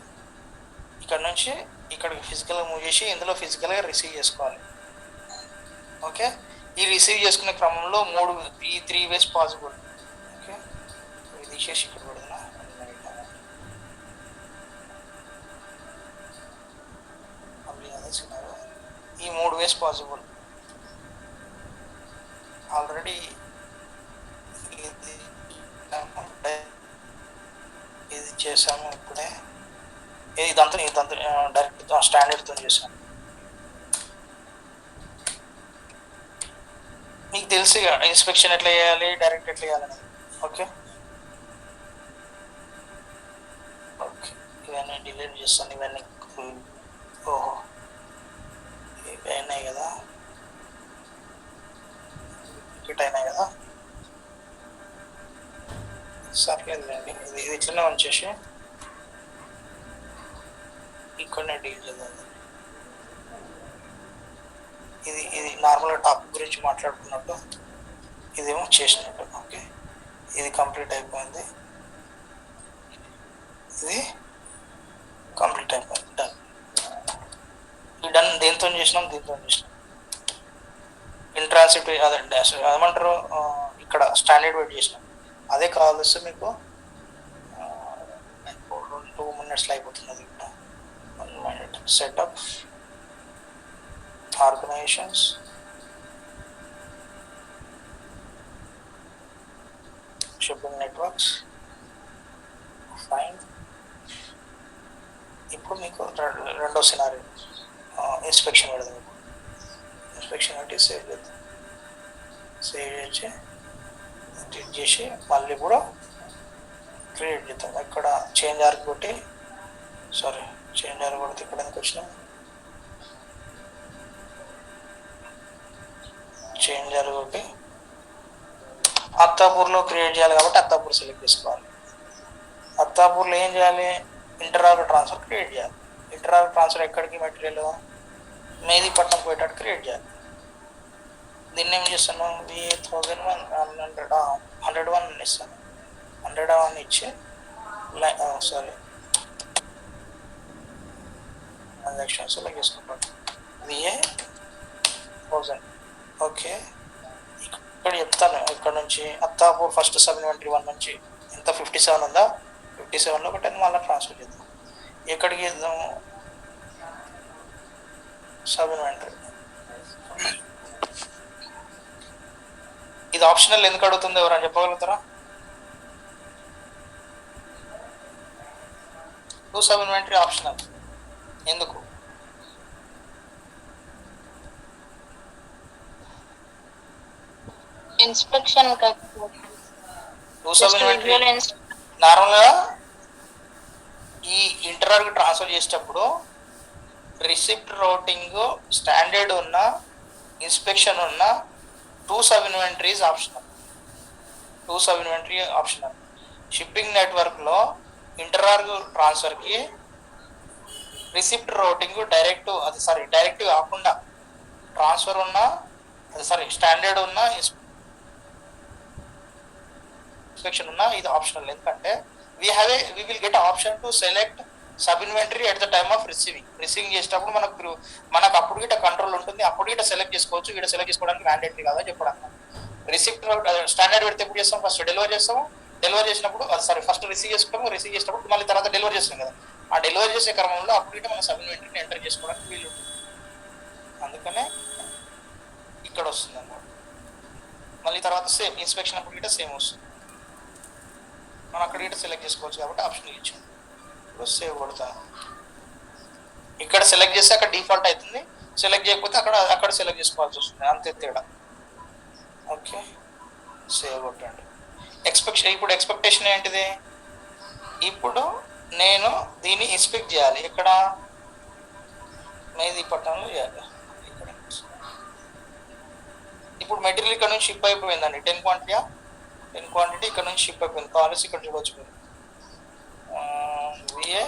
ఇక్కడ నుంచి ఇక్కడికి ఫిజికల్గా మూవ్ చేసి ఇందులో ఫిజికల్గా రిసీవ్ చేసుకోవాలి. ఓకే, ఈ రిసీవ్ చేసుకునే క్రమంలో ఈ 3 ways పాసిబుల్. ఓకే, ఇది తీసేసి ఇక్కడ పెడుతున్నా. ఈ 3 ways పాసిబుల్. ఆల్రెడీ ఇది చేసాము ఇప్పుడే. ఇదంతా డైరెక్ట్ స్టాండర్డ్తో చేసాము. మీకు తెలుసు ఇన్స్పెక్షన్ ఎట్లా చేయాలి, డైరెక్ట్ ఎట్లా చేయాలని. ఓకే ఓకే, ఇవన్నీ డిలీట్ చేస్తాను. ఇవన్నీ ఓహో ఇవి అయినాయి కదా, రిపీట్ అయినాయి కదా. సర్లేదండి, ఇది ఇట్లనే ఉంచేసి ఇక్కడనే డీల్ చేద్దాం. ఇది నార్మల్గా టాపిక్ గురించి మాట్లాడుకున్నట్టు ఇదేమో చేసినట్టు. ఓకే, ఇది కంప్లీట్ అయిపోయింది, ఇది కంప్లీట్ అయిపోయింది. డన్. ఈ డన్ దేంతో చేసినాం? దీంతో చేసినాం. ఇంట్రాన్సిట్ అదే డాష్ ఏమంటారు ఇక్కడ స్టాండర్డ్ వెయిట్ చేసినాం. అదే కావాల్సి మీకు 2 minutes అయిపోతుంది. అది 1 minute. Setup organizations, shipping networks, fine. ఇప్పుడు మీకు రెండో సినారీ ఇన్స్పెక్షన్ పెడదాం. ఇన్స్పెక్షన్ అంటే సేవ్ చేద్దాం. సేవ్ చేసి క్లిక్ చేసి మళ్ళీ కూడా క్రియేట్ చేద్దాం. ఇక్కడ చేంజ్ ఆర్క్ కొట్టి చేంజ్ ఆర్క్ కొడితే ఇక్కడ ఎందుకు వచ్చినాం? చేంజ్ ఆర్క్ కొట్టి అత్తాపూర్లో క్రియేట్ చేయాలి కాబట్టి అత్తాపూర్ సెలెక్ట్ చేసుకోవాలి. అత్తాపూర్లో ఏం చేయాలి? ఇంటర్ఆర్గ్ ట్రాన్స్ఫర్ క్రియేట్ చేయాలి. ఇంటర్ఆర్గ్ ట్రాన్స్ఫర్ ఎక్కడికి? మెటీరియల్ మేదీపట్నం పోయేటట్టు క్రియేట్ చేయాలి. దీన్ని ఏం చేస్తాను? 101 ఇస్తాను. 101 ఇచ్చి ట్రాన్సాక్షన్స్ సెలెక్ట్ చేసుకుంటాను. VA1000. ఓకే, ఇక్కడ చెప్తాను. ఇక్కడ నుంచి అత్తాపూర్ ఫస్ట్ సబ్ ఇన్వెంటరీ 1 నుంచి ఎంత 57 ఉందా? 57లో ఒక 10 మళ్ళీ ట్రాన్స్ఫర్ చేద్దాం. ఎక్కడికి చేద్దాము? Sub inventory. ఇది ఆప్షనల్ ఎందుకు అడుగుతుంది? ఎవరైనా చెప్పగలుగుతారా? సబ్ ఇన్వెంటరీ ఆప్షనల్ ఎందుకు? ఇన్స్పెక్షన్ నార్మల్గా ఈ ఇంటర్ఆర్గ్ ట్రాన్స్ఫర్ చేసేటప్పుడు రిసిప్ట్ రౌటింగ్ స్టాండర్డ్ ఉన్న ఇన్స్పెక్షన్ ఉన్న 2 sub inventories optional. 2 sub inventory optional. Shipping నెట్వర్క్లో ఇంటర్ఆర్గ్ ట్రాన్స్ఫర్కి రిసిప్ట్ రౌటింగ్ డైరెక్ట్ కాకుండా ట్రాన్స్ఫర్ ఉన్న స్టాండర్డ్ ఉన్న ఇన్స్పెక్షన్ ఉన్న ఇది ఆప్షనల్. ఎందుకంటే we will get option to select sub inventory at the time of receiving చేసేటప్పుడు మనకు అప్పుడు గిట్ట కంట్రోల్ ఉంటుంది. అప్పుడు గిట్ట సెలెక్ట్ చేసుకోవచ్చు. ఇక్కడ సెలెక్ట్ చేసుకోవడానికి మ్యాండేటరీ కాదని చెప్పడానికి. రిసిప్ట్ స్టాండర్డ్ పెడితే ఎప్పుడు చేస్తాం? ఫస్ట్ డెలివరీ చేస్తాము. డెలివరీ చేసినప్పుడు ఫస్ట్ రిసీవ్ చేసుకుంటాము. రిసీవ్ చేసినప్పుడు మళ్ళీ తర్వాత డెలివరీ చేస్తాం కదా. ఆ డెలివరీ చేసే క్రమంలో అప్పుడు గిట్ట మనం సబ్ ఇన్వెంటరీని ఎంటర్ చేసుకోవడానికి వీలు ఉంటుంది. అందుకనే ఇక్కడ వస్తుంది అన్నమాట. మళ్ళీ తర్వాత సేమ్ ఇన్స్పెక్షన్ అప్పుడు గిట్ట సేమ్ వస్తుంది. మనం అక్కడ గిట్ట సెలెక్ట్ చేసుకోవచ్చు కాబట్టి ఆప్షన్ ఇచ్చాం. ఇప్పుడు సేవ్ కొడతాను. ఇక్కడ సెలెక్ట్ చేస్తే అక్కడ డిఫాల్ట్ అవుతుంది. సెలెక్ట్ చేయకపోతే అక్కడ సెలెక్ట్ చేసుకోవాల్సి వస్తుంది. అంతే తేడా. ఓకే, సేవ్ కొట్టండి. ఇప్పుడు ఎక్స్పెక్టేషన్ ఏంటిది? ఇప్పుడు నేను దీన్ని ఇన్స్పెక్ట్ చేయాలి. ఇక్కడ మెహదీపట్నంలో చేయాలి. ఇక్కడ ఇప్పుడు మెటీరియల్ ఇక్కడ నుంచి షిప్ అయిపోయిందండి. 10 క్వాంటిటీ ఇక్కడ నుంచి షిప్ అయిపోయింది. కాలేజ్ ఇక్కడ చూడవచ్చు మీరు. VA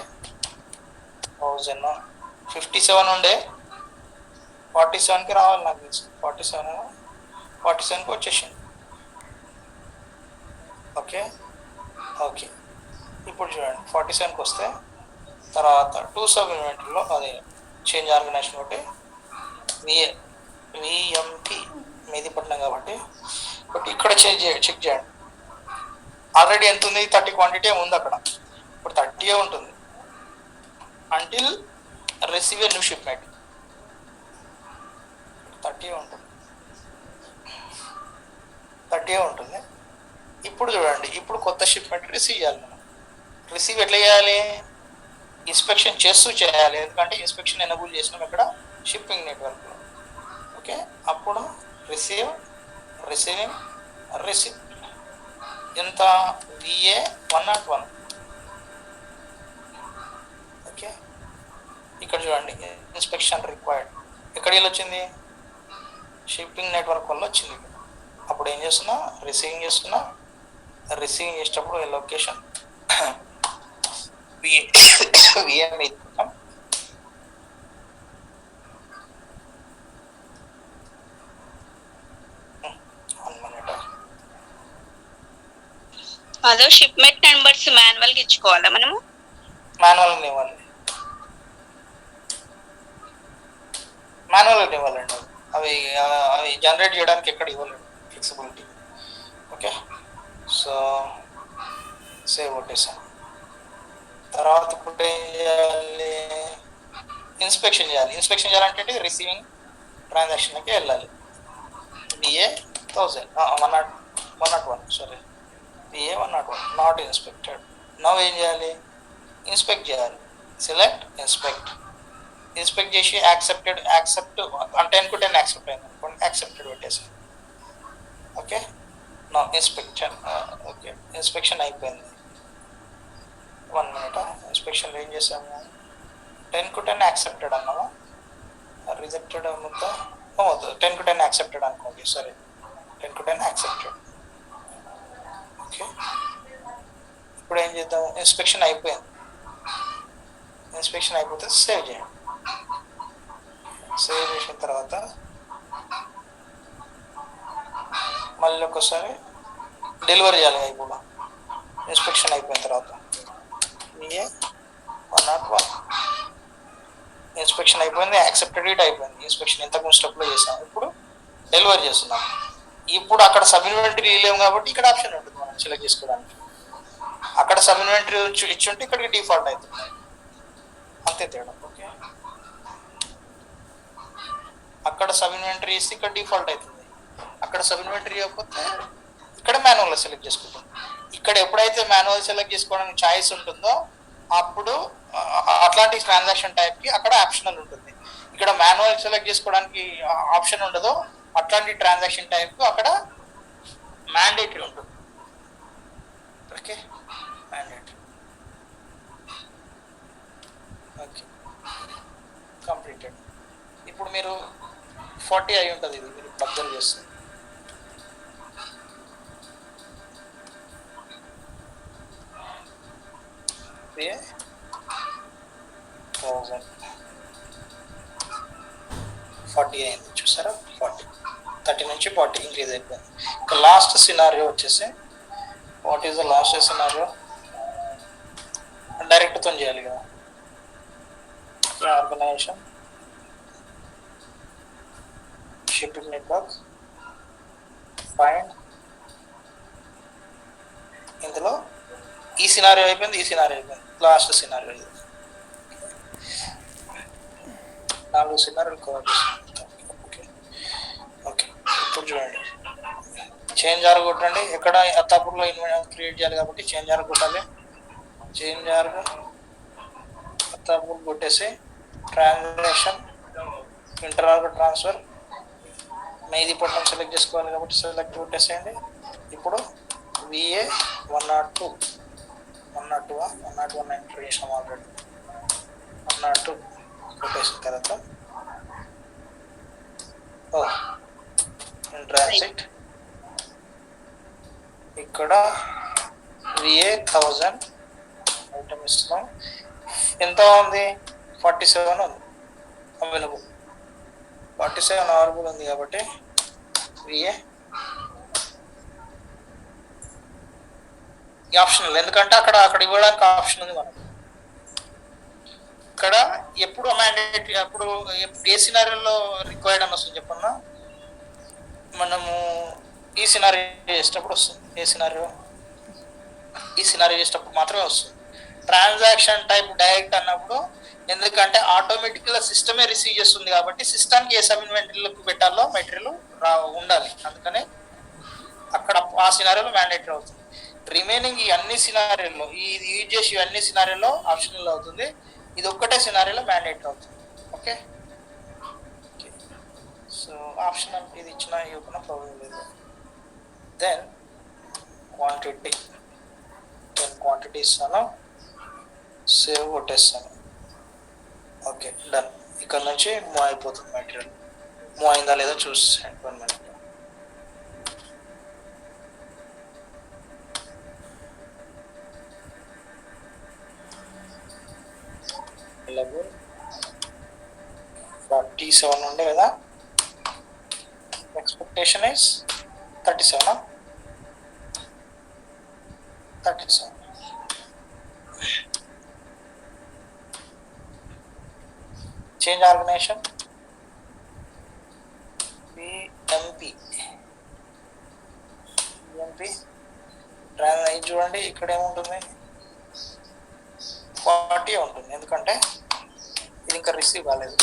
57 ఉండే 47కి రావాలి నాకు తెలుసు. 47కి వచ్చేసింది. ఓకే, ఇప్పుడు చూడండి 47కి వస్తే తర్వాత 2 సబ్ ఇన్వెంటరీలో అది చేంజ్ ఆర్గనైజేషన్ ఒకటి VMP మెహదీపట్నం కాబట్టి ఇక్కడ చెక్ చేయండి. ఆల్రెడీ ఎంత ఉంది? 30 క్వాంటిటీ ఉంది అక్కడ. ఇప్పుడు 30 ఉంటుంది అంటిల్ రిసీవ్ న్యూ షిప్మెంట్. 30 ఉంటుంది. ఇప్పుడు చూడండి, ఇప్పుడు కొత్త షిప్మెంట్ రిసీవ్ చేయాలి. మనం రిసీవ్ ఎట్లా చేయాలి? ఇన్స్పెక్షన్ చేస్తూ చేయాలి, ఎందుకంటే ఇన్స్పెక్షన్ ఎనబుల్ చేసినాం ఇక్కడ షిప్పింగ్ నెట్వర్క్లో. ఓకే, అప్పుడు రిసీవింగ్ ఎంత? VA 101. ఓకే, ఇక్కడ చూడండి ఇన్స్పెక్షన్ రిక్వైర్డ్. ఎక్కడ వచ్చింది? షిప్పింగ్ నెట్వర్క్ వల్ల వచ్చింది. అప్పుడు ఏం చేస్తున్నా? రిసీవింగ్ చేసేటప్పుడు లొకేషన్ VA మెహదీపట్నం. అదో షిప్మెంట్ నెంబర్స్ మాన్యువల్ గా ఇచ్చుకోవాలా మనము? మాన్యువల్గా ఇవ్వాలండి. అవి జనరేట్ చేయడానికి ఎక్కడ ఇవ్వలేదు ఫ్లెక్సిబిలిటీ. ఓకే, సో సేవ్ కొట్టేసాను. తర్వాత ఇప్పుడు ఏం చేయాలి? ఇన్స్పెక్షన్ చేయాలంటే రిసీవింగ్ ట్రాన్సాక్షన్కి వెళ్ళాలి. VA 101 sorry, VA 101 not inspected. Now ఏం చేయాలి? ఇన్స్పెక్ట్ చేయాలి. సెలెక్ట్ ఇన్స్పెక్ట్ చేసి యాక్సెప్ట్ 10 to 10 యాక్సెప్ట్ అయింది అనుకోండి, యాక్సెప్టెడ్ పెట్టేసి. ఓకే, నా ఇన్స్పెక్షన్ అయిపోయింది. 1 minute. ఇన్స్పెక్షన్లో ఏం చేసాము? 10 to 10 యాక్సెప్టెడ్ అన్నామా? రిజెక్టెడ్ మొత్తం 10 to 10 యాక్సెప్టెడ్ అనుకోండి. సరే, 10 to 10 యాక్సెప్టెడ్. ఓకే, ఇప్పుడు ఏం చేద్దాం? ఇన్స్పెక్షన్ అయిపోయింది. ఇన్స్పెక్షన్ అయిపోతే సేవ్ చేయండి. సేవ్ చేసిన తర్వాత మళ్ళీ ఒకసారి డెలివరీ చేయాలి. ఇప్పుడు ఇన్స్పెక్షన్ అయిపోయిన తర్వాత VA 101 ఇన్స్పెక్షన్ అయిపోయింది, యాక్సెప్టెడ్ ఇట్ అయిపోయింది. ఇన్స్పెక్షన్ ఇంతకుముందు స్టెప్లో చేసాం, ఇప్పుడు డెలివరీ చేస్తున్నాం. ఇప్పుడు అక్కడ సబ్ ఇన్వెంటరీ లేవు కాబట్టి ఇక్కడ ఆప్షన్ ఉంటుంది మనం సెలెక్ట్ చేసుకోవడానికి. అక్కడ సబ్ ఇన్వెంటరీ ఇచ్చి ఉంటే ఇక్కడికి డిఫాల్ట్ అవుతుంది, అంతే తేడా. ఓకే, అక్కడ సబ్ ఇన్వెంటరీ ఇస్తే ఇక్కడ డిఫాల్ట్ అవుతుంది. అక్కడ సబ్ ఇన్వెంటరీ ఇవ్వకపోతే ఇక్కడ మాన్యువల్గా సెలెక్ట్ చేసుకుంటాం. ఇక్కడ ఎప్పుడైతే మాన్యువల్ సెలెక్ట్ చేసుకోవడానికి ఛాయిస్ ఉంటుందో అప్పుడు అట్లాంటి ట్రాన్సాక్షన్ టైప్కి అక్కడ ఆప్షనల్ ఉంటుంది. ఇక్కడ మాన్యువల్ సెలెక్ట్ చేసుకోవడానికి ఆప్షన్ ఉండదో అట్లాంటి ట్రాన్సాక్షన్ టైప్కు అక్కడ మ్యాండేటరీ ఉంటుంది. Okay, mandatory. Okay, completed. ఇప్పుడు మీరు 40 అయి ఉంటుంది. ఇది మీరు అబ్జర్వ్ చేస్తుంది. VA 1000 40 అయింది, చూసారా? 30 నుంచి 40 ఇంక్రీజ్ అయిపోయింది. ఇక లాస్ట్ సినారియో వచ్చేసి, what is the last scenario? డైరెక్ట్తో చేయాలి కదా. ఆర్గనైజేషన్ షిప్పింగ్ నెట్వర్క్ ఫైండ్, ఇందులో ఈ సినారియో అయిపోయింది, లాస్ట్ సినారియో ఇది. 4 సినారియోలు కవర్ చేస్తాం. ఓకే, ఇప్పుడు చూడండి, చేంజ్ ఆర్ కొట్టండి. ఎక్కడ అత్తాపూర్లో క్రియేట్ చేయాలి కాబట్టి చేంజ్ ఆర్ కొట్టాలి. చేంజ్ ఆర్ అత్తాపూర్ కొట్టేసి transaction inter org transfer Mehdipatnam select చేసుకోవాలి కాబట్టి సెలెక్ట్ కొట్టేసేయండి. ఇప్పుడు VA 102 101 ఎంటర్ చేసాం ఆల్రెడీ. 102 కొట్టేసిన తర్వాత ట్రాన్సిట్ ఇక్కడ VA 1000 ఐటమ్ ఇస్తున్నాం. ఎంత ఉంది? 47 ఉంది అవైలబుల్. 47 అవైలబుల్ ఉంది కాబట్టి VA ఈ ఆప్షనల్, ఎందుకంటే అక్కడ ఇవ్వడానికి ఆప్షన్ ఉంది మనకు. ఇక్కడ ఎప్పుడు మ్యాండేటరీ, అప్పుడు ఏ సినారియోలో రిక్వైర్డ్ అని వస్తుంది చెప్పన్నా? మనము ఈ సినారియో చేసేటప్పుడు వస్తుంది. ఈ సినారియో చేసేటప్పుడు మాత్రమే వస్తుంది. ట్రాన్సాక్షన్ టైప్ డైరెక్ట్ అన్నప్పుడు, ఎందుకంటే ఆటోమేటిక్గా సిస్టమే రిసీవ్ చేస్తుంది కాబట్టి సిస్టమ్కి ఏ సబ్ ఇన్వెంటరీలకు పెట్టాలో మెటీరియల్ ఉండాలి. అందుకనే అక్కడ ఆ సినారియోలో మ్యాండేటరీ అవుతుంది. రిమైనింగ్ ఈ అన్ని సినారియోలో ఇది యూజ్ చేసి అన్ని సినారియోలో ఆప్షనల్ అవుతుంది. ఇది ఒక్కటే సినారియోలో మ్యాండేటరీ అవుతుంది. ఓకే, సో ఆప్షనల్ ఇది ఇచ్చిన ఇవ్వకుండా ప్రాబ్లం లేదు. దెన్ క్వాంటిటీ ఇస్తాను, సేవ్ కొట్టేస్తాను. Okay, done. ఇక్కడ నుంచి మూవ్ అయిపోతుంది మెటీరియల్. మూవ్ అయిందా లేదా చూసేయండి 1 minute. available 47 ఉండే కదా, expectation is 37. 37 change organization BMP చూడండి, ఇక్కడ ఏముంటుంది? 40 ఉంటుంది, ఎందుకంటే ఇది ఇంకా రిసీవ్ కాలేదు.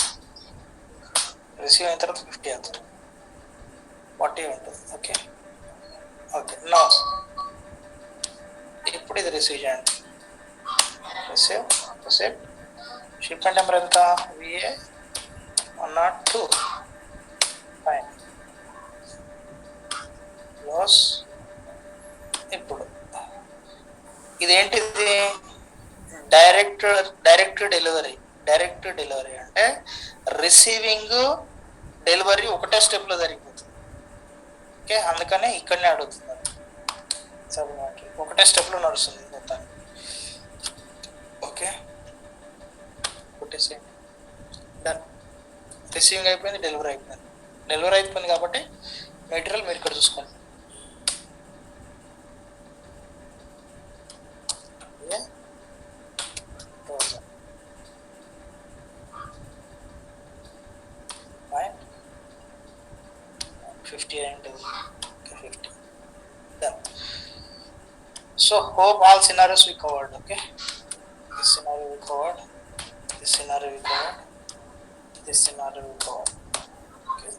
రిసీవ్ అయిన తర్వాత 50 అవుతుంది, 40 ఉంటుంది. ఓకే నో ఇప్పుడు ఇది రిసీవ్ చేయండి. రిసీవ్ షిప్మెంట్ నెంబర్ ఎంత? VA 102. Fine, close. ఇప్పుడు ఇదేంటిది? డైరెక్ట్ డెలివరీ అంటే రిసీవింగ్ డెలివరీ ఒకటే స్టెప్లో జరిగిపోతుంది. ఓకే, అందుకనే ఇక్కడనే అడుగుతున్నారు. ఒకటే స్టెప్లో నడుస్తుంది మొత్తం. ఓకే, కొట్టేసేయండి. డన్. రిసీవింగ్ అయిపోయింది, డెలివరీ అయిపోయింది కాబట్టి మెటీరియల్ మీరు ఇక్కడ చూసుకోండి. Fine. 50 and 50. Done. So hope all scenarios we covered. Okay, this scenario we covered, this scenario we covered, this scenario we covered. Okay,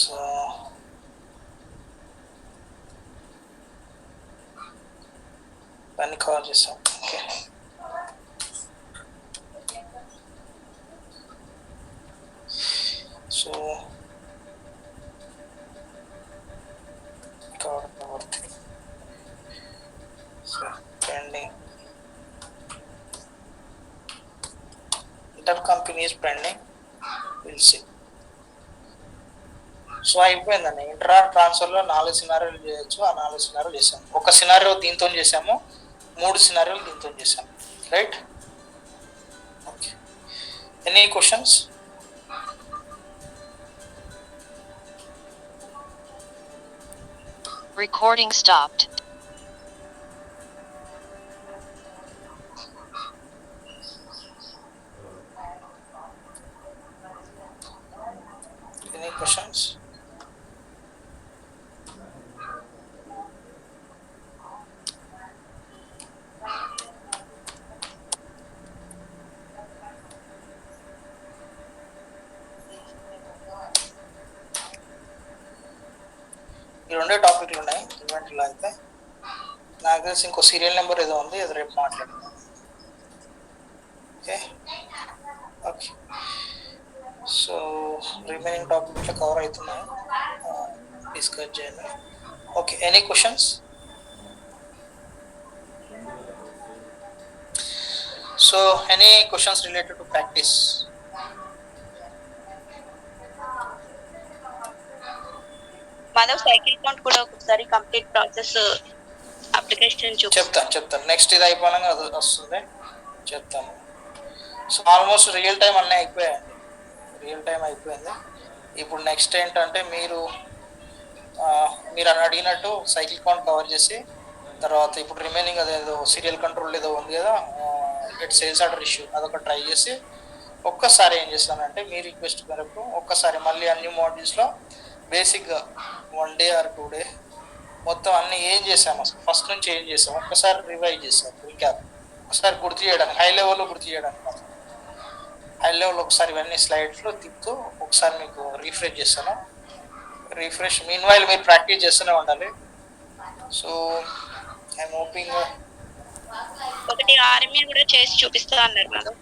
so panic cover చేసాం. Okay, so cover number 3. So pending, intercompany is pending, we'll see. So అయిపోయిందండి. Intra ట్రాన్స్ఫర్లో 4 సినారియోలు చేయొచ్చు. ఆ 4 సినారియోలు చేసాము. ఒక scenario దీంతో చేసాము, 3 సినారియోలు దీంతో చేసాము. Right? Okay, any questions? Recording stopped. Any questions? ఈ రెండే టాపిక్లు ఉన్నాయి ఈవెంట్లో. అయితే నాకు తెలిసి ఇంకో సీరియల్ నెంబర్ ఏదో ఉంది, అది రేపు మాట్లాడుతున్నాను. ఓకే ఓకే సో రిమైనింగ్ టాపిక్లో కవర్ అవుతున్నాయి, డిస్కస్ చేయండి. Okay, any questions? So any questions related to practice? Madhav cycle count కూడా ఒకసారి కంప్లీట్ ప్రాసెస్ అప్లికేషన్ చెప్తాను. నెక్స్ట్ ఇది అయిపోయినాక అది వస్తుంది, చెప్తాను. సో ఆల్మోస్ట్ రియల్ టైం అన్నీ అయిపోయాయండి, రియల్ టైం అయిపోయింది. ఇప్పుడు నెక్స్ట్ ఏంటంటే మీరు అని అడిగినట్టు సైకిల్ కౌంట్ కవర్ చేసి, తర్వాత ఇప్పుడు రిమైనింగ్ అదేదో సీరియల్ కంట్రోల్ ఏదో ఉంది కదా, గెట్ సేల్స్ ఆర్డర్ ఇష్యూ, అదొక ట్రై చేసి ఒక్కసారి ఏం చేస్తానంటే మీ రిక్వెస్ట్ మేరకు ఒక్కసారి మళ్ళీ అన్ని మోడ్యూల్స్లో బేసిక్గా 1 డే ఆర్ 2 డే మొత్తం అన్ని ఏం చేసాము, అసలు ఫస్ట్ నుంచి ఏం చేసాము ఒక్కసారి రివైజ్ చేసాము, రీక్యాప్ ఒకసారి గుర్తు చేయడానికి, హై లెవెల్లో గుర్తు చేయడానికి మాత్రం. హై లెవెల్ ఒకసారి ఇవన్నీ స్లైడ్స్లో తిప్పుతూ ఒకసారి మీకు రీఫ్రెష్ చేస్తాను. రీఫ్రెష్ మీన్ వైల్ మీరు ప్రాక్టీస్ చేస్తూనే ఉండాలి. So I'm hoping. ఒకటి ఆర్ఎంఏ కూడా చేసి చూపిస్తా అన్నారు మాధవ్.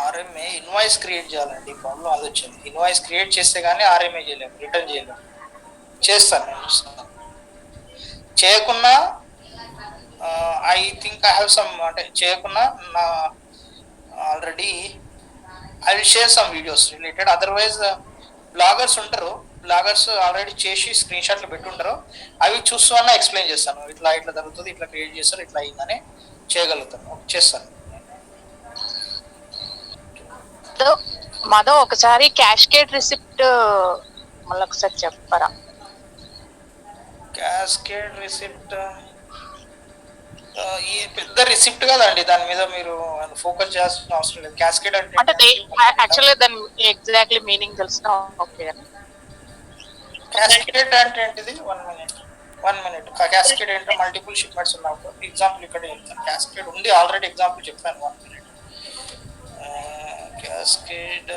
ఆర్ఎంఏ ఇన్వాయిస్ క్రియేట్ చేయాలండి, ప్రాబ్లం అది వచ్చింది. ఇన్వాయిస్ క్రియేట్ చేస్తే కానీ ఆర్ఎంఏ చేయలేము, రిటర్న్ చేయలేము. చేస్తాను నేను, చూస్తాను. చేయకున్నా I think I have some, అంటే చేయకున్నా నా already I will share some videos related. Otherwise bloggers ఉంటారు, బ్లాగర్స్ ఆల్రెడీ చేసి స్క్రీన్ షాట్లు పెట్టుంటారు, అవి చూస్తూ అన్న ఎక్స్ప్లెయిన్ చేస్తాను. ఇట్లా జరుగుతుంది, ఇట్లా క్రియేట్ చేస్తారు, ఇట్లా అయిందని చేయగలుగుతాను, చేస్తాను. మాధవ్ ఒకసారి క్యాష్కేడ్ రిసిప్ట్ మళ్ళీ ఒకసారి చెప్పరా? క్యాస్కేడ్ రిసిప్ట్ ఈ పెద్ద రిసిప్ట్ కదండి, దాని మీద మీరు ఫోకస్ చేయాల్సిన అవసరం లేదు. క్యాస్కేడ్ అంటే యాక్చువల్గా దాని ఎగ్జాక్ట్లీ మీనింగ్ తెలిసిన ఓకే. క్యాస్కేడ్ అంటే ఏంటిది? 1 మినిట్. క్యాస్కేడ్ అంటే మల్టిపుల్ షిప్మెంట్స్ ఉన్నప్పుడు ఎగ్జాంపుల్ ఇక్కడ చెప్తాను. క్యాస్కేడ్ ఉంది ఆల్రెడీ, ఎగ్జాంపుల్ చెప్పాను. 1 మినిట్. క్యాస్కేడ్